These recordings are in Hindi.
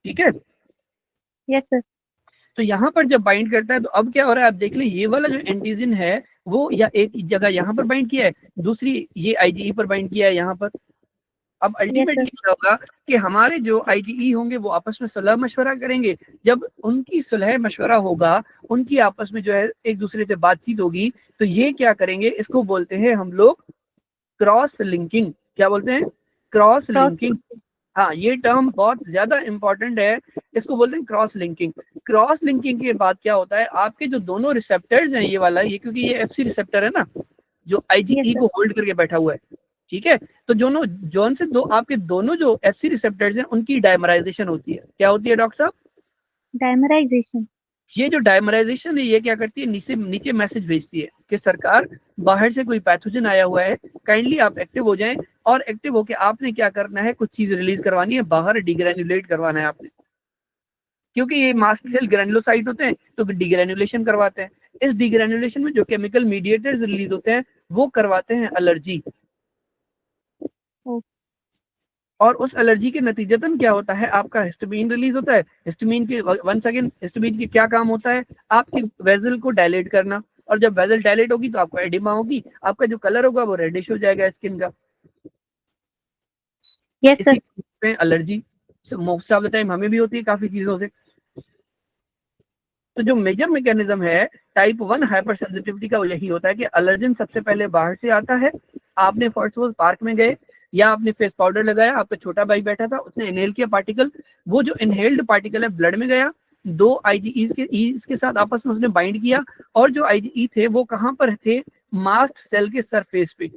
ठीक है। Yes sir. तो यहाँ पर जब बाइंड करता है तो अब क्या हो रहा है, आप देख लें, ये वाला जो एंटीजन है वो या एक जगह यहाँ पर बाइंड किया है, दूसरी ये आईजीई पर बाइंड किया है यहाँ पर। अब अल्टीमेटली क्या होगा कि हमारे जो आईजीई होंगे वो आपस में सलाह मशवरा करेंगे। जब उनकी सलाह मशवरा होगा, उनकी आपस में जो है एक दूसरे से बातचीत होगी, तो ये क्या करेंगे, इसको बोलते हैं हम लोग क्रॉस लिंकिंग। क्या बोलते हैं? Cross linking. हाँ, ये टर्म बहुत ज्यादा इंपॉर्टेंट है, इसको बोलते हैं क्रॉस लिंकिंग। क्रॉस लिंकिंग के बाद क्या होता है, आपके जो दोनों रिसेप्टर्स हैं, ये वाला, ये क्योंकि ये एफसी रिसेप्टर है ना जो आईजीई को होल्ड करके बैठा हुआ है, ठीक है। तो दोनों जोन से दो आपके दोनों जो एफसी रिसेप्टर्स हैं उनकी डायमराइजेशन होती है। क्या होती है डॉक्टर साहब? डायमराइजेशन। ये जो डायमराइजेशन है ये क्या करती है, नीचे नीचे मैसेज भेजती है कि सरकार बाहर से कोई पैथोजन आया हुआ है, काइंडली आप एक्टिव हो जाएं। और एक्टिव होके आपने क्या करना है, कुछ चीज रिलीज करवानी है बाहर, डिग्रेन्युलेट करवाना है आपने, क्योंकि ये मास्ट सेल ग्रेनुलोसाइट होते हैं तो डिग्रेनुलेशन करवाते हैं। इस डिग्रेनुलेशन में जो केमिकल मीडिएटर्स रिलीज होते हैं वो करवाते हैं एलर्जी। और उस एलर्जी के नतीजतन क्या होता है, आपका हिस्टामीन रिलीज होता है। हिस्टामीन के वंस अगेन हिस्टामीन की क्या काम होता है, आपकी वेजल को डायलेट करना। और जब वेजल डायलेट होगी तो आपको एडिमा होगी, आपका जो कलर होगा वो रेडिश हो जाएगा स्किन का। Yes sir. Allergy most of the time हमें भी होती है काफी चीजों से। तो जो मेजर मैकेनिज्म है टाइप 1 हाइपर सेंसिटिविटी का वो यही होता है कि एलर्जन सबसे पहले बाहर से आता है। आपने फर्स्ट ऑफ ऑल पार्क में गए या आपने फेस पाउडर लगाया, आपका छोटा भाई बैठा था उसने इनहेल किया पार्टिकल, वो जो इनहेल्ड पार्टिकल है ब्लड में गया, दो आईजीई के साथ आपस में उसने बाइंड किया। और जो आईजीई थे वो कहाँ पर थे, मास्ट सेल के सरफेस पे।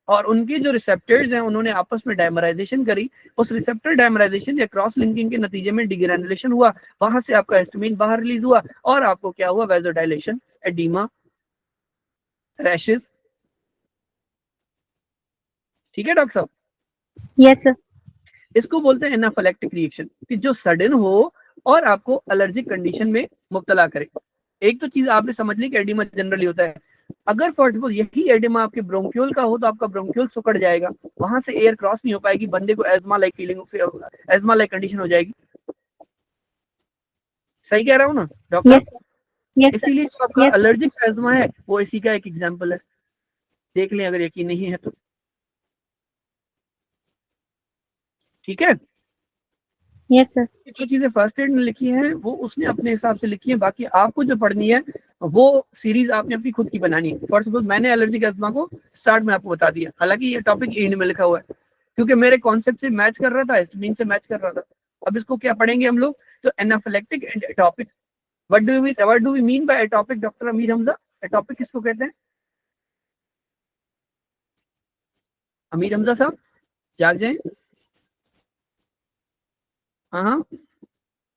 और उनके जो रिसेप्टर्स हैं उन्होंने आपस में डायमराइजेशन करी। उस रिसेप्टर डायमराइजेशन या क्रॉस लिंकिंग के नतीजे में डिग्रेनुलेशन हुआ, वहां से आपका हिस्टामीन बाहर रिलीज हुआ और आपको क्या हुआ, वेजोडाइलेशन, एडिमा, रैशेस। ठीक है डॉक्टर साहब? Yes sir. इसको बोलते हैं एनाफिलेक्टिक रिएक्शन, कि जो सडन हो और आपको एलर्जिक कंडीशन में मुब्तला करे। एक तो चीज आपने समझ ली कि एडिमा जनरली होता है। अगर फॉर सपोज यही एडिमा आपके ब्रोंक्यूल का हो तो आपका ब्रोंक्यूल सुकड़ जाएगा, वहां से एयर क्रॉस नहीं हो पाएगी, बंदे को asthma like feeling, asthma like condition हो जाएगी। सही कह रहा हूँ ना डॉक्टर? इसीलिए जो आपका एलर्जिक एजमा है वो इसी का एक एग्जांपल है। देख लें अगर यकीन नहीं है तो। ठीक है। Yes sir. जो चीजें फर्स्ट एड में लिखी हैं वो उसने अपने हिसाब से लिखी है, बाकी आपको जो पढ़नी है वो सीरीज आपने अपनी खुद की बनानी है। फॉर सपोज मैंने एलर्जिक अस्थमा को स्टार्ट में आपको बता दिया, हालांकि ये टॉपिक एंड में लिखा हुआ है क्योंकि मेरे कॉन्सेप्ट से मैच कर रहा था, हिस्टामीन से मैच कर रहा था। अब इसको क्या पढ़ेंगे हम लोग, तो anaphylactic and atopic. What do we mean by atopic doctor Amir Hamza? Atopic किसको कहते हैं अमीर हमजा साहब? जाग जाए। हाँ हाँ,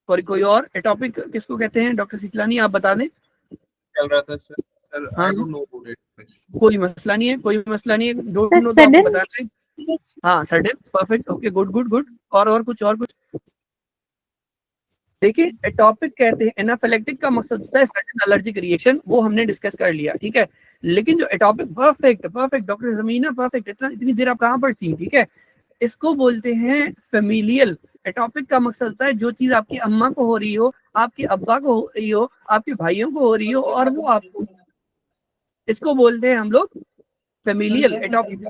कोई और एटॉपिक किसको कहते हैं? डॉक्टर सिचलानी आप बता दें। चल रहा था sir. Sir I don't know about it. कोई मसला नहीं है, कोई मसला नहीं है, डोंट नो तो आपको बता दें। हाँ sudden, perfect, okay, good good good. और कुछ देखिए, एटॉपिक कहते हैं, एनाफिलेक्टिक का मकसद होता है सडन एलर्जिक रिएक्शन, वो हमने डिस्कस कर लिया, ठीक है। लेकिन जो एटॉपिक, परफेक्ट परफेक्ट डॉक्टर जमीना, परफेक्ट, इतनी देर आप कहाँ पर थी, ठीक है। इसको बोलते हैं फेमिलियल। एटॉपिक का मकसद होता है जो चीज आपकी अम्मा को हो रही हो, आपके अब्बा को हो रही हो, आपके भाइयों को हो रही हो और वो आपको, इसको बोलते हैं हम लोग फेमिलियल। एटॉपिक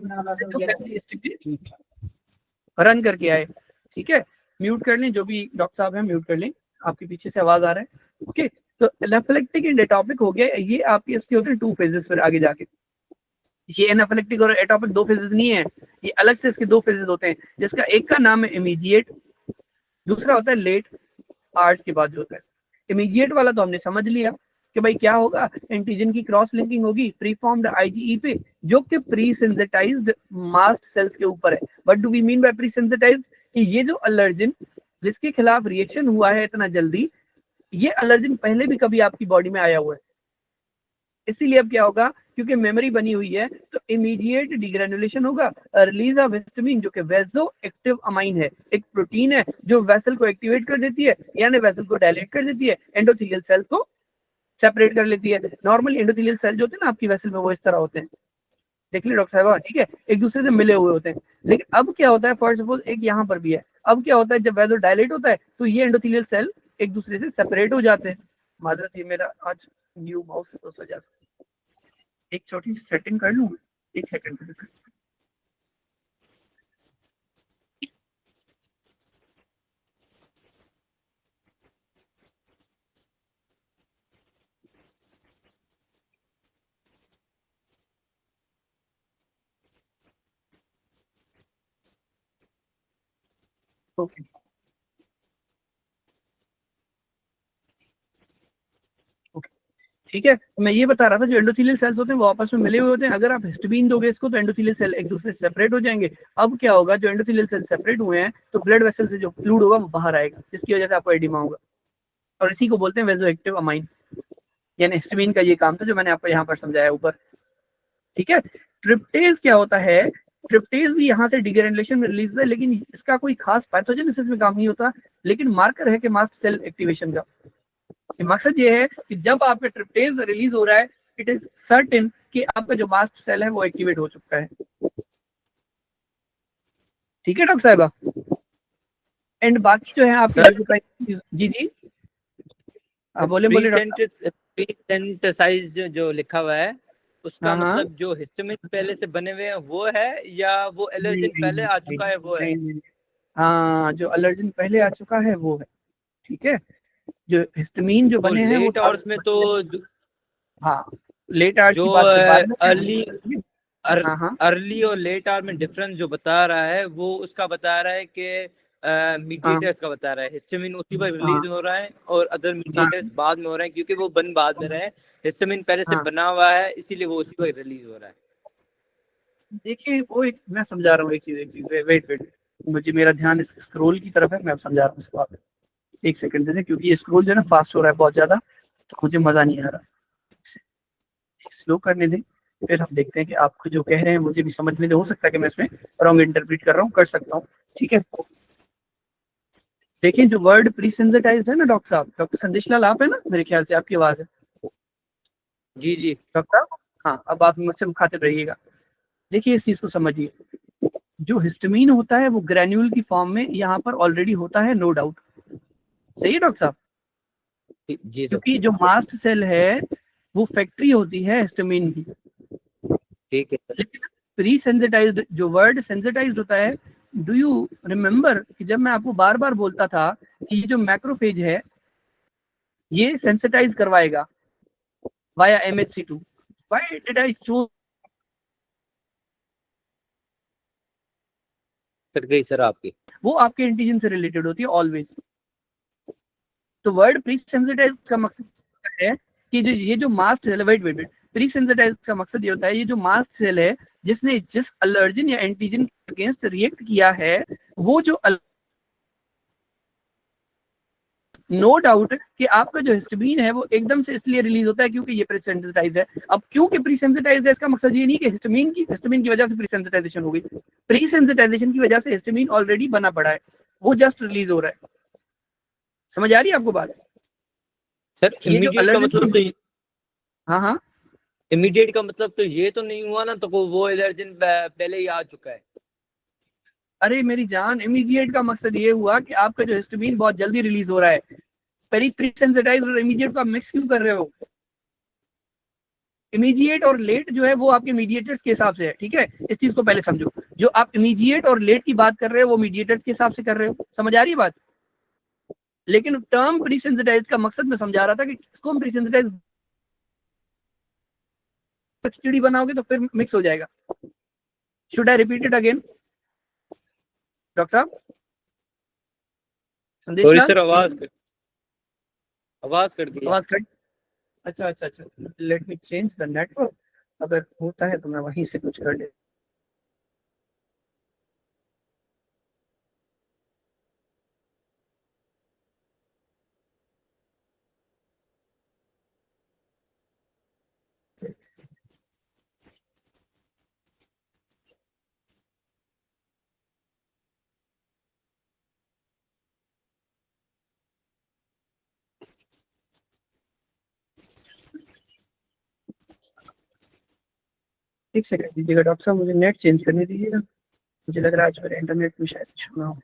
रन करके आए, ठीक है। म्यूट कर लें, जो भी डॉक्टर साहब हैं म्यूट कर लें, आपके पीछे से आवाज आ रहा है, ओके। तो एनाफिलेक्टिक एंड एटॉपिक हो गया, ये आपके इसके होते हैं 2 फेजेस। फिर आगे जाके ये एनाफिलेक्टिक और एटॉपिक 2 फेजेस नहीं है, ये अलग से इसके 2 फेजेस होते हैं, जिसका एक का नाम है इमीडिएट, दूसरा होता है लेट। आर्ट के बाद जो होता है इमीडिएट वाला तो हमने समझ लिया कि भाई क्या होगा, एंटीजन की क्रॉस लिंकिंग होगी प्री फॉर्म्ड आईजीई पे, जो कि प्री सेंसिटाइज्ड मास्ट सेल्स के ऊपर है। What do we mean by pre sensitized? कि ये जो एलर्जन जिसके खिलाफ रिएक्शन हुआ है इतना जल्दी, ये एलर्जन पहले भी कभी आपकी बॉडी में आया हुआ है। इसीलिए अब क्या होगा, क्योंकि मेमोरी बनी हुई है, तो इमीडिएट डिग्रेनुलेशन होगा, रिलीज ऑफ हिस्टामीन, जो कि वेसो एक्टिव अमाइन है, एक प्रोटीन है जो वेसल को एक्टिवेट कर देती है, यानी वेसल को डायलेट कर देती है, एंडोथेलियल सेल्स को सेपरेट कर लेती है। नॉर्मली एंडोथेलियल सेल जो होते हैं ना आपकी वेसल में, वो इस तरह होते हैं, देख ली डॉक्टर साहब, ठीक है, एक दूसरे से मिले हुए होते हैं। लेकिन अब क्या होता है, फॉर सपोज एक यहाँ पर भी है, अब क्या होता है, जब वेजो डायलेट होता है तो ये एंडोथेलियल सेल एक दूसरे से सेपरेट हो जाते हैं। मादरत ये मेरा आज न्यू माउस है तो उस वजह से एक छोटी सी सेटिंग कर लूँ, एक सेकंड। ओके ओके ठीक है, तो मैं ये बता रहा था जो एंडोथेलियल सेल्स होते हैं वो आपस में मिले हुए होते हैं। अगर आप हिस्टामिन दोगे इसको तो एंडोथेलियल सेल एक दूसरे से सेपरेट हो जाएंगे। अब क्या होगा, जो एंडोथेलियल सेल सेपरेट हुए हैं तो ब्लड वेसल से जो फ्लूइड होगा वो बाहर आएगा, जिसकी वजह से आपको एडिमा होगा, और इसी को बोलते हैं वेजो एक्टिव अमाइन। यानी हिस्टामिन का ये काम था जो मैंने आपको यहाँ पर समझाया ऊपर। ठीक है, ट्रिप्टेज क्या होता है, ट्रिप्टेज भी यहाँ से डिग्रेनुलेशन में रिलीज है, लेकिन इसका कोई खास पैथोजेनेसिस में काम नहीं होता, लेकिन मार्कर है कि मास्ट सेल एक्टिवेशन का। मकसद ये है कि जब आपका ट्रिप्टेज रिलीज हो रहा है, इट इज सर्टेन कि आपका जो मास्ट सेल है वो एक्टिवेट हो चुका है। ठीक है डॉक्टर साहिबा, एंड बाकी जो है आपके जी जी बोले बोले डॉक्टर। प्रीसेंटेसाइज जो लिखा हुआ है उसका हाँ, हाँ। मतलब जो हिस्टामिन पहले से बने हुए हैं वो है, या वो एलर्जिन पहले आ चुका है वो है? हाँ, जो एलर्जिन पहले आ चुका है वो है। ठीक है, जो हिस्टामिन जो बने हैं लेट आवर्स में तो हाँ, लेट आवर्स जो की बात फिर बाद में अर्ली हाँ हाँ अर्ली और लेट आवर में डिफरेंस जो बता रहा है वो उसका बता रहा है कि मीडिएटर्स का बता रहा है। हिस्टामिन उसी पर रिलीज हो रहा है और अदर मीडिएटर्स बाद में हो रहे हैं, क्योंकि वो बन बाद में रहे हैं। हिस्टामिन पहले से बना हुआ है इसीलिए वो उसी पर रिलीज हो रहा है। देखिए वो एक मैं समझा रहा हूँ एक चीज वेट वेट, मुझे मेरा ध्यान इस स्क्रोल की तरफ है, मैं अब समझा रहा हूँ इसको। आप एक सेकंड दे दें, क्योंकि ये स्क्रोल जो है ना फास्ट हो रहा है बहुत ज्यादा, तो मुझे मजा नहीं आ रहा। स्लो करने दें, फिर हम देखते हैं कि आपको जो कह रहे हैं मुझे भी समझ में, हो सकता है कि मैं इसमें रॉन्ग इंटरप्रेट कर रहा हूँ, कर सकता हूँ। ठीक है, देखिए जो वर्ड प्रीसेंसिटाइज्ड है ना डॉक्टर साहब, डॉक्टर संदेश लाल आप है ना, मेरे ख्याल से आपकी आवाज है जी जी डॉक्टर साहब। हाँ, अब आप मुझसे मुखातिब रहिएगा। देखिए इस चीज को समझिए, जो हिस्टामिन होता है वो ग्रेन्यूल की फॉर्म में यहाँ पर ऑलरेडी होता है, नो डाउट। सही है डॉक्टर साहब, जी सर, क्योंकि जो मास्ट सेल है वो फैक्ट्री होती है हिस्टामिन की। ठीक है। लेकिन प्री सेंसिटाइज्ड, जो वर्ड सेंसिटाइज्ड होता है, डू यू रिमेम्बर कि जब मैं आपको बार बार बोलता था कि ये जो मैक्रोफेज है ये सेंसिटाइज करवाएगा via MHC2, why did I choose? Cut गई सर आपकी। वो आपके एंटीजन से रिलेटेड होती है ऑलवेज। तो वर्ड प्री सेंसिटाइज का मकसद है कि जो ये जो mast cell, wait wait wait, pre sensitize का मकसद ये होता है, ये जो मास्ट सेल है जिसने जिस एलर्जिन या एंटीजन के अगेंस्ट रिएक्ट किया है, वो जो नो डाउट कि आपका जो हिस्टामिन है वो एकदम से इसलिए रिलीज होता है क्योंकि ये प्रीसेंसिटाइज है। अब क्योंकि प्रीसेंसिटाइज है, इसका मकसद ये नहीं कि हिस्टामिन की वजह से प्रीसेंसिटाइजेशन हो गई। प्रीसेंसिटाइजेशन की वजह से हिस्टामिन ऑलरेडी बना पड़ा है, वो जस्ट रिलीज हो रहा है। समझ आ रही है आपको बात? सर ये जो इमीडिएट का मतलब तो हाँ हाँ इमीडिएट का मतलब तो ये तो नहीं हुआ ना, तो वो एलर्जिन पहले ही आ चुका है। अरे मेरी जान, इमीडिएट का मकसद ये हुआ कि आपका जो हिस्टामिन बहुत जल्दी रिलीज हो रहा है। प्रीसेंसिटाइज और इमीडिएट का मिक्स क्यों कर रहे हो? इमीडिएट और लेट जो है वो आपके मीडिएटर्स के हिसाब से है। ठीक है, इस चीज को पहले समझो, जो आप इमीडिएट और लेट की बात कर रहे हो वो मीडिएटर्स के हिसाब से कर रहे हो। समझ आ रही है बात? लेकिन टर्म प्रीसेंसिटाइज का मकसद मैं समझा रहा था कि इसको हम प्रीसेंसिटाइज खिचड़ी बनाओगे तो फिर मिक्स हो जाएगा। Should I repeat it again doctor साहब? संदेश सॉरी लाल, सर, आवाज कट गई। आवाज कट। अच्छा अच्छा अच्छा, let me change the network, अगर होता है तो मैं वहीं से कुछ कर ले। एक सेकंड दीजिएगा डॉक्टर साहब, मुझे नेट चेंज करने दीजिएगा। मुझे लग रहा है आज मेरे इंटरनेट में शायद इशू ना हो।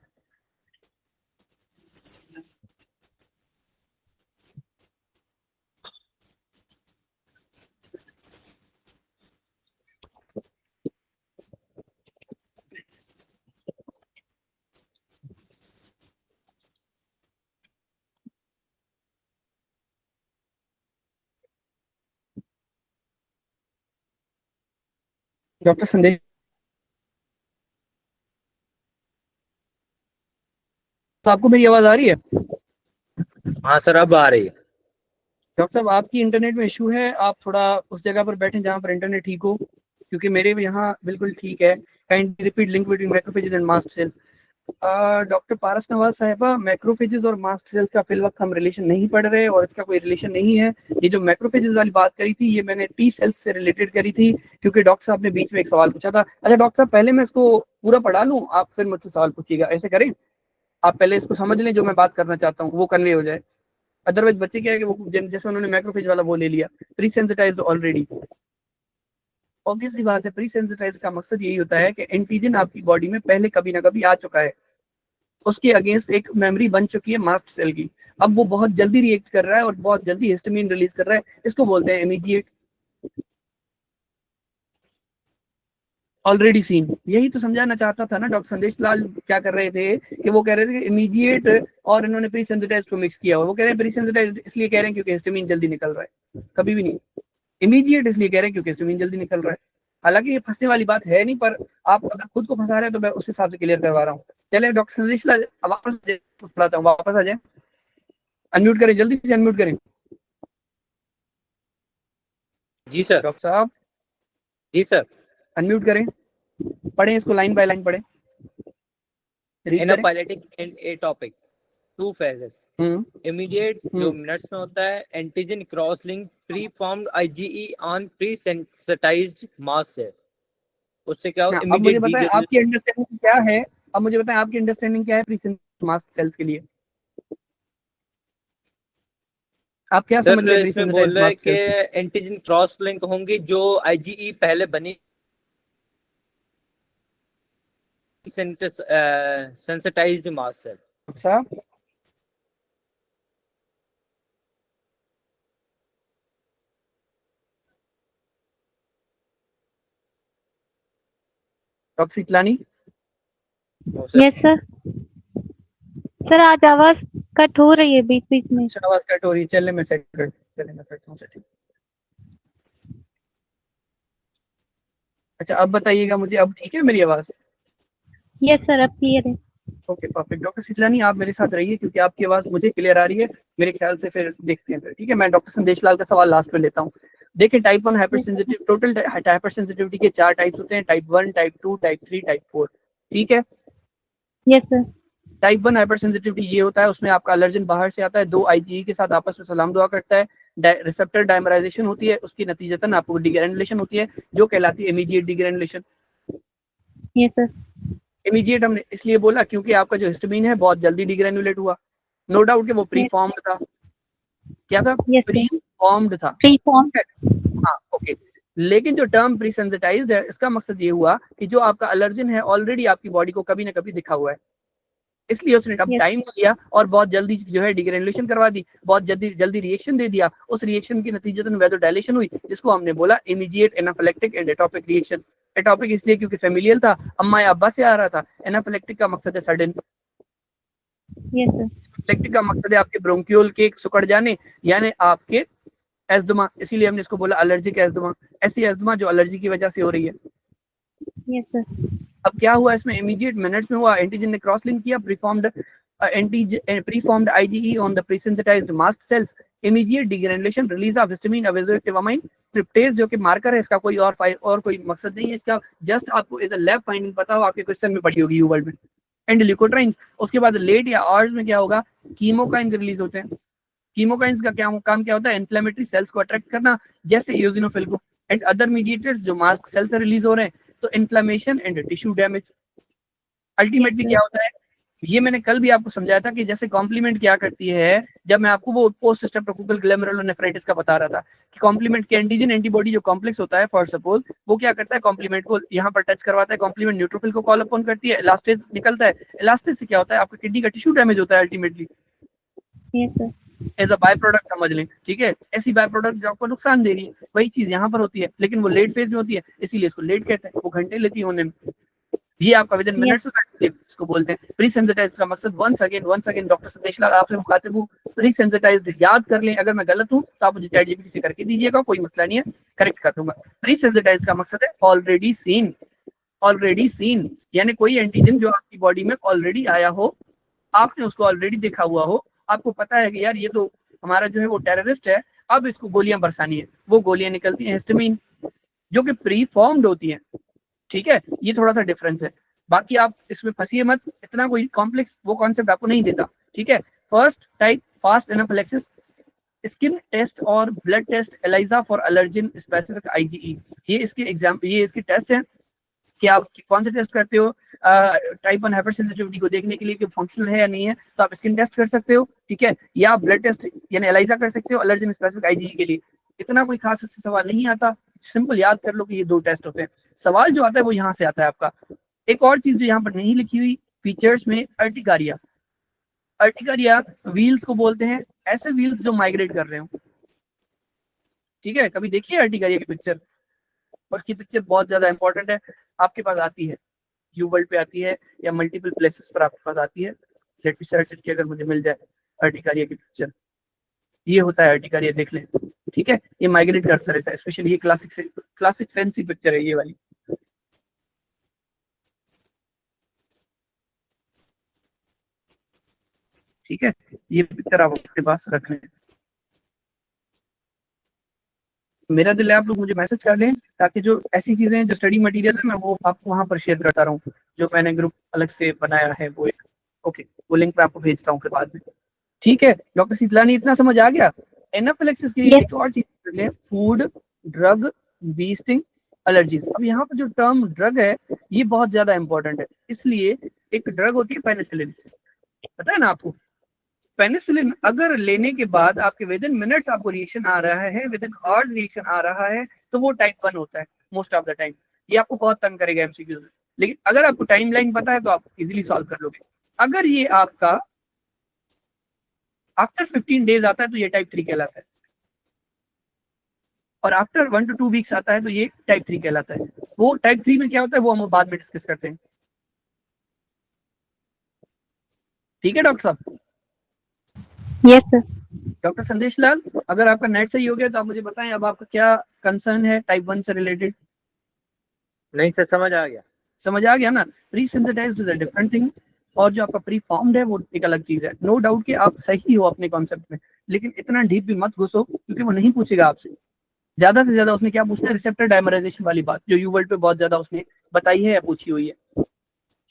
डॉक्टर संदेश, तो आपको मेरी आवाज आ रही है? हाँ सर, अब आ रही है। डॉक्टर साहब, आपकी इंटरनेट में इशू है, आप थोड़ा उस जगह पर बैठें जहाँ पर इंटरनेट ठीक हो, क्योंकि मेरे भी यहाँ बिल्कुल ठीक है। Kindly repeat link between macrophages and mast cells. Doctor Paras Nawaz साहिबा, मैक्रोफेजेस और मास्ट सेल्स का फिल वक्त हम रिलेशन नहीं पढ़ रहे और इसका कोई रिलेशन नहीं है। ये जो मैक्रोफेजेस वाली बात करी थी, ये मैंने टी सेल्स से रिलेटेड करी थी, क्योंकि डॉक्टर साहब ने बीच में एक सवाल पूछा था। अच्छा डॉक्टर साहब, पहले मैं इसको पूरा पढ़ा लूँ, आप फिर मुझसे सवाल पूछिएगा, ऐसे करें? आप पहले इसको समझ लें, जो मैं बात करना चाहता हूँ वो कन्वे हो जाए। अदरवाइज बच्चे क्या है कि वो जैसे उन्होंने मैक्रोफेज वाला वो ले लिया, प्री सेंसिटाइज्ड ऑलरेडी। ऑब्वियस सी बात है, प्री सेंसिटाइज का मकसद यही होता है कि एंटीजन आपकी बॉडी में पहले कभी ना कभी आ चुका है, उसके अगेंस्ट एक मेमोरी बन चुकी है मास्ट सेल की। अब वो बहुत जल्दी रिएक्ट कर रहा है और बहुत जल्दी हिस्टामिन रिलीज कर रहा है, इसको बोलते हैं इमीडिएट ऑलरेडी सीन। यही तो समझाना चाहता था ना डॉक्टर संदेश लाल, क्या कर रहे थे कि वो कह रहे थे कि इमीडिएट और इन्होंने प्री सेंसिटाइज को मिक्स किया हुआ। वो कह रहे हैं प्री सेंसिटाइज इसलिए कह रहे हैं क्योंकि हिस्टामिन जल्दी निकल रहा है, कभी भी नहीं। इमीडिएट इसलिए कह रहे हैं क्योंकि हिस्टामिन जल्दी निकल रहा है। हालांकि ये फंसने वाली बात है नहीं, पर आप अगर खुद को फंसा रहे हैं तो मैं उस हिसाब से क्लियर करवा रहा हूँ। चले डॉक्टर संदेश लाल, वापस पढ़ाता हूँ, वापस आ जाए। अनम्यूट करें, जल्दी से अनम्यूट करें। जी सर। डॉक्टर साहब जी सर। अनम्यूट करें, पढ़ें इसको, लाइन बाय लाइन पढ़ें, रीड करें। Anaphylactic and atopic, two phases. Immediate जो मिनट्स में होता है, antigen cross link pre formed IgE on pre sensitized mast है, उससे क्या हो अब मुझे बताएं आपकी अंडरस्टैंडिंग क्या है, अब मुझे बताएं आपकी अंडरस्टैंडिंग क्या है प्री सेंसिटाइज्ड मास्ट सेल्स के लिए? आप क्या समझ रहे हैं प्री इसमें बोल सेंसिटाइज्ड रहा है मास्ट कि सेल्स? एंटीजन क्रॉस लिंक होंगे जो आईजीई पहले बनी सेंसिटाइज्ड मास है। अच्छा, doctor Siklani. Yes sir. Sir आज आवाज कट हो रही है बीच बीच में। अच्छा, आवाज कट हो रही है, चले मैं सेट कर, चले मैं करता हूँ सेटिंग। अच्छा अब बताइएगा मुझे, अब ठीक है मेरी आवाज? यस सर, अब क्लियर है। Okay perfect. डॉक्टर सिकलानी आप मेरे साथ रहिए, क्योंकि आपकी आवाज मुझे क्लियर आ रही है मेरे ख्याल से, फिर देखते हैं फिर, ठीक है? मैं डॉक्टर संदेश लाल का सवाल लास्ट में लेता हूँ। देखिए, type 1 hyper sensitive, total hyper sensitivity के 4 टाइप्स होते हैं, टाइप 1, टाइप 2, टाइप 3, टाइप 4, ठीक है? Yes sir. Type 1 hyper sensitivity ये होता है, उसमें आपका एलर्जन बाहर से आता है, 2 आईजीई के साथ आपस में सलाम दुआ करता है, रिसेप्टर डायमराइजेशन होती है, उसकी नतीजतन आपको डिग्रेनुलेशन होती है, जो कहलाती है immediate degranulation. Yes sir. Immediate हमने इसलिए बोला क्योंकि आपका जो हिस्टामिन है बहुत जल्दी डिग्रेनुलेट हुआ। नो डाउट कि वो प्री फॉर्म्ड था। क्या था? Yes pre sir. फॉर्म्ड था। Pre form. हाँ ओके। लेकिन जो टर्म प्री सेंसिटाइज्ड है, इसका मकसद ये हुआ कि जो आपका एलर्जन है ऑलरेडी आपकी बॉडी को कभी ना कभी दिखा हुआ है, इसलिए उसने अब Yes. टाइम लिया और बहुत जल्दी जो है डिग्रेनुलेशन करवा दी, बहुत जल्दी रिएक्शन दे दिया। उस रिएक्शन के नतीजतन वैसोडाइलेशन हुई, जिसको हमने बोला immediate anaphylactic and atopic reaction. Atopic इसलिए क्योंकि फेमिलियल था, अम्मा या अब्बा से आ रहा था। एनाफिलेक्टिक का मकसद है सडन। Yes sir. एनाफिलेक्टिक का मकसद है आपके ब्रोंकियोल के सुकड़ जाने, यानी आपके एस्दमा, इसीलिए हमने इसको बोला एलर्जिक एस्दमा। ऐसी एस्दमा जो एलर्जी की वजह से हो रही है। Yes sir. अब क्या हुआ इसमें? इमीडिएट मिनट्स में हुआ, एंटीजन ने क्रॉस लिंक किया, preformed IgE on the presensitized mast cells, immediate degranulation, release of histamine, vasoactive amine, tryptase जो कि मार्कर है, इसका कोई और कोई मकसद नहीं है इसका, जस्ट आपको एज अ लैब फाइंडिंग पता हो, आपके क्वेश्चन में पढ़ी होगी यू वर्ल्ड में। एंड ल्यूकोट्राइंस, उसके बाद लेट या आवर्स में क्या होगा? कीमोकाइंस रिलीज होते हैं। कीमोकाइंस का काम क्या होता है? इन्फ्लेमेटरी सेल्स को अट्रैक्ट करना, जैसे इओसिनोफिल को। एंड अदर मीडिएटर्स जो मास्ट सेल से रिलीज हो रहे हैं, तो inflammation and tissue damage. Ultimately क्या होता है? ये मैंने कल भी आपको समझाया था कि जैसे कॉम्प्लीमेंट क्या करती है, जब मैं आपको वो पोस्ट स्ट्रेप्टोकोकल ग्लोमेरुलोनेफ्राइटिस का बता रहा था कि कॉम्प्लीमेंट के एंटीजन एंटीबॉडी जो कॉम्प्लेक्स होता है, फॉर सपोज, वो क्या करता है? कॉम्प्लीमेंट को यहाँ पर टच करवाता है, कॉम्प्लीमेंट न्यूट्रोफिल को कॉल अपॉन करती है, इलास्टेज निकलता है। इलास्टेज से क्या होता है? आपका किडनी का टिश्यू डैमेज होता है ultimately, yes sir. As a by product समझ लें, ठीक है? ऐसी बाय प्रोडक्ट जो आपको नुकसान दे रही है, वही चीज यहाँ पर होती है, लेकिन वो लेट फेज में होती है, इसीलिए इसको लेट कहते हैं, वो घंटे लेती है होने में। ये आपका विद इन मिनट्स इसको बोलते हैं प्री सेंसिटाइज का मकसद। वंस अगेन डॉक्टर संदेश लाल आपसे मुखातिब हूँ, प्री सेंसिटाइज याद कर लें। अगर मैं गलत हूँ तो आप मुझे चैट जीपीटी से करके दीजिएगा, कोई मसला नहीं है, करेक्ट कर दूंगा। प्री सेंसिटाइज का मकसद है ऑलरेडी सीन, यानी कोई एंटीजन जो आपकी बॉडी में ऑलरेडी आया हो, आपने उसको ऑलरेडी देखा हुआ हो, आपको पता है कि यार ये तो हमारा जो है वो टेररिस्ट है, अब इसको गोलियां बरसानी है, वो गोलियां निकलती हैं हिस्टामिन जो कि प्री फॉर्म्ड होती हैं। ठीक है, ये थोड़ा सा डिफरेंस है, बाकी आप इसमें फंसिए मत, इतना कोई कॉम्प्लेक्स वो कॉन्सेप्ट आपको नहीं देता। ठीक है, first type fast anaphylaxis, skin test और blood test, ELISA for allergen specific IgE, ये इसके टेस्ट हैं कि आप कौन से टेस्ट करते हो टाइप 1 हाइपरसेंसिटिविटी को देखने के लिए कि फंक्शनल है या नहीं है, तो आप स्किन टेस्ट कर सकते हो। ठीक है, या ब्लड टेस्ट यानी एलाइजा कर सकते हो एलर्जिन स्पेसिफिक IgE के लिए। इतना कोई खास इससे सवाल नहीं आता, सिंपल याद कर लो कि ये 2 टेस्ट होते हैं। सवाल जो आता है वो यहाँ से आता है आपका। एक और चीज जो यहाँ पर नहीं लिखी हुई फीचर्स में, अर्टिकारिया व्हील्स को बोलते हैं, ऐसे व्हील्स जो माइग्रेट कर रहे हो। ठीक है, कभी देखिए अर्टिकारिया की पिक्चर, और उसकी पिक्चर बहुत ज्यादा इंपॉर्टेंट है, आपके पास आती है यूवर्ल्ड पे आती है या मल्टीपल प्लेसेस पर आपके पास आती है। लेट मी सर्च इट कि अगर मुझे मिल जाए अर्टिकारिया की पिक्चर, ये होता है अर्टिकारिया, देख लें। ठीक है, ये माइग्रेट करता रहता है, स्पेशली ये क्लासिक फैंसी पिक्चर है ये वाली। ठीक है, ये पिक्चर आप अपने पास रख लें। मेरा दिल है आप लोग मुझे मैसेज कर लें, ताकि जो ऐसी चीजें जो स्टडी मटेरियल है मैं वो आपको वहां पर शेयर करता रहूं, जो मैंने ग्रुप अलग से बनाया है वो एक। ओके, वो लिंक मैं आपको भेजता हूँ फिर बाद में। ठीक है, डॉक्टर शीतलानी इतना समझ आ गया? एनाफिलेक्सिस के लिए Yes. एक और चीज कर लें, food, drug, bee sting, allergies. अब यहाँ पर जो टर्म ड्रग है ये बहुत ज्यादा इंपॉर्टेंट है, इसलिए एक ड्रग होती है पेनिसिलिन, पता है ना आपको? पेनिसिलिन अगर लेने के बाद आपके विद इन मिनट्स आपको रिएक्शन आ रहा है, विद इन आवर्स रिएक्शन आ रहा है, तो वो टाइप 1 होता है मोस्ट ऑफ द टाइम। ये आपको बहुत तंग करेगा एमसीक्यू में, लेकिन अगर आपको टाइमलाइन पता है तो आप इजीली सॉल्व कर लोगे। अगर ये आपका आफ्टर 15 डेज आता है तो ये टाइप 3 कहलाता है, और आफ्टर 1 to 2 वीक्स आता है तो ये टाइप 3 कहलाता है। वो टाइप 3 में क्या होता है वो हम बाद में डिस्कस करते हैं। ठीक है डॉक्टर साहब? Yes sir. डॉक्टर संदेश लाल, अगर आपका नेट सही हो गया तो आप मुझे बताएं अब आपका क्या कंसर्न है टाइप 1 से रिलेटेड। नहीं सर, समझ आ गया। समझ आ गया ना? Pre sensitised is a different thing, और जो आपका प्री फॉर्म्ड है वो एक अलग चीज है। नो डाउट कि आप सही हो अपने कॉन्सेप्ट में, लेकिन इतना डीप भी मत घुसो, क्योंकि वो नहीं पूछेगा आपसे। ज्यादा से ज्यादा उसने क्या पूछना है, रिसेप्टर डायमराइजेशन वाली बात जो यूवर्ल्ड पे बहुत ज्यादा उसने बताई है या पूछी हुई है।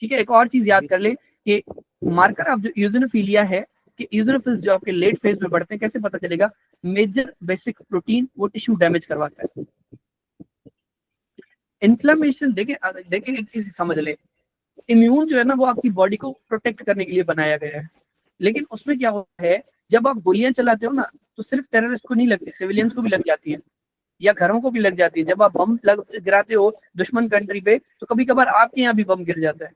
ठीक है, एक और चीज याद कर ले कि मार्कर ऑफ जो यूजोनोफिलिया है, कि यूजोनोफिल्स जो आपके लेट फेज में बढ़ते हैं, कैसे पता चलेगा? मेजर बेसिक प्रोटीन वो टिश्यू डैमेज करवाता है। इन्फ्लेमेशन देखें एक चीज समझ ले, इम्यून जो है ना वो आपकी बॉडी को प्रोटेक्ट करने के लिए बनाया गया है, लेकिन उसमें क्या होता है जब आप गोलियां चलाते हो ना, तो सिर्फ टेररिस्ट को नहीं लगती, सिविलियंस को भी लग जाती है, या घरों को भी लग जाती है। जब आप बम गिराते हो दुश्मन कंट्री पे, तो कभी कभार आपके यहाँ भी बम गिर जाता है,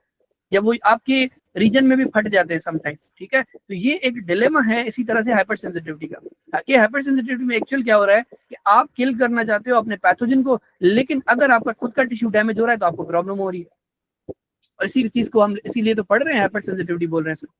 या वो आपके रीजन में भी फट जाते हैं समटाइम। ठीक है, तो ये एक डिलेमा है इसी तरह से हाइपर सेंसिटिविटी का। ताकि हाइपर सेंसिटिविटी में एक्चुअल क्या हो रहा है कि आप किल करना चाहते हो अपने पैथोजन को, लेकिन अगर आपका खुद का टिश्यू डैमेज हो रहा है तो आपको प्रॉब्लम हो रही है। और इसी चीज को हम इसीलिए तो पढ़ रहे हैं, हाइपर सेंसिटिविटी बोल रहे हैं इसको।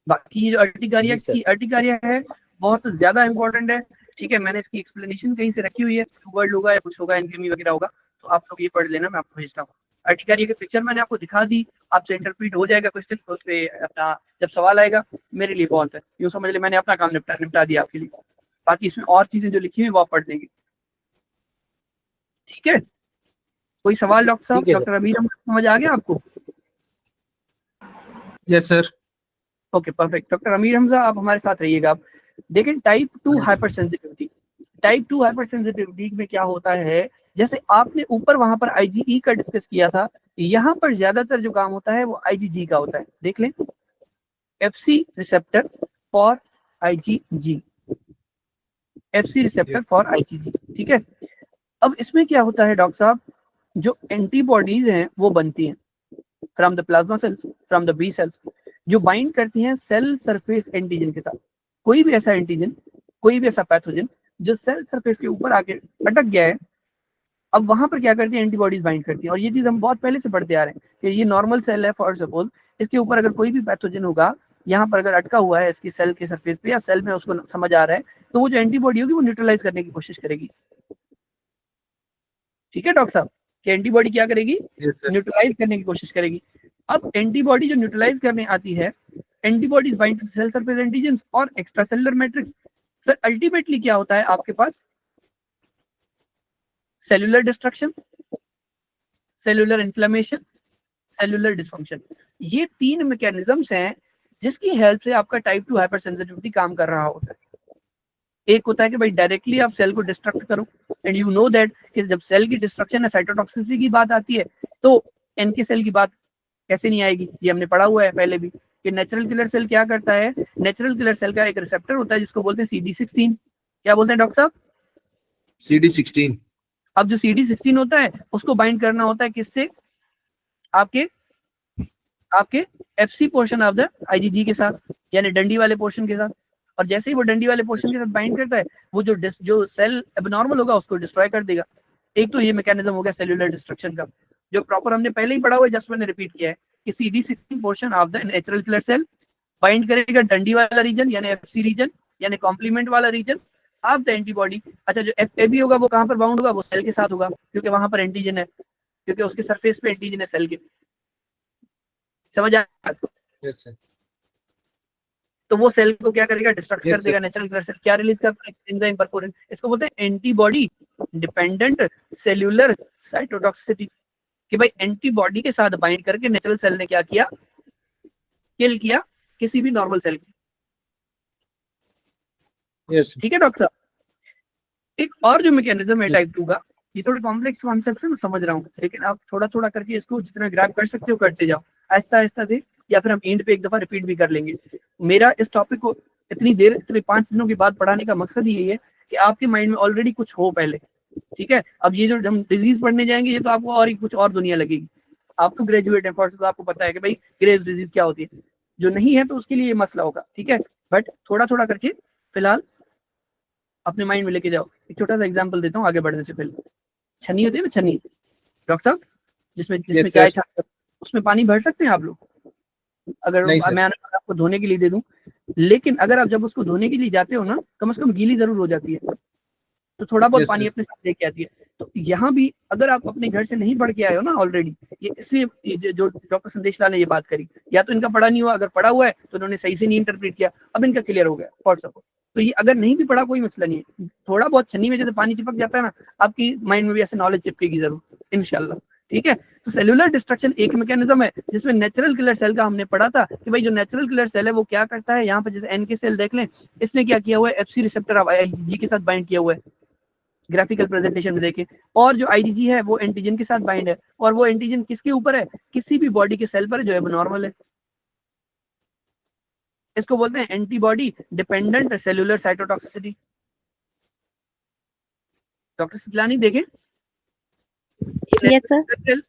बाकी ये जो अर्टिकारिया है बहुत ज्यादा इंपॉर्टेंट है। ठीक है, मैंने इसकी एक्सप्लेनेशन कहीं से रखी हुई है, वर्ड होगा या कुछ होगा, एनकेमी वगैरह होगा, तो आप लोग ये पढ़ लेना, मैं आपको भेजता हूँ। अर्टिकारिया की पिक्चर मैंने आपको दिखा दी, आपसे इंटरप्रीट हो जाएगा क्वेश्चन, उस पे अपना जब सवाल आएगा मेरे लिए बहुत है, यूँ समझ ले मैंने अपना काम निपटा दिया आपके लिए। बाकी इसमें और चीजें जो लिखी हुई वो आप पढ़ लेंगे। ठीक है, कोई सवाल डॉक्टर साहब? डॉक्टर अमीर समझ आ गया आपको? Yes sir. Okay perfect. Doctor Amir Hamza आप हमारे साथ रहिएगा। आप देखें type 2 hyper sensitivity, type 2 hyper sensitivity में क्या होता है, जैसे आपने ऊपर वहां पर IgE का डिस्कस किया था, यहाँ पर ज्यादातर जो काम होता है वो IgG का होता है। देख लें, FC receptor for IgG, FC receptor for IgG। ठीक है, अब इसमें क्या होता है डॉक्टर साहब, जो एंटीबॉडीज हैं वो बनती हैं from the plasma cells, from the B cells, जो बाइंड करती हैं सेल सरफेस एंटीजन के साथ। कोई भी ऐसा एंटीजन, कोई भी ऐसा पैथोजन जो सेल सरफेस के ऊपर आके अटक गया है, अब वहां पर क्या करती है, एंटीबॉडीज बाइंड करती है। और ये चीज हम बहुत पहले से पढ़ते आ रहे हैं कि ये नॉर्मल सेल है, फॉर सपोज इसके ऊपर अगर कोई भी पैथोजन होगा, यहाँ पर अगर अटका हुआ है इसकी सेल के सरफेस पे या सेल में उसको समझ आ रहा है, तो वो जो एंटीबॉडी होगी वो न्यूट्रलाइज करने की कोशिश करेगी। ठीक है डॉक्टर साहब, कि एंटीबॉडी क्या करेगी, Yes, sir. न्यूट्रलाइज करने की कोशिश करेगी। अब एंटीबॉडी जो न्यूट्रलाइज करने आती है, antibodies bind to cell surface antigens और extra cellular matrix. Sir ultimately क्या होता है आपके पास, cellular destruction, cellular inflammation, cellular dysfunction. ये 3 मैकेनिज्म्स हैं जिसकी हेल्प से आपका टाइप 2 हाइपरसेंसिटिविटी काम कर रहा होता है। एक होता है कि भाई डायरेक्टली आप सेल को डिस्ट्रक्ट करो, एंड यू नो दैट कि जब सेल की डिस्ट्रक्शन है, साइटोटॉक्सिसिटी की बात आती है, तो एनके सेल की बात कैसे नहीं आएगी, ये हमने पढ़ा हुआ है पहले भी कि नेचुरल किलर सेल क्या करता है, नेचुरल किलर सेल का एक रिसेप्टर होता है जिसको बोलते हैं CD16। क्या बोलते हैं डॉक्टर साहब, CD16। अब जो CD16 होता है उसको बाइंड करना होता है किससे, आपके आपके FC portion of the IgG के साथ, यानी डंडी वाले पोर्शन के साथ। और जैसे ही वो डंडी वाले पोर्शन के साथ बाइंड करता है, वो जो सेल एबनॉर्मल होगा उसको डिस्ट्रॉय कर देगा। एक तो ये मैकेनिज्म हो गया सेलुलर डिस्ट्रक्शन का, जो प्रॉपर हमने पहले ही पढ़ा हुआ है, जस्ट मैंने रिपीट किया है कि CD16 portion of the natural killer cell bind करेगा डंडी वाला रीजन यानी FC रीजन यानी कॉम्प्लीमेंट वाला रीजन ऑफ द एंटीबॉडी। अच्छा, जो FAB होगा वो कहां पर बाउंड होगा, वो सेल के साथ होगा, क्योंकि वहां पर एंटीजन है, क्योंकि उसके सरफेस पे एंटीजन है सेल के। समझ आया? Yes, sir. तो वो सेल को क्या करेगा, डिस्ट्रक्ट Yes, कर देगा। नेचुरल किलर सेल क्या रिलीज करता है, एंजाइम परफोरिन। इसको बोलते हैं एंटीबॉडी डिपेंडेंट सेल्यूलर साइटोटॉक्सिसिटी, कि भाई एंटीबॉडी के साथ बाइंड करके नेचुरल सेल ने क्या किया, किल किया किसी भी नॉर्मल सेल को। Yes. ठीक है डॉक्टर साहब। एक और जो मैकेनिज्म है Yes. टाइप 2 का, ये थोड़े कॉम्प्लेक्स कॉन्सेप्ट है, मैं समझ रहा हूँ, लेकिन आप थोड़ा थोड़ा करके इसको जितना ग्रैब कर सकते हो करते जाओ आहिस्ता आहिस्ता से, या फिर हम एंड पे एक दफा रिपीट भी कर लेंगे। मेरा इस टॉपिक को इतनी देर, इतने 5 दिनों के बाद पढ़ाने का मकसद यही है कि आपके माइंड में ऑलरेडी कुछ हो पहले। ठीक है, अब ये जो हम डिजीज पढ़ने जाएंगे ये तो आपको और ही कुछ और दुनिया लगेगी। आप तो ग्रेजुएट हैं, फॉर आपको पता है कि भाई ग्रेव डिजीज क्या होती है, जो नहीं है तो उसके लिए ये मसला होगा। ठीक है, बट थोड़ा थोड़ा करके फिलहाल अपने माइंड में लेके जाओ। एक छोटा सा एग्जांपल देता हूँ आगे बढ़ने से पहले। छन्नी होती है ना, छन्नी डॉक्टर साहब, जिसमें Yes, चाय sir. छाप, उसमें पानी भर सकते हैं आप लोग? अगर नहीं, sir. मैं आपको धोने के लिए दे दूं, लेकिन अगर आप जब उसको धोने के लिए जाते हो ना, कम से कम गीली जरूर हो जाती है, तो थोड़ा बहुत Yes, पानी sir. अपने साथ लेके आती है। तो यहाँ भी अगर आप अपने घर से नहीं पढ़ के आए हो ना ऑलरेडी, ये इसलिए जो डॉक्टर संदेश लाल ने ये बात करी, या तो इनका पढ़ा नहीं हुआ, अगर पढ़ा हुआ है तो उन्होंने सही से नहीं इंटरप्रेट किया, अब इनका क्लियर हो गया फॉर सपोज। तो ये अगर नहीं भी पढ़ा कोई मसला नहीं है, थोड़ा बहुत छन्नी में जैसे पानी चिपक जाता है ना, आपकी माइंड में भी ऐसे नॉलेज चिपकेगी जरूर इंशाल्लाह। ठीक है, तो सेलुलर डिस्ट्रक्शन एक मैकेनिज्म है जिसमें नेचुरल किलर सेल का हमने पढ़ा था कि भाई जो नेचुरल किलर सेल है वो क्या करता है। यहाँ पर जैसे एन के सेल देख लें, इसने क्या किया हुआ है, FC रिसेप्टर ऑफ IgG के साथ बाइंड किया हुआ है, ग्राफिकल प्रेजेंटेशन में देखें। और जो IgG है वो एंटीजन के साथ बाइंड है, और वो एंटीजन किसके ऊपर है, किसी भी बॉडी के सेल पर जो एबनॉर्मल है। इसको बोलते हैं antibody dependent cellular cytotoxicity. Doctor Sitlani देखें, Yes, sir. सेल,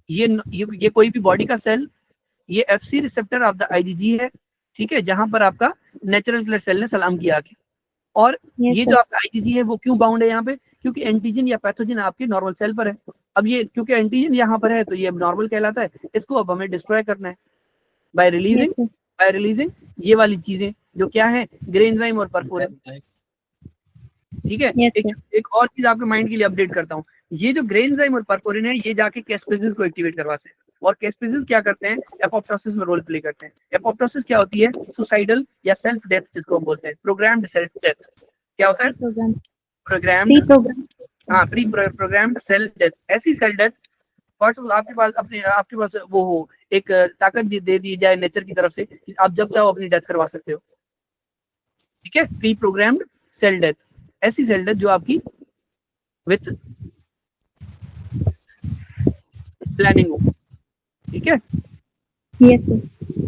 ये कोई भी बॉडी का सेल, ये FC receptor of the IgG है। ठीक है, जहां पर आपका नेचुरल किलर सेल ने सलाम किया आके। और Yes, ये sir. जो आपका IgG है वो क्यों बाउंड है यहाँ पे, क्योंकि एंटीजन या पैथोजन आपके नॉर्मल सेल पर है। अब ये क्योंकि एंटीजन यहाँ पर है तो ये नॉर्मल कहलाता है, इसको अब हमें डिस्ट्रॉय करना है बाय Yes, sir. रिलीजिंग ये वाली चीजें जो क्या है, ग्रे एंजाइम और परफोरिन। ठीक है, Yes, sir. एक और चीज आपके माइंड के लिए अपडेट करता हूँ, ये जो ग्रे एंजाइम और परफोरिन है ये जाके कैस्पेसिस को एक्टिवेट करवाते हैं, और कैस्पेसिस क्या करते हैं, एपोप्टोसिस में रोल प्ले करते हैं। एपोप्टोसिस क्या होती है, सुसाइडल या सेल्फ डेथ जिसको हम बोलते हैं, प्रोग्राम्ड सेल्फ डेथ। क्या होता है, Program. Programmed, Pre-program. हाँ प्री प्रोग्राम्ड सेल डेथ। ऐसी सेल डेथ फॉर सपोज आपके पास वो हो, एक ताकत दे दी जाए नेचर की तरफ से कि आप जब चाहो अपनी डेथ करवा सकते हो। ठीक है, प्री प्रोग्राम्ड सेल डेथ, ऐसी सेल डेथ जो आपकी विथ प्लानिंग हो। ठीक है, Yes, sir.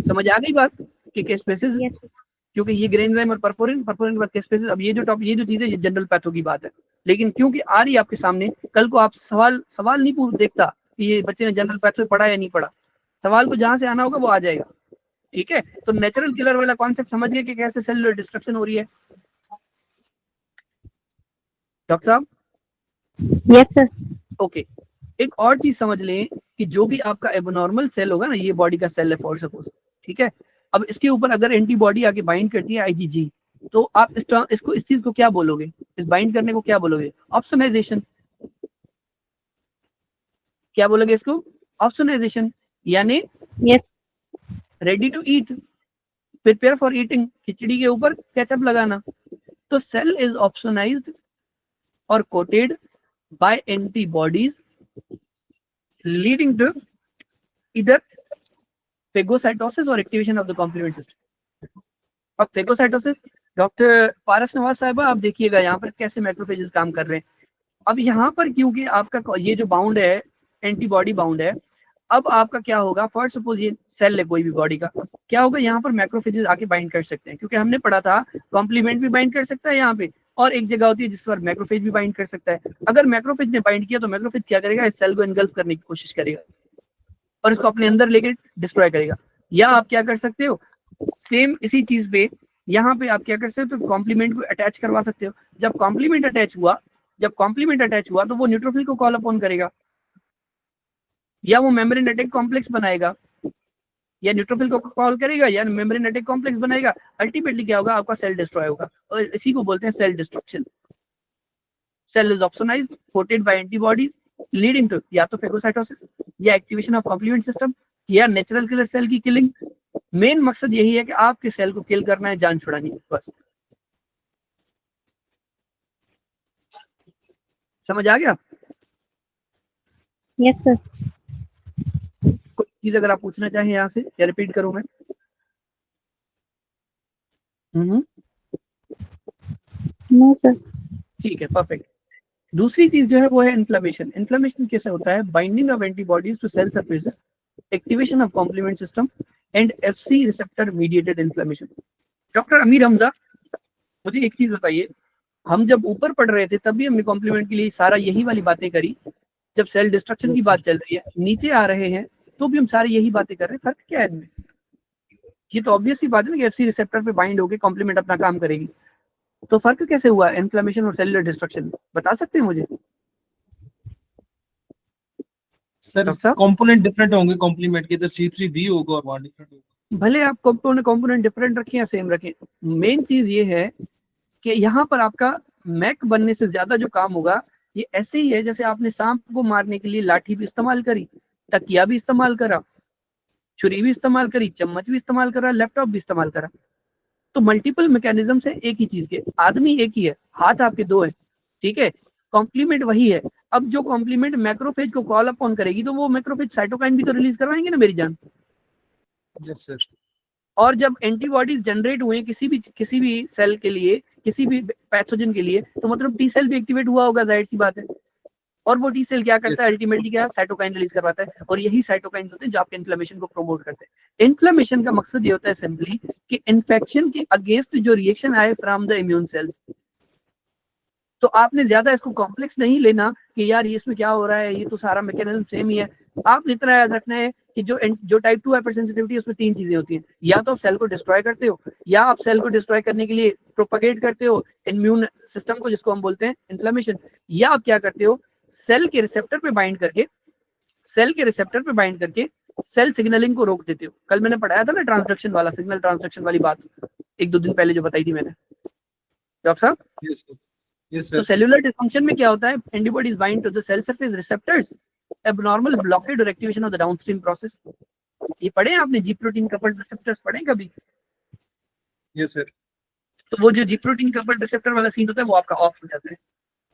समझ आ गई बात कि केस बेसिस, Yes, sir. क्योंकि ये ग्रे एंजाइम और परफोरिन के बाद केस बेसिस। अब ये जो चीज है ये जनरल पैथो की बात है, लेकिन क्योंकि आ रही है आपके सामने, कल को आप सवाल नहीं पूछ देखता कि ये बच्चे ने जनरल पैथो पढ़ा या नहीं पढ़ा, सवाल को जहां से आना होगा वो आ जाएगा। ठीक है, तो नेचुरल किलर वाला कॉन्सेप्ट समझ गए कि कैसे सेलुलर डिस्ट्रक्शन हो रही है डॉक्टर साहब? Yes, sir. ओके, एक और चीज समझ लें कि जो भी आपका एबनॉर्मल सेल होगा ना, ये बॉडी का सेल है फॉर सपोज, ठीक है, अब इसके ऊपर अगर एंटीबॉडी आके बाइंड करती है आईजीजी, तो आप इसको इस चीज को क्या बोलोगे, इस बाइंड करने को क्या बोलोगे? ऑप्सोनाइजेशन। क्या बोलोगे इसको? ऑप्सोनाइजेशन, यानी yes ready to eat, prepare for eating, खिचड़ी के ऊपर केचप लगाना। तो सेल इज ऑप्सोनाइज्ड और coated by antibodies leading to इधर फेगोसाइटोसिस और activation of the complement system. अब फेगोसाइटोसिस, डॉक्टर पारस नवाज साहिबा आप देखिएगा यहाँ पर कैसे मैक्रोफेजेस काम कर रहे हैं। अब यहाँ पर क्योंकि आपका ये जो बाउंड है एंटीबॉडी बाउंड है, अब आपका क्या होगा, फर्स्ट सपोज ये सेल है कोई भी बॉडी का, क्या होगा यहाँ पर मैक्रोफेजेस आके बाइंड कर सकते हैं, क्योंकि हमने पढ़ा था कॉम्प्लीमेंट भी बाइंड कर सकता है यहाँ पे, और एक जगह होती है जिस पर मैक्रोफेज भी बाइंड कर सकता है। अगर मैक्रोफेज ने बाइंड किया तो मैक्रोफेज क्या करेगा, इस सेल को इनगल्फ करने की कोशिश करेगा और इसको अपने अंदर लेके डिस्ट्रॉय करेगा। या आप क्या कर सकते हो, सेम इसी चीज पे यहाँ पे आप क्या कर सकते हो, कॉम्प्लीमेंट को अटैच करवा सकते हो। जब कॉम्प्लीमेंट अटैच हुआ तो वो न्यूट्रोफिल को कॉल अपॉन करेगा, या वो मेम्ब्रेन अटैक कॉम्प्लेक्स बनाएगा, या न्यूट्रोफिल को कॉल करेगा या मेम्ब्रेन अटैक कॉम्प्लेक्स बनाएगा। अल्टीमेटली क्या होगा, आपका सेल डिस्ट्रॉय होगा, और इसी को बोलते हैं cell destruction. Cell is opsonized, coated by antibodies leading to या तो फेगोसाइटोसिस या एक्टिवेशन ऑफ कॉम्प्लीमेंट सिस्टम या नेचुरल किलर सेल की किलिंग। मेन मकसद यही है कि आपके सेल को किल करना है, जान छुड़ानी है, बस। समझ आ गया? Yes sir. कोई चीज अगर आप पूछना चाहें यहाँ से, या रिपीट करूं मैं? No sir. ठीक है, परफेक्ट। दूसरी चीज जो है वो है इन्फ्लेमेशन। इन्फ्लेमेशन कैसे होता है? Binding of antibodies to cell surfaces, activation of complement system and FC receptor mediated inflammation. Doctor Amir Hamza, मुझे एक चीज बताइए, हम जब ऊपर पढ़ रहे थे तब भी हमने कॉम्प्लीमेंट के लिए सारा यही वाली बातें करी, जब सेल डिस्ट्रक्शन की बात चल रही है नीचे आ रहे हैं तो भी हम सारे यही बातें कर रहे हैं, फर्क क्या है इनमें? ये तो ऑब्वियस सी बात है ना कि एफसी रिसेप्टर पे बाइंड होके कॉम्प्लीमेंट अपना काम करेगी, तो फर्क कैसे हुआ इन्फ्लेमेशन और सेलुलर डिस्ट्रक्शन, बता सकते हैं मुझे? सर कंपोनेंट डिफरेंट होंगे, कॉम्प्लीमेंट के इधर C3B होगा और वहां डिफरेंट होगा। भले आप कंपोनेंट डिफरेंट रखें या सेम रखें, मेन चीज ये है कि यहाँ पर आपका मैक बनने से ज्यादा जो काम होगा ये ऐसे ही है जैसे आपने सांप को मारने के लिए लाठी भी इस्तेमाल करी, तकिया भी इस्तेमाल करा, छुरी भी इस्तेमाल करी, चम्मच भी इस्तेमाल करा, लैपटॉप भी इस्तेमाल करा। तो मल्टीपल मैकेनिज्म है एक ही चीज के, आदमी एक ही है, हाथ आपके दो है, ठीक है, कॉम्प्लीमेंट वही है। अब जो कॉम्प्लीमेंट मैक्रोफेज को कॉल अपॉन करेगी तो वो मैक्रोफेज साइटोकाइन भी तो रिलीज करवाएंगे ना मेरी जान। Yes sir. और जब एंटीबॉडीज जनरेट हुए किसी भी सेल के लिए, किसी भी पैथोजन के लिए, तो मतलब टी सेल भी एक्टिवेट हुआ होगा, जाहिर सी बात है। और वो टी सेल क्या करता है, अल्टीमेटली क्या, साइटोकाइन रिलीज करवाता है, और यही साइटोकाइन होते हैं जो आपके इन्फ्लेमेशन को प्रमोट करते हैं। इन्फ्लेमेशन का मकसद ये होता है सिंपली कि इन्फेक्शन के अगेंस्ट जो रिएक्शन आए फ्रॉम द इम्यून सेल्स। तो आपने ज्यादा इसको कॉम्प्लेक्स नहीं लेना कि यार ये इसमें क्या हो रहा है, ये तो सारा मैकेनिज्म सेम ही है। आपने इतना याद रखना है कि जो टाइप 2 हाइपर सेंसिटिविटी है उसमें तीन चीजें होती हैं, या तो आप सेल को डिस्ट्रॉय करते हो, या आप सेल को डिस्ट्रॉय करने के लिए प्रोपगेट करते हो इम्यून सिस्टम को, जिसको हम बोलते हैं इन्फ्लेमेशन, या आप क्या करते हो, सेल के रिसेप्टर पे बाइंड करके सेल सिग्नलिंग को रोक देते हो। कल मैंने पढ़ाया था ना ट्रांसडक्शन वाला, सिग्नल ट्रांसडक्शन वाली बात, एक दो दिन पहले जो बताई थी मैंने, डॉक्टर साहब। यस तो सर। सेलुलर डिस्फंक्शन में क्या होता है, antibodies bind to the cell surface receptors, abnormal blockade और activation of the downstream process. ये पढ़े हैं आपने, जी प्रोटीन कपल्ड रिसेप्टर्स पढ़े कभी? Yes sir. तो वो जो जी प्रोटीन कपल्ड रिसेप्टर वाला सीन होता है वो आपका ऑफ हो जाता है।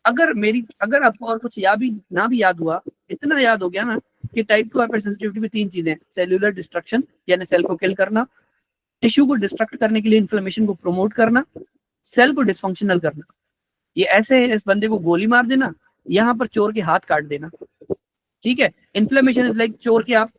अगर आपको और कुछ ना भी याद हुआ, इतना याद हो गया ना कि टाइप 2 हाइपर सेंसिटिविटी में तीन चीजें, सेलुलर डिस्ट्रक्शन यानी सेल को किल करना, टिश्यू को डिस्ट्रक्ट करने के लिए इन्फ्लेमेशन को प्रमोट करना, सेल को डिसफंक्शनल करना। ये ऐसे है, इस बंदे को गोली मार देना, यहाँ पर चोर के हाथ काट देना, ठीक है। इन्फ्लेमेशन इज लाइक चोर के आप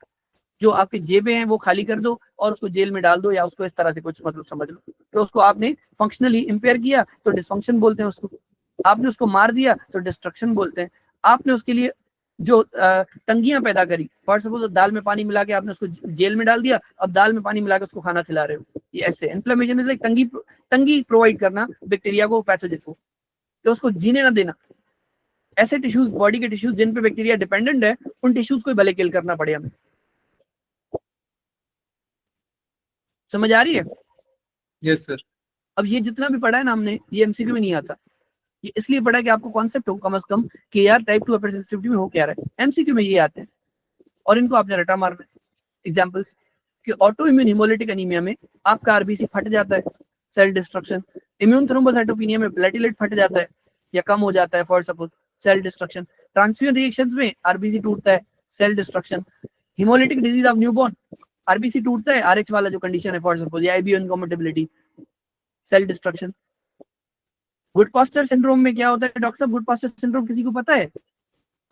जो आपके जेबें हैं वो खाली कर दो और उसको जेल में डाल दो, या उसको इस तरह से कुछ मतलब समझ लो, तो उसको आपने फंक्शनली इंपेयर किया तो डिसफंक्शन बोलते हैं उसको, आपने उसको मार दिया तो डिस्ट्रक्शन बोलते हैं। आपने उसके लिए जो तंगियां पैदा करी, फॉर सपोज दाल में पानी मिला के आपने उसको जेल में डाल दिया, अब दाल में पानी मिला के उसको खाना खिला रहे हो, ये ऐसे इन्फ्लेमेशन इज लाइक तंगी प्रोवाइड करना बैक्टीरिया को, पैथोजन को, तो उसको जीने ना देना। ऐसे टिश्यूज, बॉडी के टिश्यूज जिन पे बैक्टीरिया डिपेंडेंट है, उन टिश्यूज को भले किल करना पड़े हमें। समझ आ रही है? Yes sir. अब ये जितना भी पढ़ा है ना हमने, ये एमसीक्यू में नहीं आता। ये इसलिए पढ़ा है कि आपको कॉन्सेप्ट हो कम से कम कि यार टाइप 2 हाइपरसेंसिटिविटी में हो क्या रहा है। एमसीक्यू में ये आते हैं और इनको आपने रटा मारना है। एग्जांपल्स कि ऑटो इम्यून हिमोलिटिक एनीमिया में आपका आरबीसी फट जाता है, सेल डिस्ट्रक्शन। इम्यून थ्रोम्बोसाइटोपेनिया में प्लेटलेट फट जाता है या कम हो जाता है, for suppose, cell destruction. Transfusion reactions में आरबीसी टूटता है, cell destruction. Haemolytic disease of newborn, RBC टूटता है, आरएच वाला जो कंडीशन है फॉर सपोज, या IBO incompatibility, cell destruction. Good posture syndrome में क्या होता है डॉक्टर साहब? गुड पॉस्चर सिंड्रोम किसी को पता है?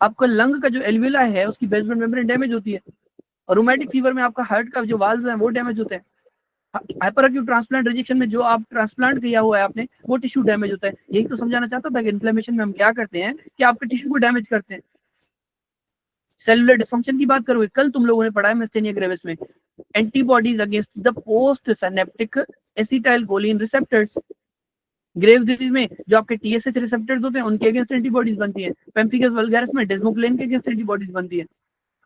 आपका लंग का जो एल्वियोला है उसकी बेसमेंट मेम्ब्रेन डैमेज होती है, और रूमेटिक फीवर में आपका हार्ट का जो वाल्व्स हैं वो डैमेज होते हैं। हाइपर एक्यूट ट्रांसप्लांट रिजेक्शन में जो आप ट्रांसप्लांट किया हुआ है आपने, वो टिश्यू डैमेज होता है। यही तो समझाना चाहता था कि इन्फ्लेमेशन में हम क्या करते हैं कि आपके टिश्यू को डैमेज करते हैं। सेलुलर डिसफंक्शन की बात करोगे, कल तुम लोगों ने पढ़ा है मिस्थेनिया ग्रेविस में, antibodies against the post synaptic acetylcholine receptors. Graves disease में जो आपके टीएसएच रिसेप्टर्स होते हैं उनके अगेंस्ट एंटीबॉडीज बनती है। पेम्फिगस वल्गैरिस में डेस्मोक्लेन के अगेंस्ट एंटीबॉडीज बनती है।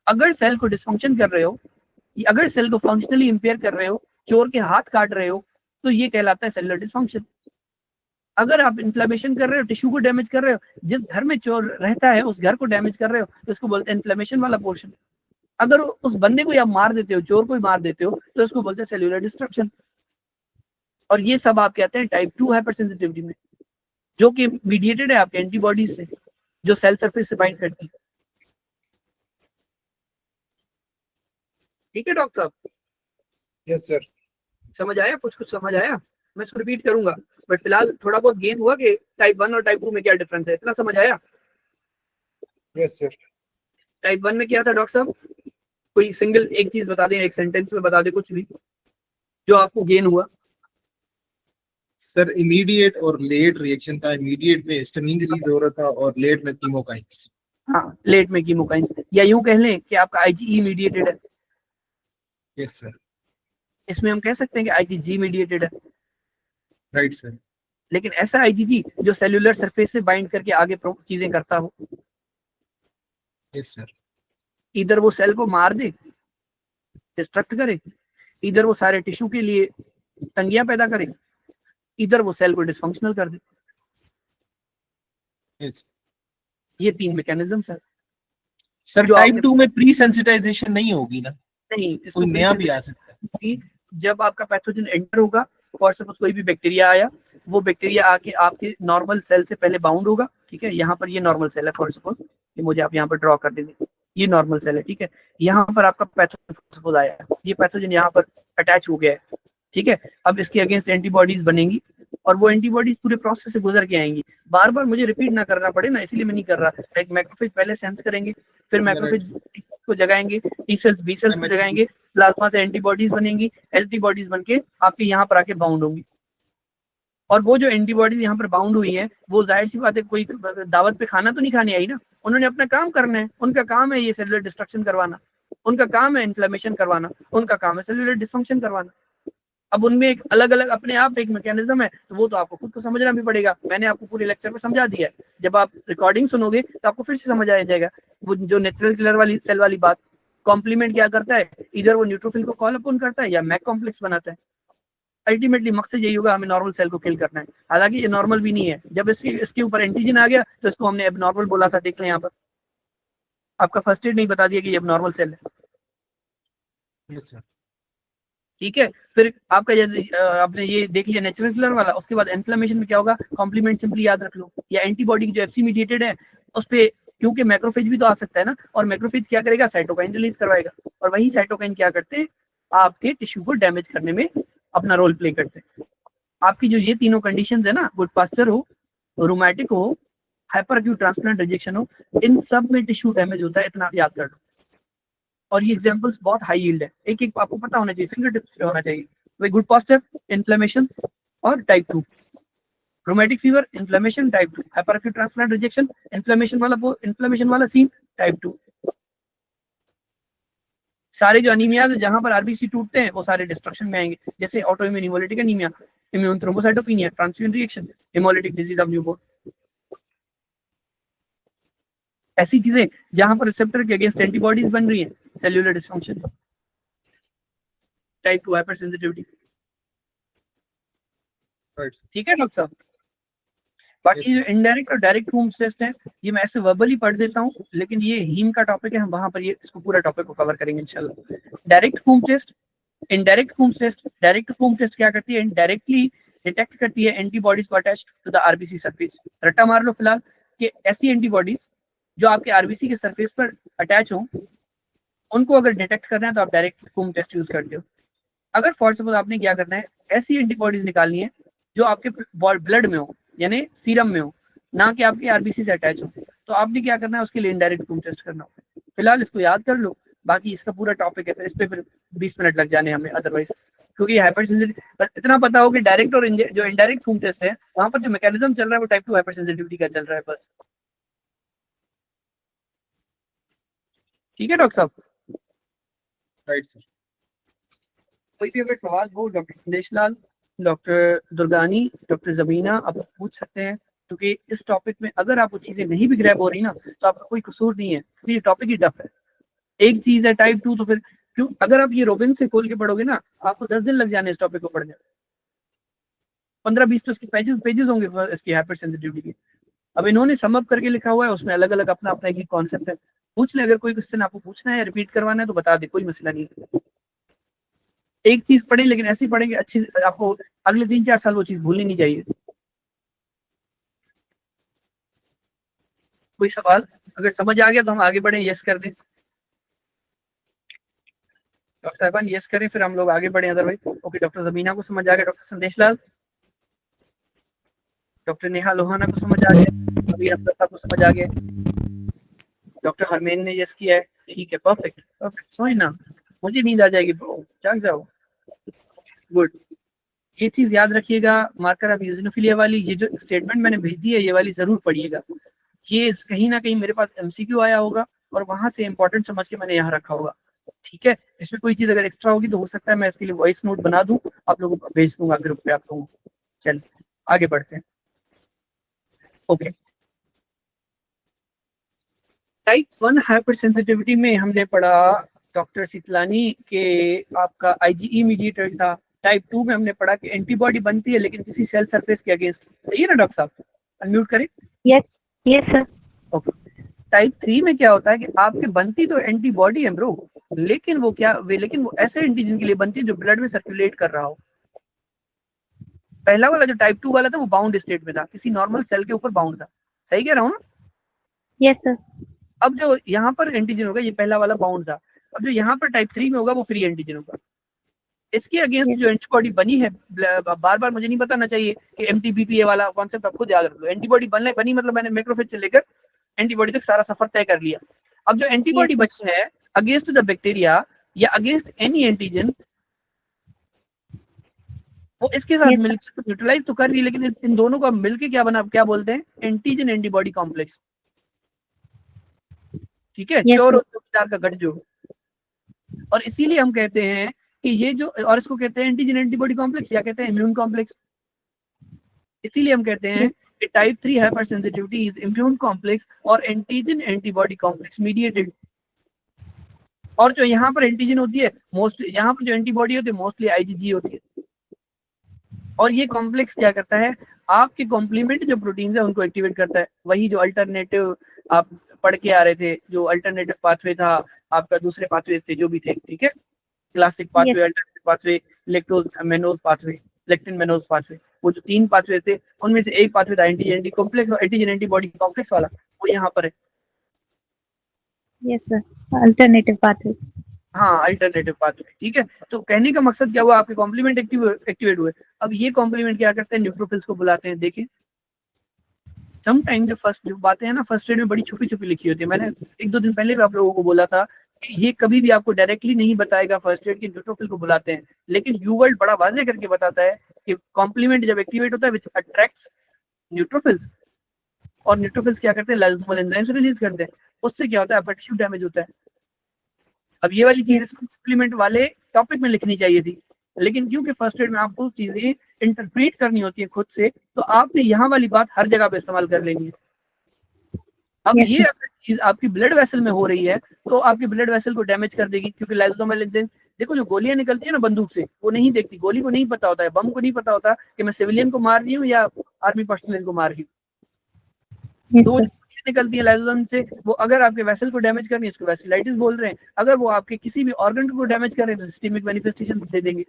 अगर सेल को डिसफंक्शन कर रहे हो, अगर सेल को फंक्शनली इंपेयर कर रहे हो, चोर के हाथ काट रहे हो, तो ये कहलाता है सेलुलर डिसफंक्शन। अगर आप इन्फ्लेमेशन कर रहे हो, टिश्यू को डैमेज कर रहे हो, जिस घर में चोर रहता है उस घर को डैमेज कर रहे हो, तो इसको बोलते हैं इन्फ्लेमेशन वाला पोर्शन। अगर उस बंदे को आप मार देते हो, चोर को ही मार देते हो, तो इसको बोलते हैं सेलुलर डिस्ट्रक्शन। और ये सब आप कहते हैं टाइप 2 हाइपरसेंसिटिविटी में, जो कि मीडिएटेड है आपके एंटीबॉडीज से, जो सेल सरफेस से बाइंड करती है। ठीक है डॉक्टर साहब? Yes sir. समझ आया? कुछ कुछ समझ आया? मैं इसको रिपीट करूंगा, बट फिलहाल थोड़ा बहुत गेन हुआ कि टाइप 1 और टाइप 2 में क्या डिफरेंस है, इतना समझ आया? Yes sir. टाइप 1 में क्या था डॉक्टर साहब? कोई सिंगल एक चीज बता दें, एक सेंटेंस में बता दें, कुछ भी जो आपको गेन हुआ। सर इमीडिएट और लेट रिएक्शन था। इमीडिएट में हिस्टामिन रिलीज हो रहा था और लेट में कीमोकाइंस। हाँ, लेट में कीमोकाइंस, या यूं कह लें कि आपका आईजीई मीडिएटेड है। Yes sir. इसमें हम कह सकते हैं कि आईजीजी मीडिएटेड है, राइट सर। लेकिन ऐसा आईजीजी जो सेल्यूलर सरफेस से बाइंड करके आगे चीजें करता हो। Yes sir. इधर वो सेल को मार दे, डिस्ट्रक्ट करे, इधर वो सारे टिश्यू के लिए तंगियां पैदा करे, इधर वो सेल को डिसफंक्शनल कर दे। यस। ये 3 मैकेनिज्म है। सर जो टाइप आपने- 2 में प्री सेंसिटाइजेशन नहीं होगी ना? नहीं, कोई नया भी आ सकता है। कि जब आपका पैथोजन एंटर होगा, फॉर सपोज कोई भी बैक्टीरिया आया, वो बैक्टीरिया आके आपके नॉर्मल सेल से पहले बाउंड होगा। ठीक है, यहाँ पर ये नॉर्मल सेल है, फॉर सपोज ये मुझे आप यहाँ पर ड्रॉ कर देंगे, ये नॉर्मल सेल है। ठीक है, यहाँ पर आपका पैथोजन सपोज आया, ये पैथोजन यहाँ पर अटैच हो गया है। ठीक है, अब इसके अगेंस्ट एंटीबॉडीज बनेंगी और वो एंटीबॉडीज पूरे प्रोसेस से गुजर के आएंगी। बार बार मुझे रिपीट ना करना पड़े ना, इसलिए मैं नहीं कर रहा। एक मैक्रोफेज पहले सेंस करेंगे, फिर मैक्रोफेज को जगाएंगे, टी सेल्स बी सेल्स को जगाएंगे, प्लाज्मा से एंटीबॉडीज बनेंगी, एंटीबॉडीज बनके आपके यहाँ पर आके बाउंड होंगी। और वो जो एंटीबॉडीज यहाँ पर बाउंड हुई है, वो जाहिर सी बात है कोई दावत पे खाना तो नहीं खाने आई ना, उन्होंने अपना काम करना है। उनका काम है ये सेलुलर डिस्ट्रक्शन करवाना, उनका काम है इन्फ्लेमेशन करवाना, उनका काम है सेलुलर डिसफंक्शन करवाना। अब उनमें एक अलग अलग अपने आप एक मैकेनिज्म है, तो वो तो आपको खुद को समझना भी पड़ेगा। मैंने आपको पूरे लेक्चर में समझा दिया है, जब आप रिकॉर्डिंग सुनोगे तो आपको फिर से समझ आ जाएगा। वो जो नेचुरल किलर वाली सेल वाली बात, कॉम्प्लीमेंट क्या करता है, इधर वो न्यूट्रोफिल को कॉल अपोन करता है या मैक कॉम्प्लेक्स बनाता है। अल्टीमेटली मकसद यही होगा, हमें नॉर्मल सेल को किल करना है। हालांकि ये नॉर्मल भी नहीं है, जब इसके ऊपर एंटीजन आ गया तो इसको हमने एबनॉर्मल बोला था। देख लें यहाँ पर आपका फर्स्ट एड नहीं बता दिया कि ये एबनॉर्मल सेल है। Yes sir. ठीक है, फिर आपका आपने ये देख लिया नेचुरल किलर वाला। उसके बाद इन्फ्लेमेशन में क्या होगा, कॉम्प्लीमेंट सिंपली याद रख लो, या एंटीबॉडी जो एफसी मीडिएटेड है उस पे, क्योंकि मैक्रोफेज भी तो आ सकता है ना, और मैक्रोफेज क्या करेगा, साइटोकाइन रिलीज करवाएगा, और वही साइटोकाइन क्या करते हैं, आपके टिश्यू को डैमेज करने में अपना रोल प्ले करते हैं। आपकी जो ये तीनों कंडीशंस है ना, गुड पास्चर हो, रूमेटिक हो, हाइपर एक्यूट ट्रांसप्लांट रिजेक्शन हो, इन सब में टिश्यू डैमेज होता है, इतना याद कर लो। और ये एग्जांपल्स बहुत हाई यील्ड है, एक एक आपको पता होना चाहिए, फिंगर टिप्स पे होना चाहिए। वही गुड पास्चर, इन्फ्लेमेशन और type 2, rheumatic fever, inflammation, type 2, hyper acute transplant rejection, inflammation वाला सीन, टाइप 2। सारे जो अनीमिया जहां पर आरबीसी टूटते हैं वो सारे डिस्ट्रक्शन में आएंगे, जैसे auto immune haemolytic anaemia, immune thrombocytopenia, transfusion reaction, haemolytic disease of newborn. ऐसी चीजें जहां पर रिसेप्टर के अगेंस्ट एंटीबॉडीज बन रही है, cellular dysfunction, type 2 hyper sensitivity. Right, sir. ठीक है डॉक्टर साहब। बाकी Yes, जो इनडायरेक्ट और डायरेक्ट होम्स टेस्ट है ये मैं ऐसे वर्बली पढ़ देता हूँ, लेकिन ये हीम का टॉपिक है, हम वहां पर ये इसको पूरा टॉपिक को कवर करेंगे इंशाल्लाह। Direct home test, indirect home test. Direct home test क्या करती है, इनडायरेक्टली डिटेक्ट करती है एंटीबॉडीज को attached to the RBC surface. रट्टा मार लो फिलहाल कि ऐसी एंटीबॉडीज जो आपके आरबीसी के सरफेस पर अटैच हो, उनको अगर डिटेक्ट करना है तो आप डायरेक्ट होम टेस्ट यूज करते हो। अगर फॉर सपोज आपने क्या करना है, ऐसी एंटीबॉडीज निकालनी है जो आपके ब्लड में हो, यानी सीरम में हो, ना कि आपके आरबीसी से अटैच हो, तो आपने क्या करना है, उसके लिए इनडायरेक्ट होम टेस्ट करना होगा। फिलहाल इसको याद कर लो, बाकी इसका पूरा टॉपिक है, इस पे फिर 20 मिनट लग जाने हमें अदरवाइज, क्योंकि हाइपर सेंसिटिविटी इतना पता हो कि डायरेक्ट और जो इनडायरेक्ट होम टेस्ट है वहां पर जो मैकेनिज्म चल रहा है वो टाइप 2 हाइपर सेंसिटिविटी का चल रहा है बस। ठीक है डॉक्टर साहब। Right, sir. कोई भी अगर सवाल हो डॉक्टर संदेश लाल, डॉक्टर दुर्गानी, डॉक्टर जमीना, आप पूछ सकते हैं, क्योंकि इस टॉपिक में अगर आपको चीजें नहीं भी ग्रैब हो रही ना तो आपका कोई कसूर नहीं है, क्योंकि ये टॉपिक ही टफ है। एक चीज है टाइप 2, तो फिर क्यों, अगर आप ये रोबिन से खोल के पढ़ोगे ना आपको 10 दिन लग जाने इस टॉपिक को पढ़ने, 15-20 तो इसके पेजेस होंगे इसकी हाइपर सेंसिटिविटी के। अब इन्होंने सम अप करके लिखा हुआ है, उसमें अलग अलग अपना अपना एक कॉन्सेप्ट है। पूछ ले, अगर कोई क्वेश्चन आपको पूछना है या रिपीट करवाना है तो बता दे, कोई मसला नहीं है। एक चीज पढ़े लेकिन ऐसी पढ़ेंगे अच्छी, आपको अगले 3-4 साल वो चीज भूलनी नहीं चाहिए। कोई सवाल अगर समझ आ गया तो हम आगे बढ़े, यस कर दें डॉक्टर साहबान, यस करें, फिर हम लोग आगे बढ़े अदरवाइज। ओके, डॉक्टर जमीना को समझ आ गया, डॉक्टर संदेश लाल, डॉक्टर नेहा लोहाना को समझ आ गया, अभी अब्दुल्ला को समझ आ गया, डॉक्टर हरमेन ने यस किया है, ठीक है, परफेक्ट परफेक्ट। सोए ना, मुझे नींद आ जाएगी ब्रो, जाग जाओ, गुड। ये चीज याद रखिएगा, मार्कर ऑफ यूजिनोफिलिया वाली ये जो स्टेटमेंट मैंने भेजी है ये वाली जरूर पढ़िएगा, ये कहीं ना कहीं मेरे पास एमसीक्यू आया होगा और वहां से इंपॉर्टेंट समझ के मैंने यहाँ रखा होगा। ठीक है, इसमें कोई चीज अगर एक्स्ट्रा होगी तो हो सकता है मैं इसके लिए वॉइस नोट बना दूं, आप लोगों को भेज दूंगा ग्रुप पे आप लोगों को। चलिए आगे बढ़ते हैं। ओके, टाइप 1 हाइपर सेंसिटिविटी में हमने पढ़ा डॉक्टर शीतलानी के आपका आईजीई मीडिएटर था। टाइप 2 में हमने पढ़ा कि एंटीबॉडी बनती है लेकिन किसी सेल सरफेस के अगेंस्ट। सही है ना डॉक्टर साहब, अनम्यूट करें। Yes yes sir. Okay, type 3 में क्या होता है कि आपके बनती तो एंटीबॉडी है ब्रो, लेकिन वो ऐसे एंटीजन के लिए बनती है जो ब्लड में सर्कुलेट कर रहा हो। पहला वाला जो टाइप 2 वाला था वो बाउंड स्टेट में था, किसी नॉर्मल सेल के ऊपर बाउंड था। सही कह रहा हूँ ना? Yes sir. अब जो यहाँ पर एंटीजन होगा, ये पहला वाला बाउंड था, अब जो यहाँ पर टाइप 3 में होगा वो फ्री एंटीजन होगा। इसके अगेंस्ट जो एंटीबॉडी बनी है, बार बार मुझे नहीं बताना चाहिए कि एमटीबीपीए वाला कॉन्सेप्ट आप खुद याद रख लो। एंटीबॉडी बनी मतलब मैंने मैक्रोफेज से लेकर एंटीबॉडी तक सारा सफर तय कर लिया। अब जो एंटीबॉडी बची है अगेंस्ट द बैक्टीरिया या अगेंस्ट एनी एंटीजन, वो इसके साथ मिलकर न्यूट्रलाइज तो कर रही है, लेकिन इन दोनों को मिलकर क्या बोलते हैं, एंटीजन एंटीबॉडी कॉम्प्लेक्स। ठीक है, चोर और चौकीदार का गठजोड़। और इसीलिए हम कहते हैं कि ये जो, और इसको कहते हैं एंटीजन एंटीबॉडी कॉम्प्लेक्स या कहते हैं इम्यून कॉम्प्लेक्स। इसीलिए हम कहते हैं कि type 3 hyper sensitivity is immune complex और एंटीजन एंटीबॉडी कॉम्प्लेक्स मीडिएटेड। और जो यहाँ पर एंटीजन होती है मोस्टली, यहाँ पर जो एंटीबॉडी होती है मोस्टली आईजीजी होती है। और ये कॉम्प्लेक्स क्या करता है, आपके कॉम्प्लीमेंट जो प्रोटीन्स है उनको एक्टिवेट करता है। वही जो अल्टरनेटिव आप पढ़ के आ रहे थे, जो अल्टरनेटिव पाथवे था आपका, दूसरे पाथवेज थे जो भी थे, ठीक है, classic pathway, alternative pathway, lactose mannose pathway, lectin mannose pathway, वो जो 3 पाथवे थे उनमें से एक पाथवे था एंटीजन एंटी कॉम्प्लेक्स और एंटीजन एंटीबॉडी कॉम्प्लेक्स वाला, वो यहाँ पर है। Yes sir, alternative pathway. हाँ, अल्टरनेटिव पाथवे। ठीक है, तो कहने का मकसद क्या हुआ, आपके कॉम्प्लीमेंट एक्टिवेट हुए। अब ये कॉम्प्लीमेंट क्या करते हैं, न्यूट्रोफिल्स को बुलाते हैं। देखिए समटाइम जो बातें हैं ना फर्स्ट एड में बड़ी छुपी छुपी लिखी होती है। मैंने 1-2 दिन पहले भी आप लोगों को बोला था कि ये कभी भी आपको डायरेक्टली नहीं बताएगा फर्स्ट एड की न्यूट्रोफिल को बुलाते हैं, लेकिन यू वर्ल्ड बड़ा वाजे करके बताता है कि कॉम्प्लीमेंट जब एक्टिवेट होता है विच अट्रैक्ट्स न्यूट्रोफिल्स, और न्यूट्रोफिल्स क्या करते हैं, लाइसोसोमल एंजाइम्स रिलीज करते हैं, उससे क्या होता है, अपना टिश्यू डैमेज होता है। अब ये वाली चीज कॉम्प्लीमेंट वाले टॉपिक में लिखनी चाहिए थी, लेकिन क्योंकि फर्स्ट एड में आपको चीजें इंटरप्रेट करनी होती है खुद से, तो आपने यहाँ वाली बात हर जगह पे इस्तेमाल कर लेनी है। अब ये अगर चीज आपकी ब्लड वेसल में हो रही है तो आपकी ब्लड वेसल को डैमेज कर देगी, क्योंकि लाइसोसोमल एंजाइम, देखो जो गोलियां निकलती है ना बंदूक से, वो नहीं देखती, गोली को नहीं पता होता है, बम को नहीं पता होता कि मैं सिविलियन को मार रही हूँ या आर्मी पर्सनल को मार रही हूँ। यस तो सर, निकलती है लाइसोसोम से, वो अगर आपके वेसल को डैमेज कर रही है, इसको वेसिलाइटिस बोल रहे हैं। अगर वो आपके किसी भी ऑर्गन को डैमेज कर रहे हैं तो सिस्टेमिक मैनिफेस्टेशन दे देंगे।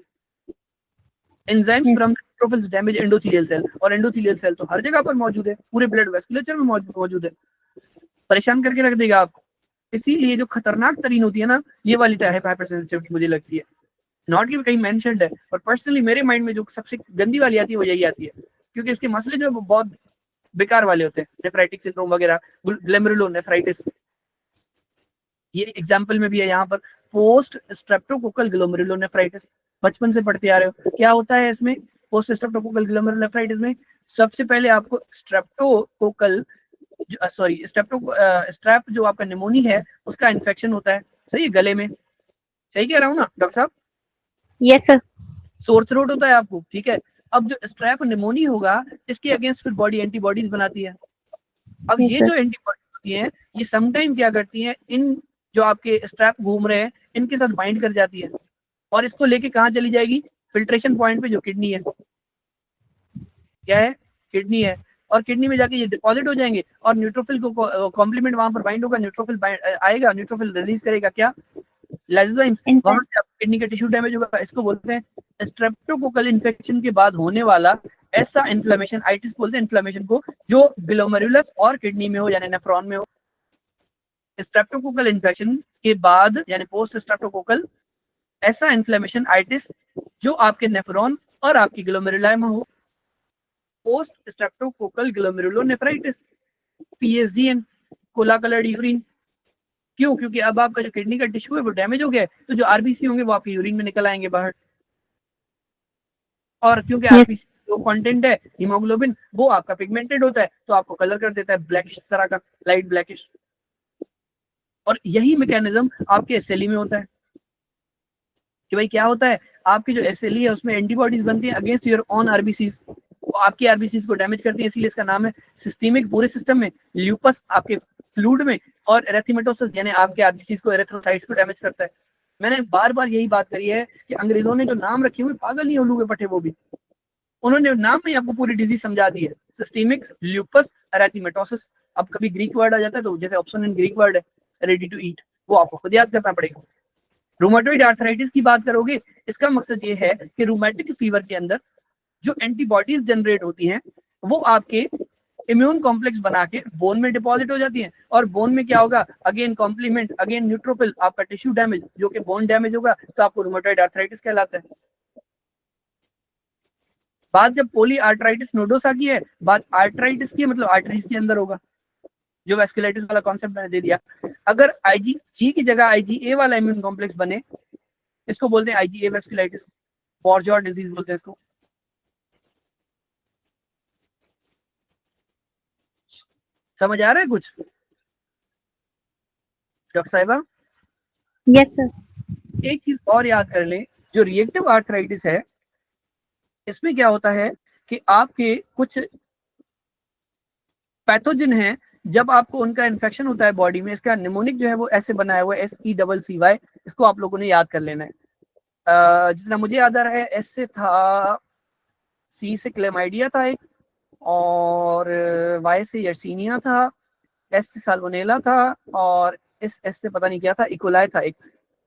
Enzymes Yes. From neutrophils damage endothelial cell, और एंडोथेलियल सेल तो हर जगह पर मौजूद है, पूरे ब्लड वेस्कुलेचर में मौजूद है, परेशान करके रख देगा आपको। इसीलिए जो खतरनाक तरीन होती है ना, ये वाली हाइपरसेंसिटिविटी मुझे लगती है, नॉट कि कहीं मेंशन्ड है, पर पर्सनली मेरे माइंड में जो सबसे गंदी वाली आती है वो यही आती है, क्योंकि इसके मसले जो है वो बहुत बेकार वाले होते हैं, नेफ्राइटिक सिंड्रोम वगैरह, ग्लोमेरुलोनेफ्राइटिस, ये एग्जांपल में भी है यहाँ पर, पोस्ट स्ट्रेप्टोकोकल ग्लोमेरुलोनेफ्राइटिस, बचपन से पढ़ते आ रहे हो। क्या होता है इसमें पोस्ट स्ट्रेप्टोकोकल ग्लोमेरुलोनेफ्राइटिस में? सबसे पहले आपको स्ट्रेप्टोकोकल स्ट्रेप जो आपका निमोनी है उसका इन्फेक्शन होता है, सही है, गले में, सही कह रहा हूँ ना डॉक्टर साहब? यस सर, सोर थ्रोट होता है आपको, ठीक है। अब जो स्ट्रेप निमोनी होगा इसके अगेंस्ट फिर बॉडी एंटीबॉडीज बनाती है। अब Yes, ये sir. जो एंटीबॉडी होती है ये समटाइम क्या करती है, इन जो आपके स्ट्रैप घूम रहे हैं इनके साथ बाइंड कर जाती है, और इसको लेके कहाँ चली जाएगी? फिल्ट्रेशन पॉइंट पे, जो किडनी है। क्या है? किडनी है, और किडनी में जाके ये डिपॉजिट हो जाएंगे, और न्यूट्रोफिल को कॉम्प्लीमेंट वहां पर बाइंड होगा, न्यूट्रोफिल आएगा, न्यूट्रोफिल रिलीज करेगा क्या? लाइसोजाइम, वहां से किडनी का टिश्यू डैमेज होगा। इसको बोलते हैं स्ट्रेप्टोकोकल इन्फेक्शन के बाद होने वाला ऐसा इन्फ्लेमेशन, आइटिस बोलते हैं इन्फ्लेमेशन को, जो ग्लोमेरुलस और किडनी में हो, यानी नेफ्रॉन में हो। स्ट्रेप्टोकोकल इन्फेक्शन के बाद यानी पोस्ट स्ट्रेप्टोकोकल ऐसा इन्फ्लेमेशन, आइटिस, जो आपके नेफ्रॉन और आपकी ग्लोमेरुलाई में हो, post streptococcal glomerulonephritis, PSGN, cola coloured urine. क्यों? क्योंकि अब आपका जो किडनी का टिश्यू है वो डैमेज हो गया है, तो जो आरबीसी होंगे वो आपके यूरिन में निकल आएंगे बाहर, और क्योंकि Yes. आरबीसी जो कंटेंट है हीमोग्लोबिन वो आपका पिगमेंटेड होता है, तो आपको कलर कर देता है ब्लैकिश तरह का, लाइट ब्लैकिश। और यही मैकेनिज्म आपके एसएलई में होता है कि भाई क्या होता है, आपकी जो एसएलई है उसमें एंटीबॉडीज बनती हैं अगेंस्ट योर ओन आरबीसीज, वो आपकी आरबीसीज को डैमेज करती है, इसीलिए इसका नाम है सिस्टेमिक। पूरे सिस्टम में ल्यूपस आपके फ्लूइड में, और एरिथेमेटोसिस यानी आपके आरबीसीज को, एरिथ्रोसाइट्स को डैमेज करता है। मैंने बार बार यही बात करी है कि अंग्रेजों ने जो नाम रखे हुए, पागल नहीं उल्लू के पट्टे वो भी, उन्होंने नाम में आपको पूरी डिजीज समझा दी है, सिस्टेमिक ल्यूपस एरिथेमेटोसिस। अब कभी ग्रीक वर्ड आ जाता है तो जैसे ऑप्शन इन ग्रीक वर्ड है रेडी टू ईट, वो आपको खुद याद करना पड़ेगा। रूमेटॉइड आर्थराइटिस की बात करोगे, इसका मकसद ये है कि रूमेटिक फीवर के अंदर जो एंटीबॉडीज जनरेट होती हैं वो आपके इम्यून कॉम्प्लेक्स बना के बोन में डिपॉजिट हो जाती हैं, और बोन में क्या होगा, अगेन कॉम्प्लीमेंट, अगेन न्यूट्रोफिल, आपका टिश्यू डैमेज, जो कि बोन डैमेज होगा तो आपको रूमेटॉइड आर्थराइटिस कहलाता है। बात जब पोली आर्थराइटिस नोडोसा की है, बात आर्थराइटिस की है, मतलब आर्टरीज के अंदर होगा, जो वेस्कुलाइटिस वाला कॉन्सेप्ट मैंने दे दिया। अगर आईजीजी की जगह आईजीए वाला इम्यून कॉम्प्लेक्स बने, इसको बोलते हैं आईजीए वेस्कुलाइटिस, फॉरजॉर डिजीज बोलते हैं इसको। समझ आ रहा है कुछ डॉक्टर साहिबा? यस सर, एक चीज और याद कर लें, जो रिएक्टिव आर्थराइटिस है इसमें क्या होता है कि आपके कुछ पैथोजन हैं, जब आपको उनका इन्फेक्शन होता है बॉडी में, इसका निमोनिक जो है वो ऐसे बनाया हुआ है SECCY, इसको आप लोगों ने याद कर लेना है। जितना मुझे याद आ रहा है, एस से था, सी से क्लेमाइडिया था एक, और वाई से यर्सीनिया था, एस से साल्मोनेला था, और एस से पता नहीं क्या था, इकोलाई था एक।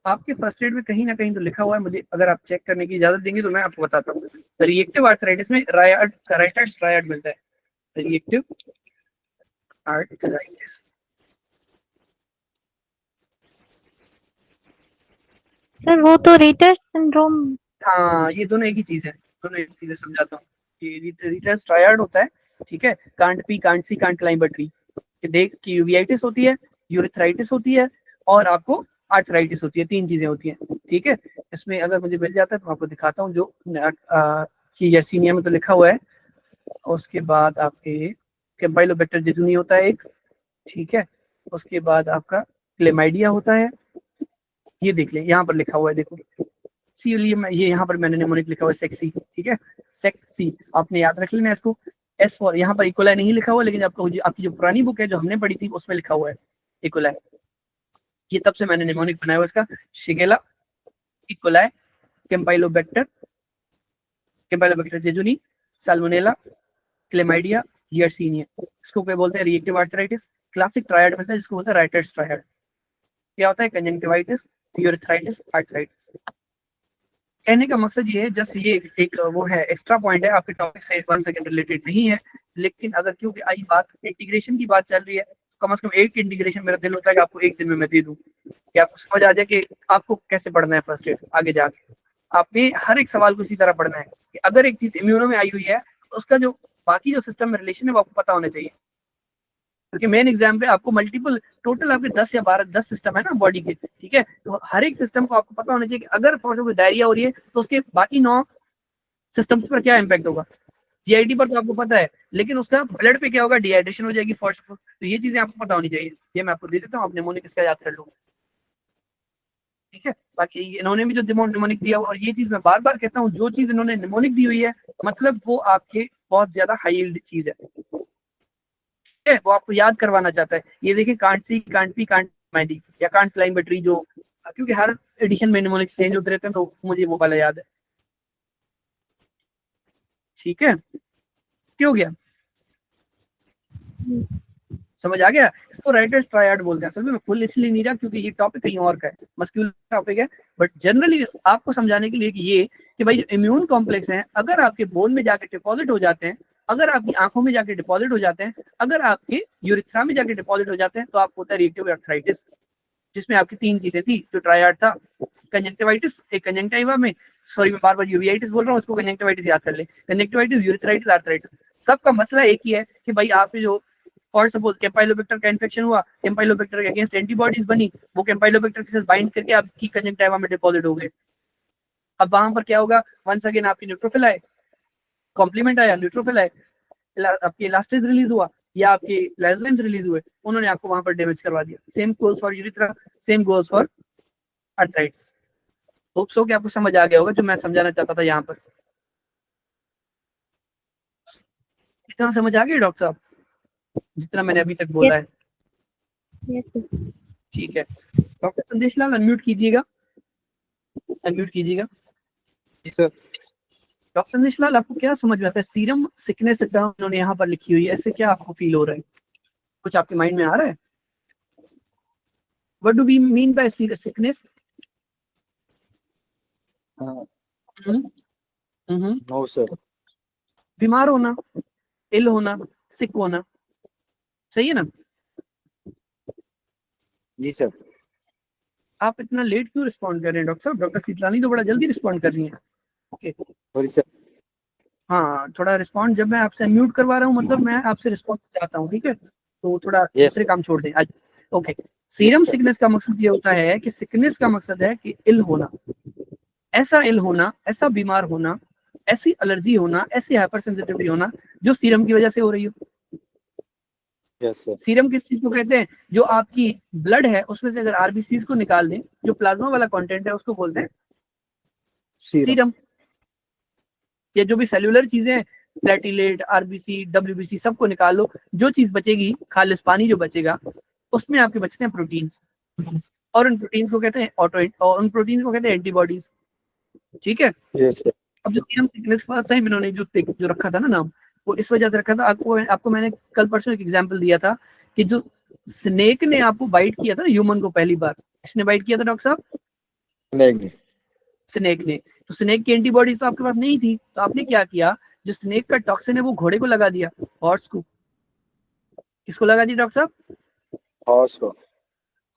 आपके फर्स्ट एड में कहीं ना कहीं तो लिखा हुआ है, मुझे अगर आप चेक करने की इजाजत देंगे तो मैं आपको बताता हूँ। रिएक्टिव आर्थराइटिस में रायटर्स मिलता है, रिएक्टिव आर्थराइटिस। सर वो तो रेटर सिंड्रोम। हाँ, ये दोनों एक ही चीज है, दोनों एक चीज समझाता हूँ। कि रिटर्स ट्रायड होता है, ठीक है, can't pee, can't see, can't climb a tree. देख की यूवियाइटिस होती है, यूरिथ्राइटिस होती है, और आपको आर्थराइटिस होती है, 3 चीजें होती हैं, ठीक है। इसमें अगर मुझे मिल जाता है तो आपको दिखाता हूँ, जो कि यर्सीनिया में तो लिखा हुआ है। उसके बाद आपके कैम्पाइलोबैक्टर जेजुनी होता है एक, ठीक है। उसके बाद आपका क्लेमाइडिया होता है, ये देख लें यहाँ पर लिखा हुआ है, देखो सी, ये यहाँ पर मैंने निमोनिक लिखा हुआ है सेक्सी, ठीक है, सेक्सी, आपने याद रख लेना इसको। एस फॉर, यहाँ पर इकोलाई नहीं लिखा हुआ, लेकिन आपको आपकी जो पुरानी बुक है जो हमने पढ़ी थी उसमें लिखा हुआ है, इकोलाई, ये तब से मैंने निमोनिक बनाया हुआ इसका, Shigella, E coli, Campylobacter, Campylobacter jejuni, Salmonella, Chlamydia, Yersinia. इसको क्या बोलते हैं? Reactive arthritis. क्लासिक ट्रायड मिलता है जिसको बोलते हैं राइटर्स ट्रायड। क्या होता है? Conjunctivitis, urethritis, arthritis. कहने का मकसद ये है, जस्ट ये एक वो है, एक्स्ट्रा पॉइंट है, आपके टॉपिक से 1 सेकंड रिलेटेड नहीं है, लेकिन अगर क्योंकि आई बात इंटीग्रेशन की बात चल रही है, तो कम से कम एक इंटीग्रेशन मेरा दिल होता है कि आपको एक दिन में मैं दे दूं, कि आपको समझ आ जाए कि आपको कैसे पढ़ना है फर्स्ट एड आगे जाके। आपने हर एक सवाल को इसी तरह पढ़ना है कि अगर एक चीज इम्यूनो में आई हुई है तो उसका जो बाकी जो सिस्टम में रिलेशन है वो आपको पता होना चाहिए, क्योंकि मेन एग्जाम पे आपको मल्टीपल, टोटल आपके 10 या 12 10 सिस्टम है ना बॉडी के, ठीक है, तो हर एक सिस्टम को आपको पता होना चाहिए कि अगर फॉर एग्जांपल डायरिया हो रही है तो उसके बाकी 9 सिस्टम्स पर क्या इम्पैक्ट होगा। जीआईटी पर तो आपको पता है, लेकिन उसका ब्लड पे क्या होगा? डिहाइड्रेशन हो जाएगी फॉर सपोज, तो ये चीजें आपको पता होनी चाहिए। ये मैं आपको दे देता हूँ, आप निमोनिक इसका याद कर लो, ठीक है। बाकी इन्होंने भी जो निमोनिक दिया और ये चीज मैं बार बार कहता हूँ, जो चीज इन्होंने निमोनिक दी हुई है मतलब वो आपके बहुत ज्यादा हाई यील्ड चीज है, वो आपको याद करवाना चाहता है। ये देखिए, can't see, can't pee, can't माइडी या कांट क्लाइंब अ ट्री, जो क्योंकि हर एडिशन में निमोनिक्स चेंज होते रहते हैं तो मुझे वो वाला याद है, ठीक है। क्यों गया? समझ आ गया? इसको राइटर्स ट्रायड बोलते हैं। असल में मैं फुल इसलिए नहीं रहा क्योंकि ये टॉपिक कहीं और का है, मस्क्यूलर टॉपिक है, बट जनरली आपको समझाने के लिए कि ये कि भाई जो इम्यून कॉम्प्लेक्स हैं अगर आपके बोन में जाके डिपॉजिट हो जाते हैं, अगर आपकी आंखों में जाके डिपॉजिट हो जाते हैं, अगर आपके यूरिथ्रा में जाके डिपॉजिट हो जाते हैं, तो आपको होता है रिएक्टिव आर्थराइटिस, जिसमें आपकी 3 चीजें थी जो ट्रायड था। कंजंक्टिवाइटिस, एक कंजंक्टिवा में, सॉरी मैं बार-बार यूवीआइटिस बोल रहा हूँ, उसको कंजंक्टिवाइटिस याद कर ले। कंजंक्टिवाइटिस, यूरिथ्राइटिस, आर्थराइटिस, सबका मसला एक ही है कि भाई आपके जो फॉर सपोज कैम्पाइलोबैक्टर का इन्फेक्शन हुआ, कैम्पाइलोबैक्टर के अगेंस्ट एंटीबॉडीज बनी, वो कैम्पाइलोबैक्टर के साथ बाइंड करके आपकी कंजंक्टिवा में डिपॉजिट हो गए। अब वहां पर क्या होगा? वंस अगेन आपकी न्यूट्रोफिल आए, कॉम्प्लीमेंट आया, न्यूट्रोफिल आए, आपकी इलास्टिस रिलीज हुआ या आपके लाइसोजाइम्स रिलीज हुए, उन्होंने आपको वहां पर डैमेज करवा दिया। Same goes for urethra, same goes for arthritis. Hope so कि आपको समझ आ गया होगा जो मैं समझाना चाहता था यहाँ पर। इतना समझ आ गया डॉक्टर साहब जितना मैंने अभी तक बोला है? ठीक है। डॉक्टर संदेश लाल अनम्यूट कीजिएगा, अनम्यूट कीजिएगा। सर डॉक्टर संदेश लाल, आपको क्या समझ में आता है? सीरम सिकनेस टर्म उन्होंने यहाँ पर लिखी हुई है, ऐसे क्या आपको फील हो रहा है? कुछ आपके माइंड में आ रहा है? What do we mean by sickness? No sir. बीमार होना, इल होना, सिक होना, सही है ना? जी सर। आप इतना लेट क्यों रिस्पॉन्ड कर रहे हैं डॉक्टर साहब? डॉक्टर शीतलानी तो बड़ा जल्दी रिस्पॉन्ड कर रही हैं। Okay, sorry sir. हाँ, थोड़ा रिस्पॉन्ड, जब मैं आपसे म्यूट करवा रहा हूँ मतलब मैं आपसे रिस्पॉन्स चाहता हूँ, ठीक है, तो थोड़ा दूसरे काम छोड़ दें आज। ओके, सीरम सिकनेस का मकसद ये होता है कि सिकनेस का मकसद है कि इल होना, ऐसा इल होना, ऐसा बीमार होना, ऐसी एलर्जी होना, ऐसी हाइपर सेंसिटिविटी होना जो सीरम की वजह से हो रही हो। Yes sir. सीरम किस चीज को कहते हैं? जो आपकी ब्लड है उसमें से अगर आरबीसीज को निकाल दें, जो प्लाज्मा वाला कंटेंट है उसको बोलते हैं सीरम। या जो भी सेल्यूलर चीजें हैं, प्लेटिलेट, आरबीसी, डब्ल्यूबीसी, सबको निकाल लो, जो चीज बचेगी खालिस पानी जो बचेगा उसमें आपके बचते हैं प्रोटीन्स, और उन प्रोटीन्स को कहते हैं और उन प्रोटीन्स को कहते हैं एंटीबॉडीज, ठीक है। Yes sir. अब जो सीरम सिकनेस फर्स्ट टाइम इन्होंने जो रखा था ना नाम, वो इस वजह से रखा था। आपको मैंने कल परसों एक एग्जांपल दिया था कि जो स्नेक ने आपको बाइट किया था ह्यूमन को पहली बार, इसने बाइट किया था डॉक्टर साहब? नहीं। स्नेक ने, तो स्नेक की एंटीबॉडीज तो आपके पास नहीं थी, तो आपने क्या किया? जो स्नेक का टॉक्सिन है वो घोड़े को लगा दिया, हॉर्स को। किसको लगा दिया डॉक्टर साहब? हॉर्स को।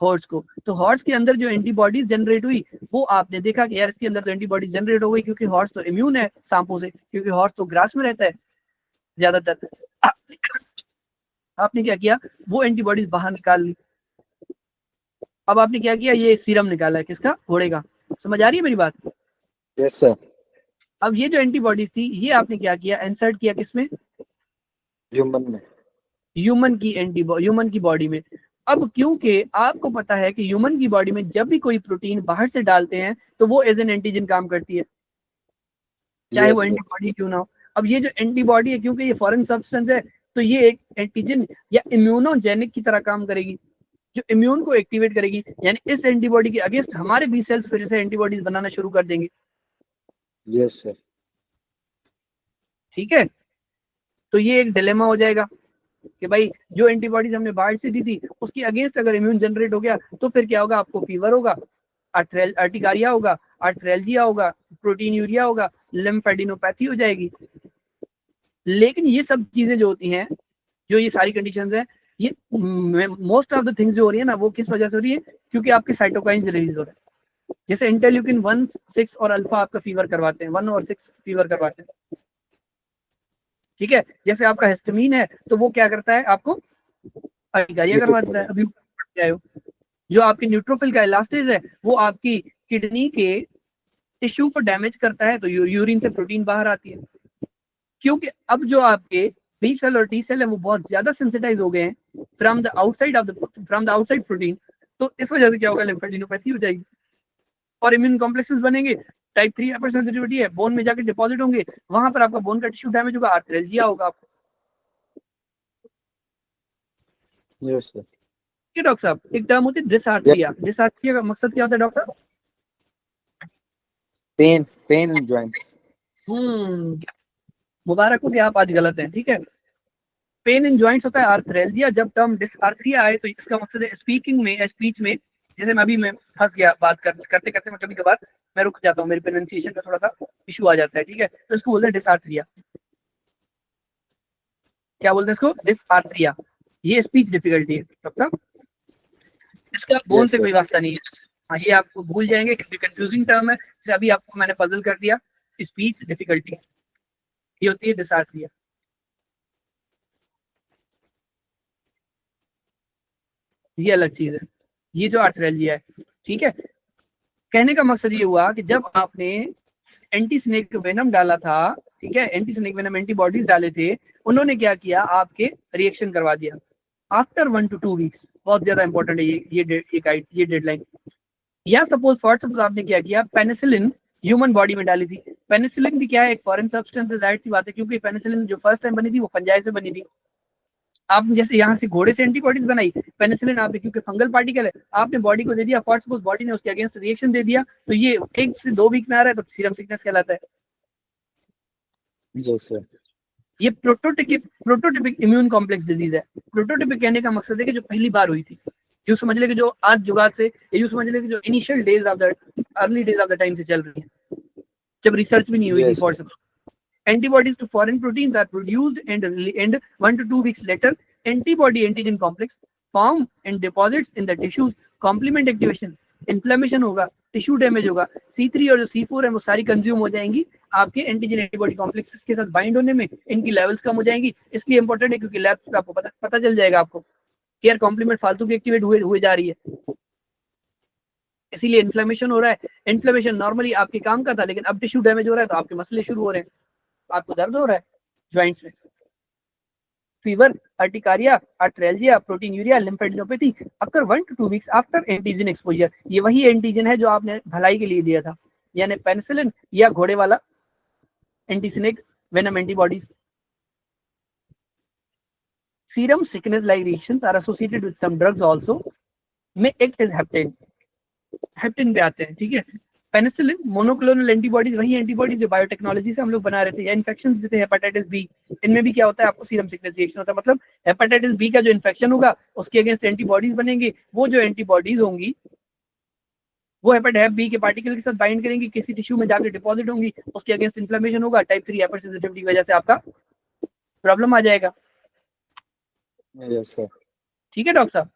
हॉर्स को। तो हॉर्स के अंदर जो एंटीबॉडीज जनरेट हुई वो आपने देखा कि यार इसके अंदर तो एंटीबॉडीज जनरेट हो गई, क्योंकि हॉर्स तो इम्यून है सांपों से, क्योंकि हॉर्स तो ग्रास में रहता है ज्यादातर। आपने क्या किया? वो एंटीबॉडीज बाहर निकाल ली। अब आपने क्या किया? ये सीरम निकाला है, किसका? घोड़े का। समझ आ रही है मेरी बात? Yes sir. अब ये जो एंटीबॉडीज थी ये आपने क्या किया? इंसर्ट किया किसमें? ह्यूमन में। ह्यूमन की बॉडी में। अब क्योंकि आपको पता है कि ह्यूमन की बॉडी में जब भी कोई प्रोटीन बाहर से डालते हैं तो वो एज एन एंटीजन काम करती है, चाहे वो एंटीबॉडी क्यों ना हो। अब ये जो एंटीबॉडी है, क्योंकि ये फॉरेन सब्सटेंस है, तो ये एक एंटीजन या इम्यूनोजेनिक की तरह काम करेगी। जो इम्यून को एक्टिवेट करेगी, यानी इस एंटीबॉडी के अगेंस्ट हमारे बी सेल्स फिर से एंटीबॉडीज बनाना शुरू कर देंगे। Yes sir. ठीक है, तो ये एक डिलेमा हो जाएगा कि भाई जो एंटीबॉडीज हमने बाहर से दी थी उसकी अगेंस्ट अगर इम्यून जनरेट हो गया तो फिर क्या होगा, आपको फीवर होगा, अर्टिकारिया होगा, आर्थ्रेल्जिया होगा, प्रोटीन यूरिया होगा, लिम्फेडिनोपैथी हो जाएगी। लेकिन ये सब चीजें जो होती हैं, जो ये सारी कंडीशंस हैं, ये मोस्ट ऑफ द थिंग्स जो हो रही है ना, वो किस वजह से हो रही है, क्योंकि आपके साइटोकाइंस रिलीज हो रहे हैं। जैसे इंटरल्यूकिन 1, 6 और अल्फा आपका फीवर करवाते हैं, 1 और 6 फीवर करवाते हैं। ठीक है, जैसे आपका हिस्टामिन है तो वो क्या करता है, आपको अर्टिकारिया करवा देता है। अभी आए हो, जो आपकी न्यूट्रोफिल का इलास्टेज है वो आपकी किडनी के टिश्यू को डैमेज करता है, तो यूरिन से प्रोटीन बाहर आती है। क्योंकि अब जो आपके बी सेल और टी सेल है वो बहुत ज्यादा सेंसिटाइज हो गए हैं फ्रॉम द आउटसाइड प्रोटीन, तो इस वजह से क्या होगा, लिम्फेडिनोपैथी हो जाएगी और इम्यून कॉम्प्लेक्सेस बनेंगे। टाइप 3 हाइपर सेंसिटिविटी है, बोन में जाके डिपॉजिट होंगे, वहां पर आपका बोन का टिश्यू डैमेज होगा, आर्थ्रेल्जिया होगा आपको। Yes sir. ठीक है डॉक्टर साहब, एक टर्म होती है डिसआर्थरिया। डिसआर्थरिया का मकसद क्या होता है डॉक्टर साहब? Pain in joints. मुबारक हो कि आप आज गलत हैं। ठीक है, पेन इन जॉइंट्स होता है आर्थ्रेल्जिया। जब टर्म डिसआर्थरिया आए तो इसका मकसद है स्पीच में जैसे मैं फंस गया बात करते करते, मैं कभी कभार मैं रुक जाता हूँ, मेरे प्रोनाउंसिएशन का थोड़ा सा इशू आ जाता है। ठीक है, तो इसको बोलते हैं डिसआर्थरिया। क्या बोलते हैं इसको? डिसआर्थरिया। ये स्पीच डिफिकल्टी है डॉक्टर साहब, इसका बोन Yes, से sir. कोई वास्ता नहीं है। हाँ, ये आपको भूल जाएंगे क्योंकि कंफ्यूजिंग टर्म है, जैसे अभी आपको मैंने पजल कर दिया। स्पीच डिफिकल्टी ये होती है डिसआर्थरिया। ये अलग चीज है, ये जो आर्थ्रेल्जिया है। ठीक है, कहने का मकसद ये हुआ कि जब आपने एंटी स्नेक वेनम डाला था, ठीक है, एंटी स्नेक वेनम एंटीबॉडीज डाले थे, उन्होंने क्या किया, आपके रिएक्शन करवा दिया आफ्टर 1 to 2 वीक्स। बहुत ज्यादा इंपॉर्टेंट है ये डेडलाइन। या सपोज आपने क्या किया, पेनिसिलिन ह्यूमन बॉडी में डाली थी। पेनिसिलिन भी क्या है, एक फॉरेन सब्सटेंस है, जाहिर सी बात है, क्योंकि पेनिसिलिन जो फर्स्ट टाइम बनी थी वो फंजाई से बनी थी। आपने जैसे यहाँ से घोड़े से एंटीबॉडीज बनाई, पेनिसिलिन आपने क्योंकि फंगल पार्टिकल है, आपने बॉडी को दे दिया, फॉर सपोज बॉडी ने उसके अगेंस्ट रिएक्शन दे दिया, तो ये 1 से 2 वीक में आ रहा है, तो सीरम सिकनेस कहलाता है। Yes sir. ये प्रोटोटिपिक इम्यून कॉम्प्लेक्स डिजीज है। प्रोटोटिपिक कहने का मकसद है कि जो पहली बार हुई थी, यूं समझ ले कि जो आज जुगात से, यूं समझ ले कि जो initial days of the early days of the time से चल रही है, जब रिसर्च भी नहीं हुई थी। For suppose antibodies to foreign proteins are produced and 1 to 2 weeks later antibody antigen complex form and deposits in the tissues, complement activation, inflammation होगा, टिश्यू डैमेज होगा, C3 और जो C4 है वो सारी कंज्यूम हो जाएंगी आपके एंटीजन एंटीबॉडी कॉम्प्लेक्सेस के साथ बाइंड होने में, इनकी लेवल्स कम हो जाएंगी। इसलिए इंपॉर्टेंट है क्योंकि लैब्स पे आपको पता चल जाएगा आपको कि यार कॉम्प्लीमेंट फालतू की एक्टिवेट हुए जा रही है, इसीलिए इन्फ्लेमेशन हो रहा है। इन्फ्लेमेशन नॉर्मली आपके काम का था, लेकिन अब टिश्यू डैमेज हो रहा है तो आपके मसले शुरू हो रहे हैं, आपको दर्द हो रहा है ज्वाइंट्स में, fever, urticaria, arthralgia, proteinuria, lymphadenopathy occur 1 to 2 weeks after antigen exposure. ये वही एंटीजन है जो आपने भलाई के लिए दिया था, यानी पेनिसिलिन या घोड़े वाला antisnake venom antibodies. Serum sickness like reactions are associated with some drugs also में एक्ट एज हेप्टेन। हेप्टेन पे आते हैं। ठीक है, पेनिसिलिन मोनोक्लोनल एंटीबॉडीज, वही एंटीबॉडीज जो बायोटेक्नोलॉजी से हम लोग बना रहे थे, या इन्फेक्शन जैसे हेपेटाइटिस बी, इनमें भी क्या होता है, आपको सीरम सिकनेस रिएक्शन होता है। मतलब हेपेटाइटिस बी का जो इन्फेक्शन होगा उसके अगेंस्ट एंटीबॉडीज बनेंगे, वो जो एंटीबॉडीज होंगी वो हेपेटाइटिस बी के पार्टिकल के साथ बाइंड करेंगी, किसी टिश्यू में जाकर डिपॉजिट होंगी, उसके अगेंस्ट इन्फ्लेमेशन होगा, टाइप 3 हाइपर सेंसिटिविटी की वजह से आपका प्रॉब्लम आ जाएगा। Yes sir. ठीक है डॉक्टर साहब,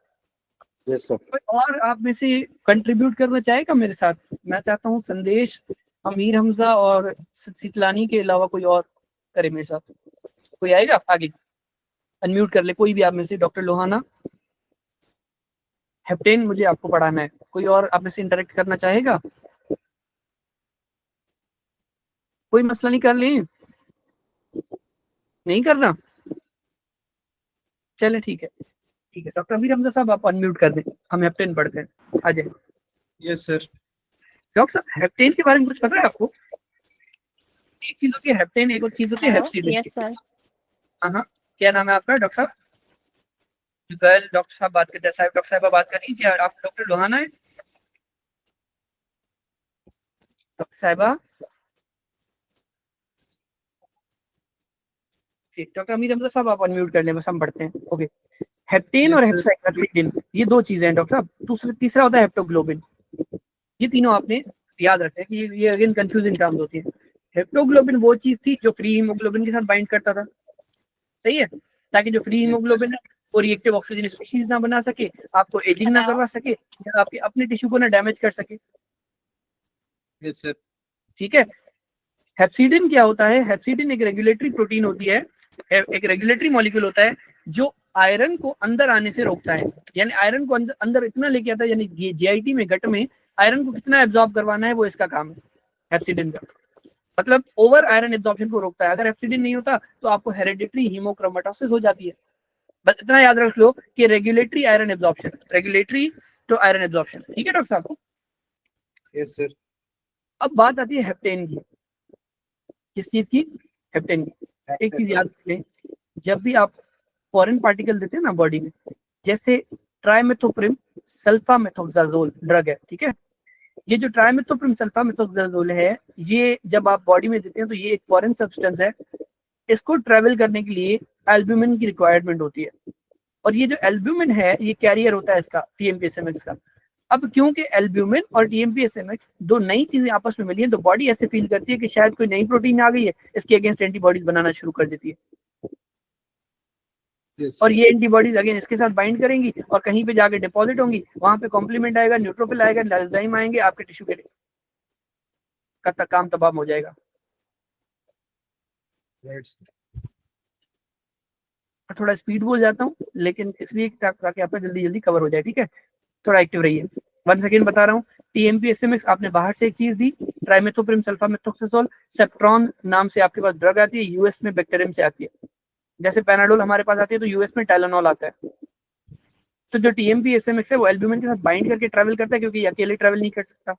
यस सर। कोई और आप में से कंट्रीब्यूट करना चाहेगा मेरे साथ? मैं चाहता हूँ संदेश, अमीर हमजा और शीतलानी के अलावा कोई और करे मेरे साथ। कोई आएगा आगे? अनम्यूट कर ले कोई भी आप में से। डॉक्टर लोहाना, हेप्टेन मुझे आपको पढ़ाना है, कोई और आप में से इंटरेक्ट करना चाहेगा? कोई मसला नहीं, कर लें, नहीं करना, चले ठीक है। ठीक है डॉक्टर अमीर हमजा साहब, आप अनम्यूट कर दें, हम हेप्टेन पढ़ते हैं, आ जाए। Yes sir. डॉक्टर साहब हेप्टेन के बारे में कुछ पता है आपको? एक चीज होती है हेप्टेन, एक और चीज होती है हेप्सिड। Yes sir. हाँ, क्या नाम है आपका डॉक्टर साहब? कल डॉक्टर साहब बात करते हैं, साहब डॉक्टर साहब बात कर रही हैं, क्या आप डॉक्टर लोहाना है? डॉक्टर साहिबा, ठीक, डॉक्टर अमीर हमजा साहब आप अनम्यूट कर लें, बस हम पढ़ते हैं। ओके, हेप्टेन Yes, और sir. हेप्साइक्लोपिडिन ये दो चीजें हैं डॉक्टर साहब। दूसरा तीसरा होता है हेप्टोग्लोबिन। ये तीनों आपने याद रखना है कि ये अगेन कंफ्यूजिंग टर्म्स होती है। हेप्टोग्लोबिन वो चीज थी जो फ्री हीमोग्लोबिन के साथ बाइंड करता था, सही है, ताकि जो फ्री हीमोग्लोबिन है वो रिएक्टिव ऑक्सीजन स्पीशीज ना बना सके, आपको एजिंग ना करवा सके, या आपके अपने टिश्यू को ना डैमेज कर सके। Yes, sir. ठीक है। हेप्सिडिन क्या होता है? हेप्सिडिन एक रेगुलेटरी प्रोटीन होती है, एक रेगुलेटरी मॉलिक्यूल होता है जो आयरन को अंदर आने से रोकता है। यानी आयरन को अंदर इतना लेके आता है, यानी जीआईटी में गट में आयरन को कितना एब्जॉर्ब करवाना है, वो इसका काम है हेप्सिडिन का। मतलब ओवर आयरन एब्जॉर्प्शन को रोकता है। अगर हेप्सिडिन नहीं होता तो आपको हेरेडिटरी हीमोक्रोमेटोसिस हो जाती है। बस इतना याद रख लो कि रेगुलेटरी आयरन एब्जॉर्प्शन, रेगुलेटरी तो आयरन एब्जॉर्प्शन। ठीक है डॉक्टर साहब। Yes, sir. अब बात आती है हेप्टेन की। किस चीज की? हेप्टेन की। एक चीज याद रखें, जब भी आप फॉरेन पार्टिकल देते हैं ना बॉडी में, जैसे ट्राइमेथोप्रिम सल्फामेथोक्साजोल ड्रग है, ठीक है, ये जो ट्राइमेथोप्रिम सल्फामेथोक्साजोल है, ये जब आप बॉडी में देते हैं तो ये एक फॉरेन सब्सटेंस है। इसको ट्रेवल करने के लिए एल्ब्यूमिन की रिक्वायरमेंट होती है, और ये जो एल्ब्यूमिन है ये कैरियर होता है इसका, टीएमपी-एसएमएक्स का। अब क्योंकि एल्ब्यूमिन और टीएमपी-एसएमएक्स दो नई चीजें आपस में मिली हैं, तो बॉडी ऐसे फील करती है कि शायद कोई नई प्रोटीन आ गई है, इसके अगेंस्ट एंटीबॉडीज बनाना शुरू कर देती है। Yes, और sir. ये एंटीबॉडीज अगेन इसके साथ बाइंड करेंगी और कहीं पे जाके डिपॉजिट होंगी, वहां पे कॉम्प्लीमेंट आएगा, न्यूट्रोफिल आएगा, लाइसोजाइम आएंगे, आपके टिश्यू के का काम तमाम हो जाएगा। Right, sir. थोड़ा स्पीड बोल जाता हूँ, लेकिन इसलिए ताकि आपका जल्दी जल्दी कवर हो जाए। ठीक है, थोड़ा एक्टिव रहिए। 1 सेकेंड बता रहा हूँ। टीएमपी-एसएमएक्स आपने बाहर से एक चीज दी, ट्राइमेथोप्रिम सल्फामेथोक्साजोल, सेप्ट्रॉन नाम से आपके पास ड्रग आती है, यूएस में बैक्टीरियम से आती है। जैसे पैनाडोल हमारे पास आती है तो यूएस में टाइलेनॉल आता है। तो जो टीएमपी-एसएमएक्स है वो एल्ब्यूमिन के साथ बाइंड करके ट्रैवल करता है, क्योंकि ये अकेले ट्रैवल नहीं कर सकता।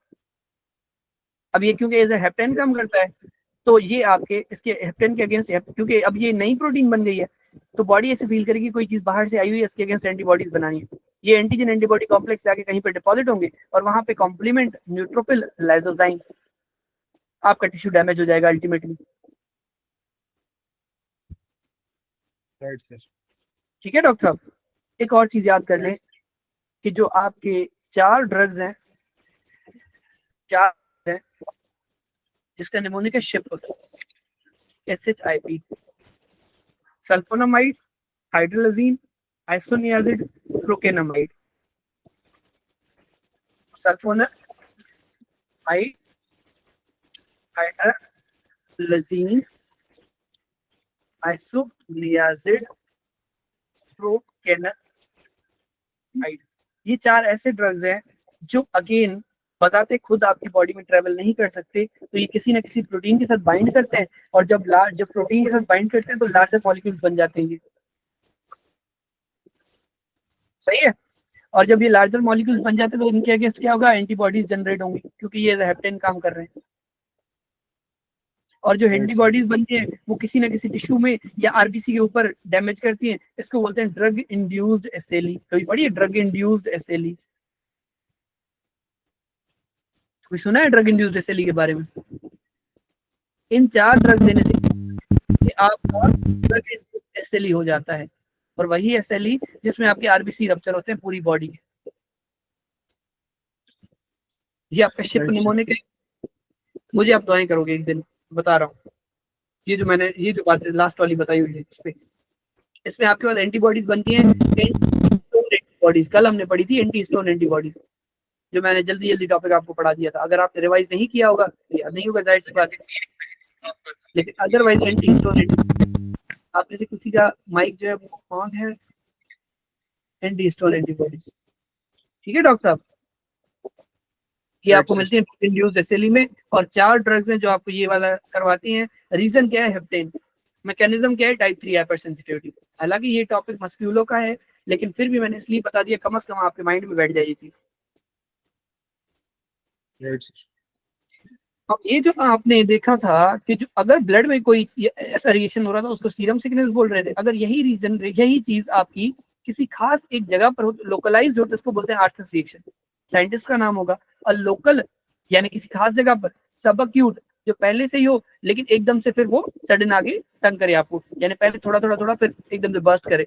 अब ये क्योंकि एज ए हेप्टेन काम करता है, तो ये आपके इसके हेप्टेन के अगेंस्ट, क्योंकि अब ये नई प्रोटीन बन गई है, तो बॉडी ऐसे फील करेगी कोई चीज बाहर से आई हुई है, इसके अगेंस्ट एंटीबॉडीज बनानी है। ये एंटीजन एंटीबॉडी कॉम्प्लेक्स जाके कहीं पे डिपॉजिट होंगे और वहां पे कॉम्प्लीमेंट, न्यूट्रोफिल, लाइसोजाइम, आपका टिश्यू डैमेज हो जाएगा अल्टीमेटली। Right, sir. ठीक है डॉक्टर साहब। एक और चीज याद कर लें कि जो आपके 4 ड्रग्स हैं, 4 हैं जिसका निमोनिक शिप होता है, SHIP, sulphonamide, hydralazine, isoniazid, procainamide. Sulphonamide, hydralazine, isoniazid, procainamide. ये 4 ऐसे ड्रग्स हैं जो अगेन बताते खुद आपकी बॉडी में ट्रेवल नहीं कर सकते, तो ये किसी ना किसी प्रोटीन के साथ बाइंड करते हैं, और जब प्रोटीन के साथ बाइंड करते हैं तो लार्जर मॉलिक्यूल्स बन जाते हैं ये। सही है। और जब ये लार्जर मॉलिक्यूल्स बन जाते हैं तो इनके अगेंस्ट क्या होगा? एंटीबॉडीज जनरेट होंगी, क्योंकि ये हेप्टेन काम कर रहे हैं। और जो एंटीबॉडीज बनती हैं वो किसी ना किसी टिश्यू में या आरबीसी के ऊपर डैमेज करती हैं। इसको बोलते हैं ड्रग इंड्यूस्ड एसएलई। कभी पढ़िए ड्रग इंड्यूस्ड एसएलई? कोई सुना है ड्रग इंड्यूस्ड एसएलई के बारे में? इन 4 ड्रग देने से आपका ड्रग इंड्यूस्ड एसएलई हो जाता है, और वही एसएलई जिसमें आपके आरबीसी रप्चर होते हैं पूरी बॉडी के। ये आपका शिप निमोनिक है। मुझे आप दुआएं करोगे एक दिन, बता रहा हूँ। ये जो बात लास्ट वाली बताई हुई है, इसमें आपके पास एंटीबॉडीज बनती हैं, एंटीबॉडीज कल हमने पढ़ी थी, एंटी स्टोन एंटीबॉडीज, जो मैंने जल्दी टॉपिक आपको पढ़ा दिया था। अगर आपने रिवाइज नहीं किया होगा, या नहीं होगा जाहिर सी बात है, लेकिन अदरवाइज एंटी स्टोन आप में से किसी का माइक जो है वो ऑन है, एंटी स्टोन एंटीबॉडीज। ठीक है डॉक्टर साहब, ये आपको मिलती है इंड्यूस्ड एसएलई में, और 4 ड्रग्स हैं जो आपको ये वाला करवाती हैं। रीजन क्या है? हेप्टेन। मैकेनिज्म क्या है? Type 3 hyper sensitivity. हालांकि ये टॉपिक मस्क्यूलो का है, लेकिन फिर भी मैंने इसलिए बता दिया, कम से कम आपके माइंड में बैठ जाए ये चीज। अब ये जो आपने देखा था कि जो अगर ब्लड में कोई ऐसा रिएक्शन हो रहा था उसको सीरम सिकनेस बोल रहे थे। अगर यही चीज आपकी किसी खास एक जगह पर हो, लोकलाइज्ड हो, तो इसको बोलते हैं आर्थस रिएक्शन, साइंटिस्ट का नाम होगा। और लोकल यानी किसी खास जगह पर, सब एक्यूट जो पहले से ही हो लेकिन एकदम से फिर वो सडन आगे तंग करे आपको, यानी पहले थोड़ा थोड़ा थोड़ा फिर एकदम से बर्स्ट करे।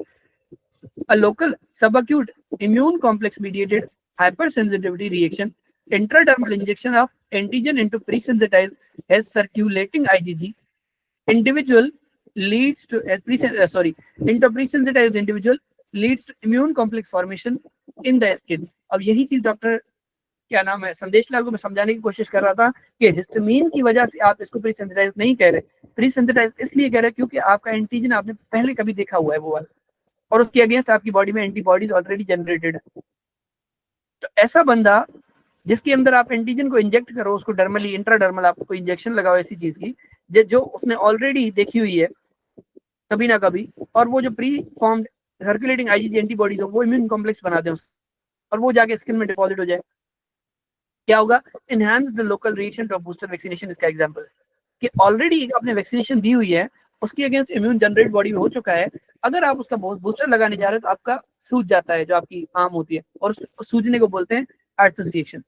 A local subacute immune complex mediated hypersensitivity reaction, intradermal injection of antigen into pre-sensitized as circulating IgG individual leads to into pre-sensitized individual leads to immune complex formation in the skin। अब यही चीज डॉक्टर क्या नाम है संदेश लाल को मैं समझाने की कोशिश कर रहा था कि हिस्टामिन की वजह से आप इसको प्री सेंसिटाइज नहीं कह रहे, प्री सेंसिटाइज इसलिए कह रहे क्योंकि आपका एंटीजन आपने पहले कभी देखा हुआ है वो वाला, और उसके अगेंस्ट आपकी बॉडी में एंटीबॉडीज ऑलरेडी जनरेटेड है। तो ऐसा बंदा जिसके अंदर आप एंटीजन को इंजेक्ट करो, उसको डर्मली इंट्राडर्मल आपको इंजेक्शन लगाओ ऐसी चीज की जो उसने ऑलरेडी देखी हुई है कभी ना कभी, और वो जो pre formed circulating IgG antibodies हो वो इम्यून कॉम्प्लेक्स बना दें और वो जाके स्किन में डिपॉजिट हो जाए, क्या होगा? Enhance the local reaction to booster vaccination. इसका एग्जांपल कि ऑलरेडी आपने वैक्सीनेशन दी हुई है, उसके अगेंस्ट इम्यून जनरेट बॉडी में हो चुका है, अगर आप उसका बूस्टर लगाने जा रहे हो तो आपका सूज जाता है जो आपकी आर्म होती है, और उस सूजने को बोलते हैं Arthus reaction.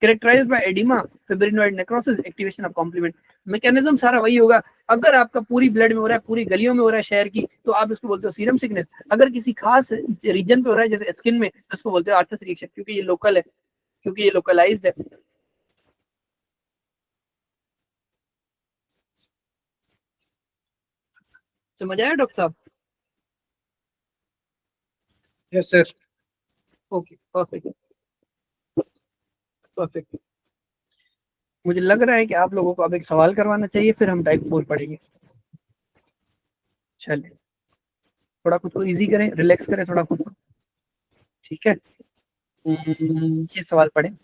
Characterized by edema, fibrinoid necrosis, activation of complement. Mechanism सारा वही होगा। अगर आपका पूरी ब्लड में हो रहा है, पूरी गलियों में हो रहा है शहर की, तो आप इसको बोलते हो सीरम सिकनेस। अगर किसी खास रीजन पे हो रहा है जैसे स्किन में, तो उसको बोलते हो आर्थस रिएक्शन, क्योंकि ये लोकल है, क्योंकि ये लोकलाइज्ड है। समझ आया डॉक्टर साहब? Yes sir. Okay, perfect perfect. मुझे लग रहा है कि आप लोगों को अब एक सवाल करवाना चाहिए, फिर हम टाइप 4 पढ़ेंगे। चलिए, थोड़ा खुद को इजी करें, रिलैक्स करें थोड़ा खुद को, ठीक है? ये सवाल पढ़ें।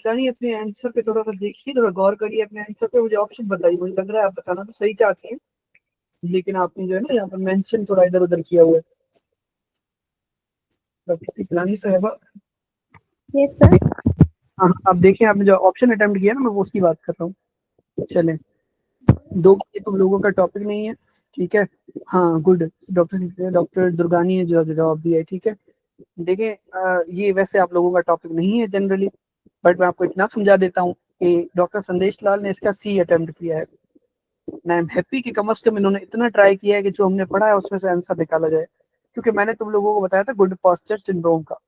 नहीं, अपने आंसर पे थोड़ा सा देखिए, थोड़ा गौर करिए अपने आंसर पे, मुझे ऑप्शन बताइए। मुझे लग रहा है आप बताना तो सही चाहती हैं, लेकिन आपने जो है ना यहाँ पर मेंशन थोड़ा इधर उधर किया हुआ है। डॉक्टर सिकलानी साहबा, यस सर। हाँ, आप देखिए, आपने जो ऑप्शन अटेम्प्ट किया ना, मैं वो उसकी बात कर रहा हूँ। चलें, दो ये तुम लोगों का टॉपिक नहीं है, ठीक है? हाँ, गुड। डॉक्टर दुर्गानी ने जो जवाब दिया है, ठीक है? देखें, ये वैसे आप लोगों का टॉपिक नहीं है जनरली, बट मैं आपको इतना समझा देता हूँ कि डॉक्टर संदेश लाल ने इसका सी अटेम्प्ट किया है। आई एम हैप्पी कि कम से कम इन्होंने इतना ट्राई किया है कि जो हमने पढ़ा है उसमें से आंसर निकाला जाए, क्योंकि मैंने तुम लोगों को बताया था गुड पोस्चर सिंड्रोम का,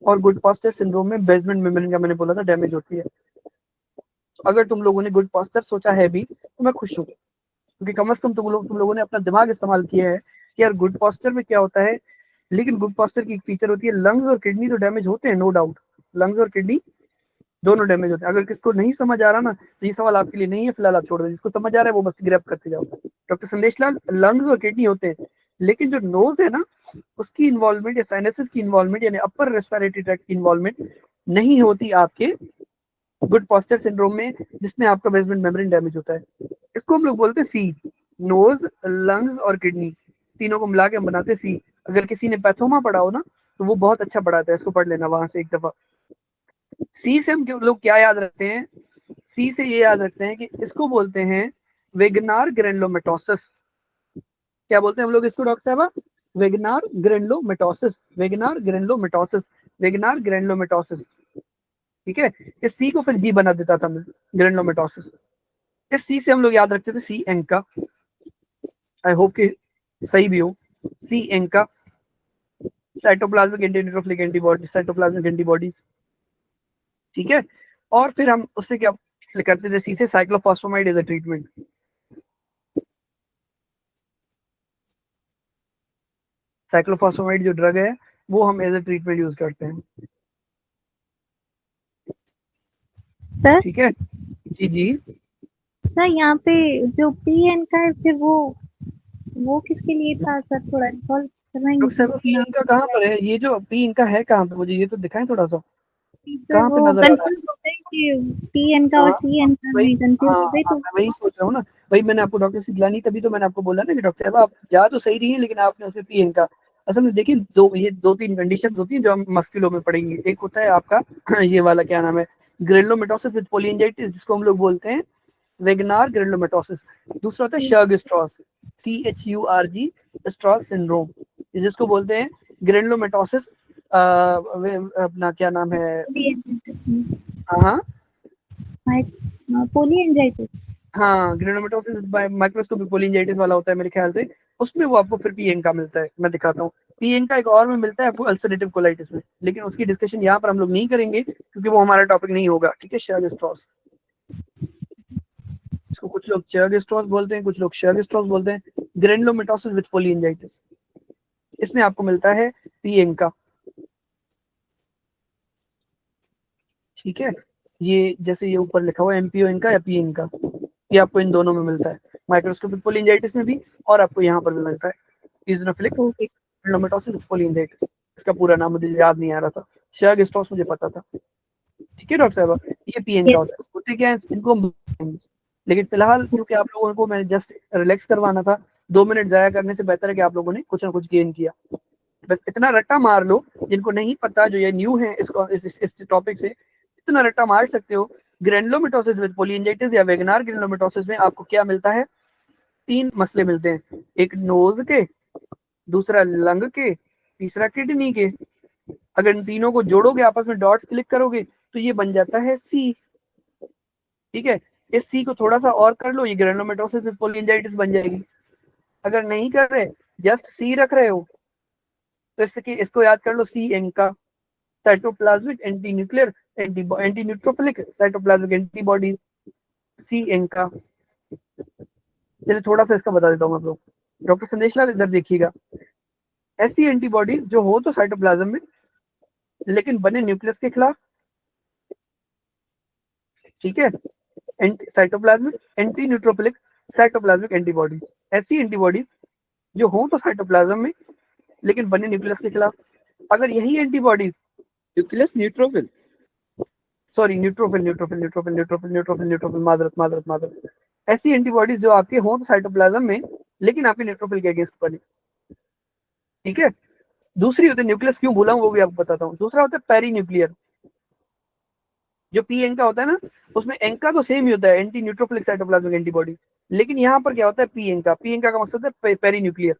और गुड पोस्चर सिंड्रोम में बेसमेंट मेम्ब्रेन का मैंने बोला था डैमेज होती है। तो अगर तुम लोगों ने गुड पोस्चर सोचा है भी तो मैं खुश हूँ, क्योंकि कम से कम तुम लोगों ने अपना दिमाग इस्तेमाल किया है कि यार गुड पोस्चर में क्या होता है। लेकिन गुड पोस्चर की एक फीचर होती है, लंग्स और किडनी तो डैमेज होते हैं, नो डाउट, लंग्स और किडनी दोनों डैमेज होते हैं। अगर किसको नहीं समझ आ रहा ना, तो ये सवाल आपके लिए नहीं है, फिलहाल आप छोड़ दें। जिसको समझ आ रहा है वो बस ग्रैब करते जाओ। डॉक्टर संदेश लाल, लंग्स और किडनी होते हैं, लेकिन जो नोज है ना, उसकी इन्वॉल्वमेंट या साइनसेस की इन्वॉल्वमेंट यानी अपर रेस्पिरेटरी ट्रैक्ट की इन्वॉल्वमेंट नहीं होती आपके गुड पोस्चर सिंड्रोम में, जिसमें आपका बेसमेंट मेम्ब्रेन डैमेज होता है। इसको हम लोग बोलते हैं सी। नोज, लंग्स और किडनी तीनों को मिला के हम बनाते हैं सी। अगर किसी ने पैथोमा पढ़ा हो ना, तो वो बहुत अच्छा पढ़ाता है, इसको पढ़ लेना वहां से एक दफा। सी से हम लोग क्या याद रखते हैं, सी से ये याद रखते हैं कि इसको बोलते हैं वेगनार ग्रेनुलोमेटोसिस। क्या बोलते हैं हम लोग इसको डॉक्टर साहब? Wegener granulomatosis, Wegener granulomatosis, Wegener granulomatosis. ठीक है, इस सी को फिर जी बना देता था मैं, ग्रेनुलोमेटोसिस। इस सी से हम लोग याद रखते थे सी एंका, आई होप कि सही भी हो, C ANCA, cytoplasmic antinucleic antibody, cytoplasmic antibodies. ठीक है, और फिर हम उससे क्या करते थे, सी से cyclophosphamide as a treatment. Cyclophosphamide जो ड्रग है वो हम एज अ ट्रीटमेंट यूज करते हैं। सर ठीक है जी जी। सर यहाँ पे जो पीएन का है फिर वो किसके लिए था सर, थोड़ा सॉल्व करवाएंगे डॉक्टर साहब पी नाम? इनका कहाँ पर है, ये जो पी इनका है कहाँ पे, मुझे ये तो दिखाएं थोड़ा सा, सर कहाँ पे वो नजर आ रहा है? कंफ्यूज हो गए कि पीएन का और हाँ सीएन का वही, में कंफ्यूज हाँ हो गए हाँ, तो मैं वही सोच रहा हूँ ना, वही मैंने आपको डॉक्टर से दिलानी, तभी तो मैंने आपको बोला ना कि डॉक्टर साहब आप जा तो सही रही है लेकिन आपने उसमें पी इनका, असल में देखिए दो तीन कंडीशन होती है जो हम मस्कुलो में पढ़ेंगे। एक होता है आपका ये वाला क्या नाम है, ग्रेनुलोमेटोसिस विद पोलिएंजाइटिस, जिसको हम लोग बोलते हैं वेगनार ग्रेनुलोमेटोसिस। दूसरा होता है शर्ग-स्ट्रॉस, CHURG स्ट्रॉस सिंड्रोम, जिसको बोलते हैं ग्रेनुलोमेटोसिस अपना क्या नाम है, हाँ पोलिएंजाइटिस। हाँ ग्रेनुलोमेटोसिस बाय माइक्रोस्कोपिक पोलिएंजाइटिस वाला होता है मेरे ख्याल से, उसमें वो आपको फिर पीएन का मिलता है। मैं दिखाता हूँ, पीएन का एक और में मिलता है आपको अल्सरेटिव कोलाइटिस में, लेकिन उसकी डिस्कशन यहाँ पर हम लोग नहीं करेंगे क्योंकि वो हमारा टॉपिक नहीं होगा। ठीक है, शर्ग-स्ट्रॉस, इसको कुछ लोग शर्ग-स्ट्रॉस बोलते हैं, कुछ लोग शर्ग-स्ट्रॉस बोलते हैं। ग्रेनुलोमेटोसिस विद पोलिएंजाइटिस, इसमें आपको मिलता है पीएन का। ठीक है, ये जैसे ये ऊपर लिखा हुआ है एमपीओ का या पीएन का, ये आपको इन दोनों में मिलता है, माइक्रोस्कोपिक पोलिएंजाइटिस में भी और आपको यहाँ पर भी मिलता है इओसिनोफिलिक ग्रेनुलोमेटोसिस विद पोलिएंजाइटिस। इसका पूरा नाम मुझे याद नहीं आ रहा था, शर्ग-स्ट्रॉस मुझे पता था। ठीक है डॉक्टर साहब, ये पीएन का होता है, होते क्या है इनको, लेकिन फिलहाल क्योंकि आप लोगों को मैं जस्ट रिलैक्स करवाना था, 2 मिनट जाया करने से बेहतर है कि आप लोगों ने कुछ ना कुछ गेन किया। बस इतना रट्टा मार लो, जिनको नहीं पता, जो ये न्यू है इसको इस टॉपिक से, इतना रट्टा मार सकते हो। ग्रेनुलोमेटोसिस विद पोलिएंजाइटिस या वेगनार ग्रेनुलोमेटोसिस में आपको क्या मिलता है, 3 मसले मिलते हैं, एक नोज के, दूसरा लंग के, तीसरा किडनी के। अगर इन तीनों को जोड़ोगे, आपस में डॉट्स क्लिक करोगे तो ये बन जाता है सी। ठीक है, इस सी को थोड़ा सा और कर लो, ये ग्रेनुलोमेटोसिस विद पोलिएंजाइटिस बन जाएगी। अगर नहीं कर रहे, जस्ट सी रख रहे हो, तो इसको याद कर लो, C ANCA, cytoplasmic anti nuclear anti neutrophilic cytoplasmic antibody, C ANCA. चलिए थोड़ा सा इसका बता देता हूँ आप लोग, डॉक्टर संदेश लाल इधर देखिएगा। ऐसी एंटीबॉडी जो हो तो साइटोप्लाज्म में, लेकिन बने न्यूक्लियस के खिलाफ। ठीक है, cytoplasmic anti neutrophilic cytoplasmic antibody, ऐसी एंटीबॉडी जो हो तो साइटोप्लाज्म में लेकिन बने न्यूक्लियस के खिलाफ। अगर यही antibodies nucleus neutrophil, sorry neutrophil neutrophil neutrophil neutrophil neutrophil neutrophil माजरत माजरत माजरत, ऐसी एंटीबॉडीज जो आपके हों तो साइटोप्लाज्म में लेकिन आपके न्यूट्रोफिल के अगेंस्ट बने। ठीक है, दूसरी होती है, न्यूक्लियस क्यों भूला हूं वो भी आपको बताता हूँ। दूसरा होता है पेरी न्यूक्लियर, जो पी एन का होता है ना, उसमें एंका तो सेम ही होता है, एंटी न्यूट्रोफिलिक साइटोप्लाज्मिक एंटीबॉडी, लेकिन यहाँ पर क्या होता है पी एन का मकसद है पेरी न्यूक्लियर।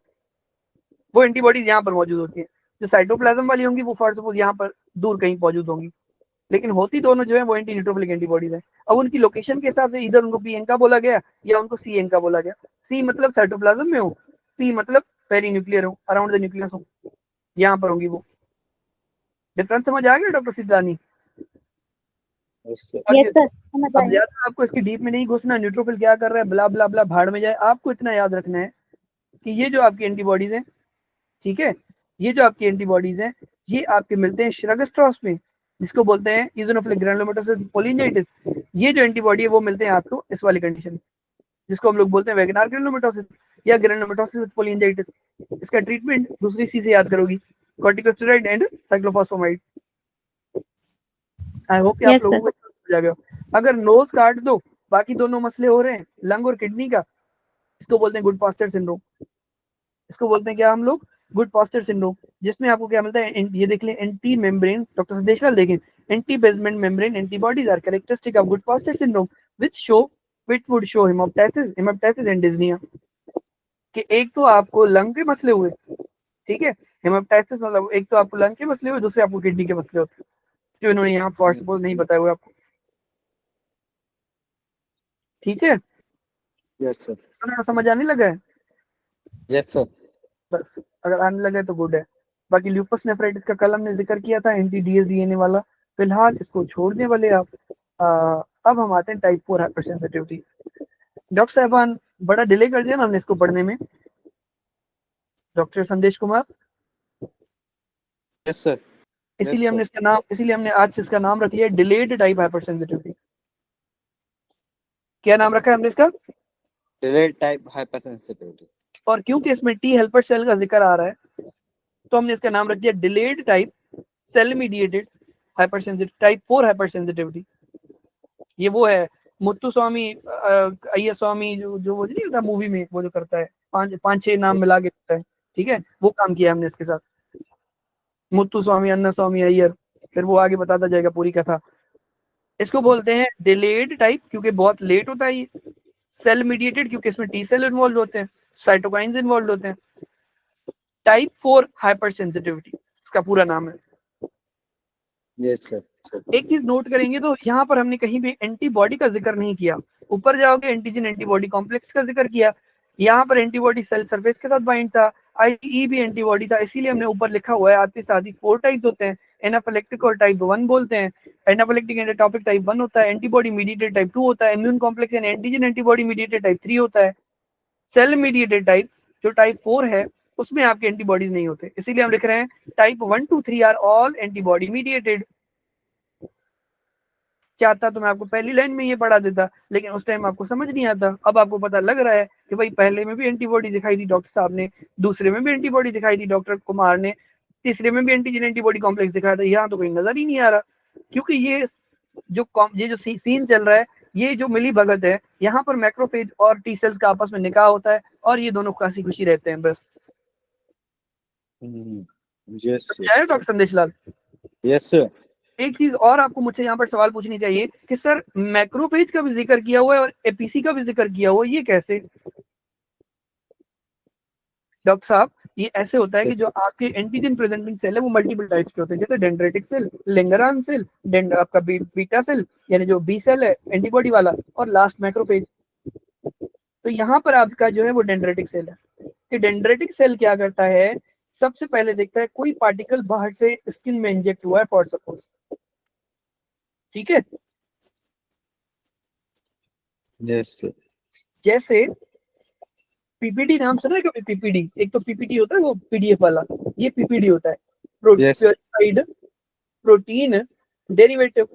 वो एंटीबॉडीज यहाँ पर मौजूद होती है, जो साइटोप्लाज्म वाली होंगी वो फॉर सपोज यहाँ पर दूर कहीं मौजूद होंगी, लेकिन होती दोनों जो है वो एंटी न्यूट्रोफिलिक एंटीबॉडीज है। अब उनकी लोकेशन के हिसाब से इधर उनको पी एन का बोला गया या उनको सी एन का बोला गया। सी मतलब साइटोप्लाज्म में हो, पी मतलब पेरी न्यूक्लियर हो, अराउंड द न्यूक्लियस हो, यहाँ पर होंगी वो। डिफरेंस समझ आ गया डॉक्टर सिद्धानी? यस सर, समझ अब आया। ज्यादा आपको इसकी डीप में नहीं घुसना, न्यूट्रोफिल क्या कर रहा है ब्ला ब्ला ब्ला भाड़ में जाए। आपको इतना याद रखना है कि ये जो आपकी एंटीबॉडीज हैं, ठीक है, ये जो आपकी एंटीबॉडीज हैं, ये आपके मिलते हैं शर्ग-स्ट्रॉस में, जिसको बोलते हैं इओसिनोफिलिक ग्रेनुलोमेटोसिस पोलिएंजाइटिस। ये जो एंटीबॉडी है वो मिलते हैं आपको इस वाली कंडीशन, जिसको हम लोग बोलते हैं वेगनार ग्रेनुलोमेटोसिस या ग्रेनुलोमेटोसिस विद पोलिएंजाइटिस। इसका ट्रीटमेंट दूसरी चीज याद करोगी, corticosteroid and cyclophosphamide. I hope कि आप लोगों को समझ जाएगा। अगर नोज काट दो, बाकी दोनों मसले हो रहे हैं, लंग और किडनी का, इसको बोलते हैं गुड पास्टर सिंड्रोम। इसको बोलते हैं क्या हम लोग, गुड पॉस्चर सिंड्रोम, जिसमें आपको क्या मिलता है, ये देख लें, anti membrane, doctor Sandesh Lal देखें, anti basement membrane antibodies are characteristic of Goodpasture syndrome which would show haemoptysis and dyspnoea. कि एक तो आपको लंग के मसले हुए, ठीक है, हेमोप्टाइसिस मतलब एक तो आपको लंग के मसले हुए, दूसरे आपको किडनी के मसले होते हैं, जो इन्होंने यहाँ फॉर सपोज नहीं बताया हुआ आपको, ठीक है। Yes, sir. समझ आने लगा है? Yes, sir. बस अगर आने लगा है तो गुड है। बाकी ल्यूपस नेफ्राइटिस का कल हमने जिक्र किया था, एंटी डीएसडीएनए वाला, फिलहाल इसको छोड़ दें वाले आप। अब हम आते हैं टाइप 4 हाइपरसेंसिटिविटी। डॉक्टर साहबान बड़ा डिले कर दिया ना हमने इसको पढ़ने में, डॉक्टर संदेश कुमार, Yes, sir. इसीलिए हमने इसका नाम, इसीलिए हमने आज से इसका नाम रख लिया डिलेड टाइप हाइपरसेंसिटिविटी। क्या नाम रखा है हमने इसका? Delayed type hypersensitivity. और क्योंकि इसमें टी हेल्पर सेल का जिक्र आ रहा है तो हमने इसका नाम रख दिया delayed type cell mediated hypersensitive type 4 hypersensitivity. ये वो है मुत्तु स्वामी अय्यर स्वामी जो वो नहीं होता मूवी में, वो जो करता है पांच छह नाम मिला के करता है, ठीक है, वो काम किया हमने इसके साथ, मुत्तु स्वामी, अन्ना स्वामी, अय्यर, फिर वो आगे बताता जाएगा पूरी कथा। इसको बोलते हैं डिलेड टाइप क्योंकि बहुत लेट होता है ये, सेल मीडिएटेड क्योंकि इसमें टी सेल इन्वॉल्व होते हैं, साइटोकाइंस इन्वॉल्व होते हैं, टाइप 4 हाइपरसेंसिटिविटी इसका पूरा नाम है। Yes, sir. एक चीज नोट करेंगे तो यहाँ पर हमने कहीं भी एंटीबॉडी का जिक्र नहीं किया, ऊपर जाओगे एंटीजन एंटीबॉडी कॉम्प्लेक्स का जिक्र किया, यहाँ पर एंटीबॉडी सेल सरफेस के साथ बाइंड था, आईई भी एंटीबॉडी था, इसीलिए हमने ऊपर लिखा हुआ है आती सादी 4 टाइप होते हैं, एनाफिलेक्टिक और टाइप 1 बोलते हैं। एनाफिलेक्टिक एंटीटॉपिक टाइप 1 होता है, एंटीबॉडी मीडिएटेड टाइप 2 होता है, इम्यून कॉम्प्लेक्स यानी एंटीजन एंटीबॉडी मीडिएटेड टाइप 3 होता है, सेल मीडिएटेड टाइप जो टाइप 4 है उसमें आपके एंटीबॉडीज नहीं होते, इसीलिए हम लिख रहे हैं type 1 2 3 are all antibody mediated. चाहता तो मैं आपको पहली लाइन में ये पढ़ा देता, लेकिन उस टाइम आपको समझ नहीं आता। अब आपको पता लग रहा है कि भाई पहले में भी एंटीबॉडी दिखाई दी डॉक्टर साहब ने, दूसरे में भी एंटीबॉडी दिखाई दी डॉक्टर कुमार ने, तीसरे में भी एंटीजन एंटीबॉडी कॉम्प्लेक्स दिखाया था, यहाँ तो कोई नजर ही नहीं आ रहा, क्योंकि ये जो सीन चल रहा है, ये जो मिली भगत है, यहाँ पर मैक्रोफेज और टी सेल्स का आपस में निकाह होता है और ये दोनों कासी खुशी रहते हैं बस। Yes, डॉक्टर संदेश लाल, yes, sir. एक चीज और आपको मुझसे यहाँ पर सवाल पूछनी चाहिए कि सर मैक्रोफेज का भी जिक्र किया हुआ है और एपीसी का भी जिक्र किया हुआ है, ये कैसे? डॉक्टर साहब ये ऐसे होता है कि जो आपके एंटीजन प्रेजेंटिंग सेल है वो मल्टीपल टाइप्स के होते हैं, जैसे डेंड्रेटिक सेल, लेंगरान सेल, आपका बीटा सेल यानी जो बी सेल है एंटीबॉडी वाला, और लास्ट मैक्रोफेज। तो यहाँ पर आपका जो है वो डेंड्रेटिक सेल है। कि डेंड्रेटिक सेल क्या करता है, सबसे पहले देखता है कोई पार्टिकल बाहर से स्किन में इंजेक्ट हुआ है फॉर सपोज, ठीक है, Yes, sir. जैसे पीपीडी नाम सुना है कभी? पीपीडी, एक तो पीपीटी होता है वो पीडीएफ वाला, ये पीपीडी होता है, Yes. Purified protein derivative.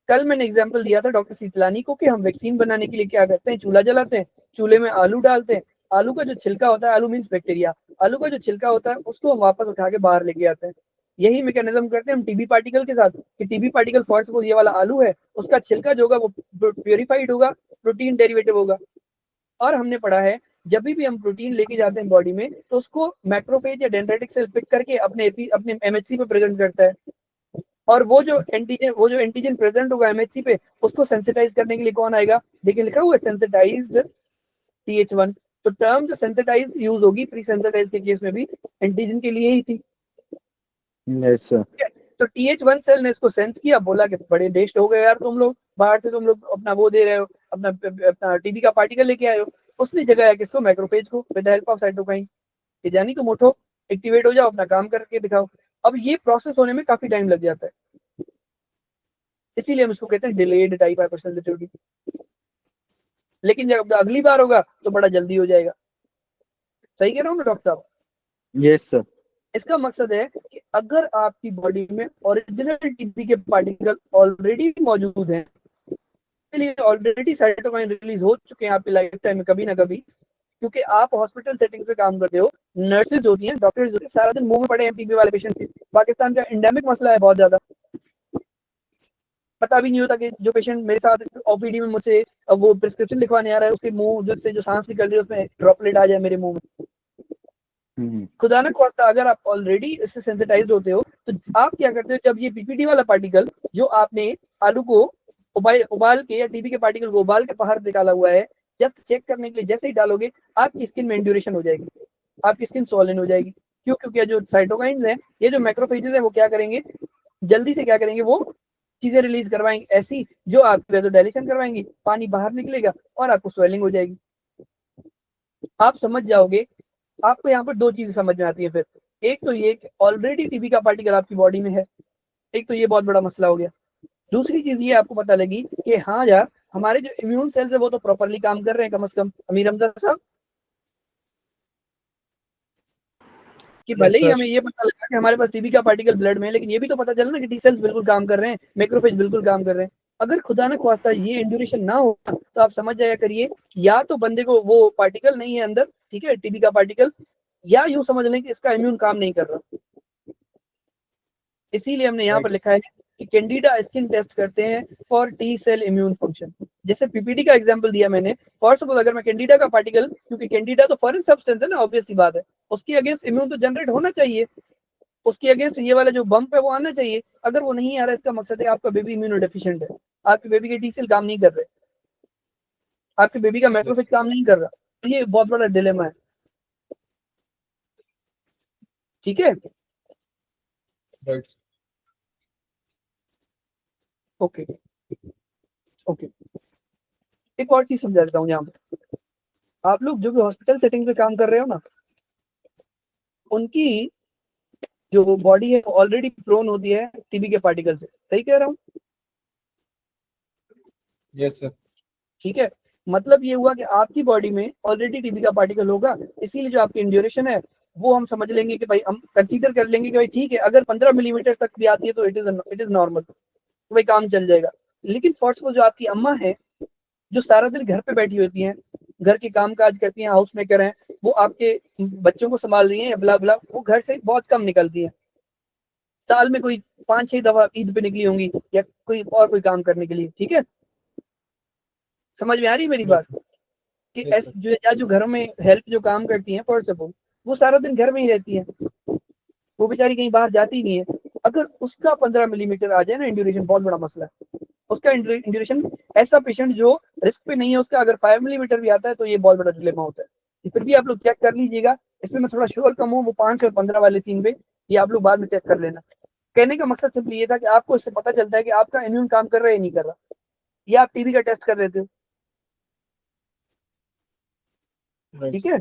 कल मैंने एग्जांपल दिया था डॉक्टर सीतलानी को कि हम वैक्सीन बनाने के लिए क्या करते हैं, चूल्हा जलाते हैं, चूल्हे में आलू डालते हैं, आलू का जो छिलका होता है, आलू मीन्स बैक्टीरिया, आलू का जो छिलका होता है उसको हम वापस उठा के बाहर लेके आते हैं। यही मैकेनिज्म करते हैं हम टीबी पार्टिकल के साथ, कि टीबी पार्टिकल फॉर सपोज ये वाला आलू है, उसका छिलका जो होगा वो प्योरिफाइड होगा, प्रोटीन डेरिवेटिव होगा। और हमने पढ़ा है जब भी हम प्रोटीन लेके जाते हैं बॉडी में तो उसको मैक्रोफेज या डेंड्रेटिक सेल पिक करके अपने एमएचसी पे प्रेजेंट करता है, और वो जो एंटीजन प्रेजेंट होगा एमएचसी पे उसको सेंसिटाइज करने के लिए कौन आएगा? देखिए लिखा हुआ है सेंसिटाइज्ड TH1। तो टर्म जो सेंसिटाइज यूज होगी प्री सेंसिटाइज के केस में भी एंटीजन के लिए ही थी। Yes, sir. तो TH1 सेल ने इसको सेंस किया, बोला कि बड़े डेस्ट हो गए यार तुम लोग, बाहर से तुम लोग अपना वो दे रहे हो, अपना टीबी का पार्टिकल लेके आए हो। उसने जगाया किसको? मैक्रोफेज को, with the help of cytokine, कि जानी तुम उठो, एक्टिवेट हो जाओ, अपना काम करके दिखाओ। अब ये प्रोसेस होने में काफी टाइम लग जाता है, इसीलिए हम इसको कहते हैं डिलेड टाइप हाइपरसेंसिटिविटी। लेकिन जब अगली बार होगा तो बड़ा जल्दी हो जाएगा। सही कह रहा हूँ मैं डॉक्टर साहब? Yes, sir. इसका मकसद है कि अगर आपकी बॉडी में ओरिजिनल टीबी के पार्टिकल ऑलरेडी मौजूद हैं, लिए ऑलरेडी साइटोकाइन रिलीज हो चुके हैं आपकी लाइफ टाइम में कभी ना कभी, क्योंकि आप हॉस्पिटल सेटिंग पे काम करते हो, नर्सेज होती हैं, डॉक्टर्स होते हैं, सारा दिन मुंह में पड़े हैं टीबी वाले पेशेंट के। पाकिस्तान का एंडेमिक मसला है बहुत ज्यादा, पता भी नहीं होता कि जो पेशेंट मेरे साथ ओपीडी में मुझसे वो प्रिस्क्रिप्शन लिखवाने आ रहा है उसके मुंह से जो सांस निकल रही है उसमें ड्रॉपलेट आ जाए मेरे मुंह में। खुदा न ख्वास्ता अगर आप ऑलरेडी इससे सेंसिटाइज्ड होते हो तो आप क्या करते हो, जब ये पीपीटी वाला पार्टिकल जो आपने आलू को उबाल के या टीबी के पार्टिकल को उबाल के बाहर निकाला हुआ है, जस्ट चेक करने के लिए जैसे ही डालोगे आपकी स्किन में इंड्यूरेशन हो जाएगी, आपकी स्किन स्वॉलन हो जाएगी। क्यों? क्योंकि जो साइटोकाइंस है, ये जो मैक्रोफेजेस है, वो क्या करेंगे, जल्दी से क्या करेंगे, वो चीजें रिलीज करवाएंगे ऐसी जो आपकी वेज़ोडाइलेशन करवाएंगी, पानी बाहर निकलेगा और आपको स्वेलिंग हो जाएगी। आप समझ जाओगे। आपको यहाँ पर दो चीजें समझ में आती है फिर। एक तो ये कि ऑलरेडी टीबी का पार्टिकल आपकी बॉडी में है, एक तो ये बहुत बड़ा मसला हो गया। दूसरी चीज ये आपको पता लगी कि हाँ यार, हमारे जो इम्यून सेल्स है वो तो प्रॉपरली काम कर रहे हैं, कम से कम अमीर हमजा साहब, कि भले ही हमें ये पता लगा कि हमारे पास टीबी का पार्टिकल ब्लड में है, लेकिन ये भी तो पता चला ना कि टी सेल्स बिल्कुल काम कर रहे हैं, मैक्रोफेज बिल्कुल काम कर रहे हैं। अगर खुदा न ख्वास्ता ये इंड्यूरेशन ना हो तो आप समझ जाया करिए, या तो बंदे को वो पार्टिकल नहीं है अंदर, ठीक है, टीबी का पार्टिकल, या यूं समझ लें कि इसका इम्यून काम नहीं कर रहा। इसीलिए हमने यहाँ पर लिखा है कि कैंडिडा स्किन टेस्ट करते हैं for T cell immune function. जैसे पीपीटी का एग्जांपल दिया मैंने, फॉर सपोज अगर मैं कैंडिडा का पार्टिकल, क्योंकि कैंडिडा तो फॉरेन सब्सटेंस है ना, ऑब्वियस सी बात है, उसके अगेंस्ट इम्यून तो जनरेट होना चाहिए, उसके अगेंस्ट ये वाला जो बम्प है वो आना चाहिए। अगर वो नहीं आ रहा, इसका मकसद है आपका बेबी इम्यूनो डेफिशिएंट है, आपके बेबी के टी सेल काम नहीं कर रहे, आपके बेबी का मैक्रोफेज काम नहीं कर रहा। तो ये बहुत बड़ा डिलेमा है, ठीक है। राइट। ओके ओके, एक और चीज समझा देता हूँ यहाँ पे। आप लोग जो भी हॉस्पिटल सेटिंग पे काम कर रहे हो ना, उनकी जो बॉडी है ऑलरेडी प्रोन होती है टीबी के पार्टिकल से, सही कह रहा हूँ? Yes sir. ठीक है, मतलब ये हुआ कि आपकी बॉडी में ऑलरेडी टीबी का पार्टिकल होगा, इसीलिए जो आपकी इंड्यूरेशन है वो हम समझ लेंगे कि भाई, हम कंसीडर कर लेंगे कि भाई ठीक है, अगर 15 मिलीमीटर तक भी आती है तो इट इज नॉर्मल, तो भाई काम चल जाएगा। लेकिन फॉर सपोज जो आपकी अम्मा है, जो सारा दिन घर पे बैठी होती हैं, घर के काम काज करती हैं, हाउस मेकर हैं, वो आपके बच्चों को संभाल रही हैं या ब्ला ब्ला, वो घर से बहुत कम निकलती हैं, साल में कोई 5-6 दफा ईद पे निकली होंगी या कोई काम करने के लिए, ठीक है। समझ में आ रही है मेरी बात? कि Yes, जो घरों में हेल्प जो काम करती हैं, फॉर सपोज वो सारा दिन घर में ही रहती हैं, वो बेचारी कहीं बाहर जाती नहीं है। अगर उसका 15 मिलीमीटर आ जाए ना इंड्यूरेशन, बहुत बड़ा मसला है उसका इंड्यूरेशन। ऐसा पेशेंट जो रिस्क पे नहीं है, उसका अगर 5 मिलीमीटर भी आता है तो ये बहुत बड़ा डिलेमा होता है। फिर भी आप लोग चेक कर लीजिएगा, इसमें मैं थोड़ा श्योर कम हूँ, वो 5 और 15 वाले सीन पे ये आप लोग बाद में चेक कर लेना। कहने का मकसद सिर्फ ये था कि आपको इससे पता चलता है कि आपका इम्यून काम कर रहा है या नहीं कर रहा, या आप टीबी का टेस्ट कर रहे थे, ठीक है।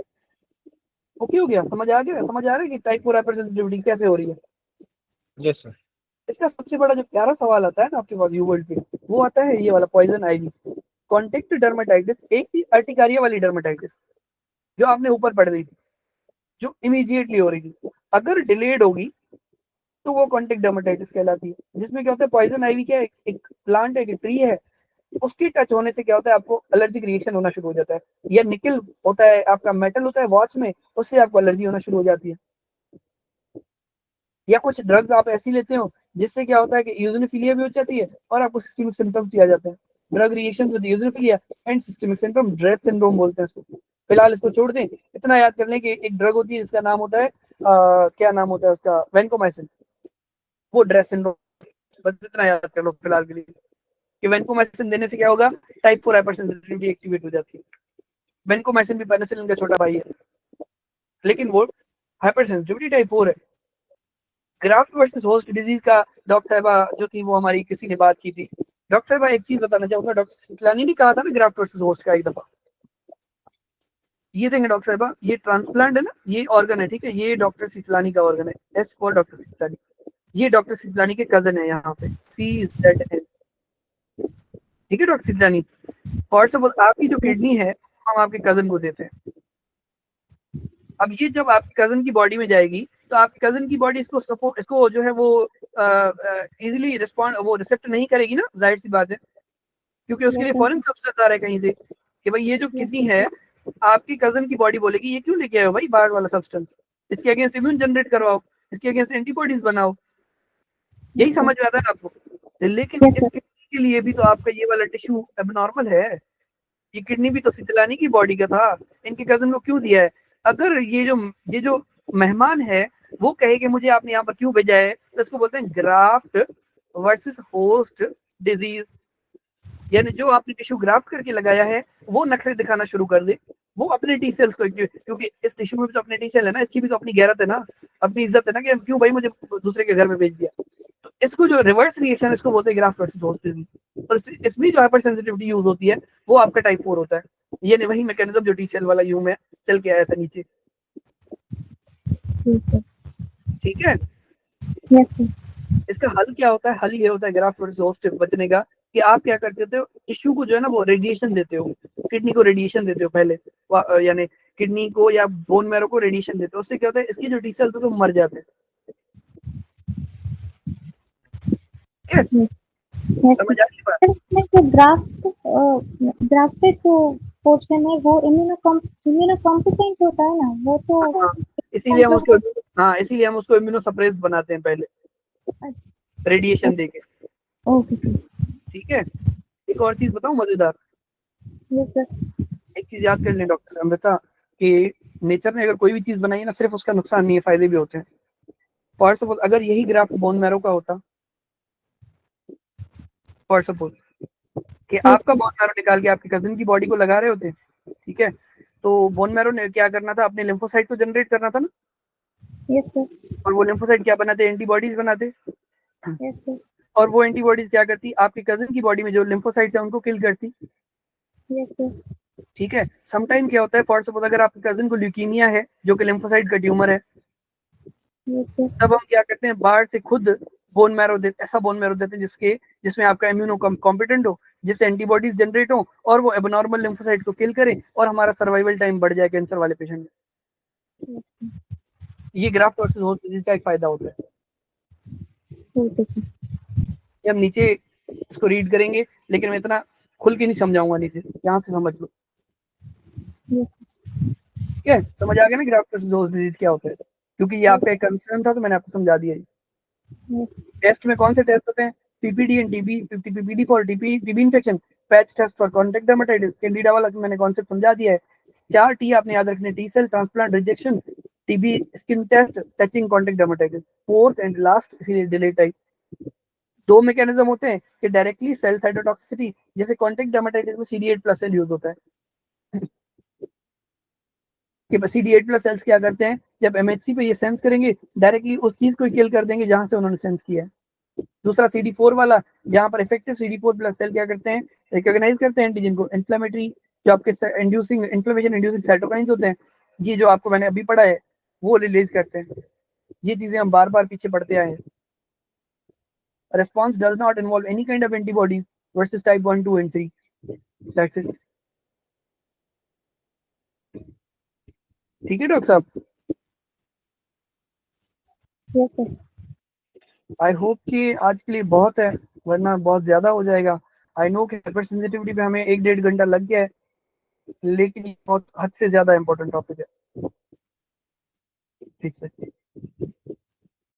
ओके हो गया? समझ आ गया? समझ आ रहा है कि टाइप 4 हाइपरसेंसिटिविटी कैसे हो रही है? Yes sir. इसका सबसे बड़ा जो प्यारा सवाल आता है ना आपके पास यू वर्ल्ड पे, वो आता है ये वाला पॉइजन आईवी, कॉन्टेक्ट डर्मेटाइटिस, एक थी अर्टिकारिया वाली डर्मेटाइटिस जो आपने ऊपर पढ़ रही थी, जो इमीडिएटली हो रही थी। अगर डिलेड होगी तो वो कॉन्टेक्ट डर्मेटाइटिस कहलाती है, जिसमें क्या होता है, पॉइजन आईवी क्या है, एक प्लांट है, एक ट्री है, उसके टच होने से क्या होता है, आपको एलर्जिक रिएक्शन होना शुरू हो जाता है। या निकल होता है, आपका मेटल होता है वॉच में, उससे आपको एलर्जी होना शुरू हो जाती है। या कुछ ड्रग्स आप ऐसी लेते हो जिससे क्या होता है कि यूजोनोफिलिया भी हो जाती है और आपको सिस्टमिक सिम्टम्स भी आ जाते हैं। Drug reaction with eosinophilia and systemic symptom, DRESS syndrome बोलते हैं इसको। फिलहाल इसको छोड़ दें, इतना याद कर लें कि एक ड्रग होती है जिसका नाम होता है क्या नाम होता है उसका, वैनकोमाइसिन, वो ड्रेस सिंड्रोम। बस इतना याद कर लो फिलहाल के लिए कि वैनकोमाइसिन देने से क्या होगा, टाइप 4 हाइपरसेंसिटिविटी एक्टिवेट हो जाती है। वैनकोमाइसिन भी पेनिसिलिन का छोटा भाई है, लेकिन वो हाइपरसेंसिटिविटी टाइप 4 है। ग्राफ्ट वर्सेस होस्ट डिजीज का डॉक्टर साहिबा जो थी वो हमारी किसी ने बात की थी। डॉक्टर साहिबा एक चीज बताना चाहूंगा, डॉक्टर सितलानी ने कहा था ना ग्राफ्ट वर्सेस होस्ट का एक दफा। ये देखें डॉक्टर साहिबा, ये ट्रांसप्लांट है ना, ये ऑर्गन है, ठीक है, ये डॉक्टर सितलानी का ऑर्गन है, एस फॉर डॉक्टर सितलानी। ये डॉक्टर सितलानी के कजन है यहाँ पे, CZN, ठीक है डॉक्टर सितलानी। फॉर सपोज आपकी जो किडनी है हम आपके कजन को देते हैं। अब ये जब आपके कजन की बॉडी में जाएगी तो आपके कजन की बॉडी इसको जो है वो इजीली रिस्पॉन्ड, वो रिसेप्ट नहीं करेगी ना, जाहिर सी बात है, क्योंकि उसके लिए फॉरेन सब्सटेंस आ रहा है कहीं से कि भाई ये जो किडनी है, आपकी कजन की बॉडी बोलेगी ये क्यों लेके आए हो भाई बाहर वाला सब्सटेंस, इसके अगेंस्ट इम्यून जनरेट करवाओ, इसके अगेंस्ट एंटीबॉडीज बनाओ। यही समझ में आता है ना आपको। लेकिन इस किडनी के लिए भी तो आपका ये वाला टिश्यू एबनॉर्मल है, ये किडनी भी तो सितलानी की बॉडी का था, इनके कजन को क्यों दिया है? अगर ये जो मेहमान है वो कहे कि मुझे आपने यहाँ पर क्यों भेजा है, तो इसको बोलते हैं ग्राफ्ट वर्सेस होस्ट डिजीज। यानी जो आपने टिश्यू ग्राफ्ट करके लगाया है वो नखरे दिखाना शुरू कर दे, वो अपने टी सेल्स को, क्योंकि इस टिश्यू में भी तो अपने टी सेल है ना, इसकी भी तो अपनी गैरत है ना, अपनी इज्जत है ना, कि क्यों भाई मुझे दूसरे के घर में भेज दिया। तो इसको जो रिवर्स रिएक्शन है इसको बोलते हैं ग्राफ्ट वर्सेस होस्ट डिजीज। और इसमें जो हाइपर सेंसिटिविटी यूज होती है वो आपका टाइप 4 होता है। ये नहीं वही मैकेनिज्म जो टी सेल वाला यूं में चल के आया था नीचे। ठीक है, यस सर। इसका हल क्या होता है? हल ये होता है ग्राफ्ट वर्सेस होस्ट बचने का, कि आप क्या करते हो, टिश्यू को जो है ना वो रेडिएशन देते हो, किडनी को रेडिएशन देते हो पहले, यानी किडनी को या बोन मैरो को रेडिएशन देते हो। उससे क्या होता है, इसकी जो टी सेल्स होते हैं वो मर जाते हैं। समझ आ रही बात? सर इसमें जो ग्राफ्टेड जो पोर्शन है वो इम्यूनोकॉम्पिटेंट होता है ना, वो तो इसीलिए हम उसको इम्यूनो सप्रेस बनाते हैं पहले रेडिएशन देके। ओके ठीक है, एक और चीज बताऊं मजेदार, यस सर। एक चीज याद कर लें डॉक्टर अमृता, कि नेचर ने अगर कोई भी चीज बनाई है ना, सिर्फ उसका नुकसान नहीं है, फायदे भी होते हैं। फॉर सपोज अगर यही ग्राफ्ट बोन मैरो का होता, फॉर सपोज कि आपका बोन मैरो निकाल के आपके कजिन की बॉडी को लगा रहे होते, ठीक है, तो बोन मैरो ने क्या करना था, अपने लिम्फोसाइट को जनरेट करना था ना, यस सर। और वो लिम्फोसाइट क्या बनाते, एंटीबॉडीज बनाते, यस सर। और वो एंटीबॉडीज क्या करती, आपके कजिन की बॉडी में जो लिम्फोसाइट्स है उनको किल करती। Yes sir. ठीक है, समटाइम क्या होता है, फॉर सपोज अगर आपके कजिन को ल्यूकीमिया है जो कि लिम्फोसाइट का ट्यूमर है, यस सर। तब हम क्या करते हैं, बाहर से खुद बोन मैरो देते, ऐसा बोन मैरो देते हैं जिसमें आपका इम्यूनो कॉम्पिटेंट हो, जिससे एंटीबॉडीज जनरेट हो और वो एबनॉर्मल लिम्फोसाइट को किल करे और हमारा सर्वाइवल टाइम बढ़ जाए कैंसर वाले पेशेंट में। ये ग्राफ्ट वर्सेस होस्ट डिजीज का एक फायदा होता है। Okay sir. ये हम नीचे इसको रीड करेंगे, लेकिन मैं इतना खुल के नहीं समझाऊंगा, नीचे यहाँ से समझ लो। ठीक है, समझ आ गया ना ग्राफ्ट वर्सेस होस्ट डिजीज क्या होता है, क्योंकि ये आपका एक कंसर्न था तो मैंने आपको समझा दिया। टेस्ट में कौन से टेस्ट होते हैं, PPD and TB, PPD for TB infection, patch test for contact dermatitis, candida वाला मैंने कॉन्सेप्ट समझा दिया है। 4 टी आपने याद रखने, T cell, transplant, rejection, TB, skin test, touching, contact dermatitis. Fourth and last इसीलिए डिले टाइप। 2 मैकेनिज्म होते हैं कि डायरेक्टली सेल साइटोटॉक्सिसिटी, जैसे कॉन्टैक्ट डर्मेटाइटिस में CD8+ सेल यूज होता है। कि CD8+ सेल्स क्या करते हैं, जब MHC पे ये सेंस करेंगे डायरेक्टली उस चीज को किल कर देंगे जहां से उन्होंने सेंस किया है। दूसरा CD4 वाला, जहां पर इफेक्टिव CD4+ सेल क्या करते हैं, रिकॉग्नाइज करते हैं एंटीजन को, इन्फ्लेमेटरी जो आपके इंड्यूसिंग इन्फ्लेमेशन इंड्यूसिंग साइटोकाइंस होते हैं, ये जो आपको मैंने अभी पढ़ा है वो रिलीज करते हैं। ये चीजें हम बार बार पीछे पढ़ते आए हैं। Response does not involve any kind of antibodies versus type 1, 2 and 3. That's it. ठीक है डॉक्टर साहब, यस सर। आई होप कि आज के लिए बहुत है, वरना बहुत ज्यादा हो जाएगा। आई नो कि हाइपर सेंसिटिविटी पे हमें 1-1.5 घंटा लग गया है, लेकिन ये बहुत हद से ज्यादा इंपॉर्टेंट टॉपिक है। ठीक है।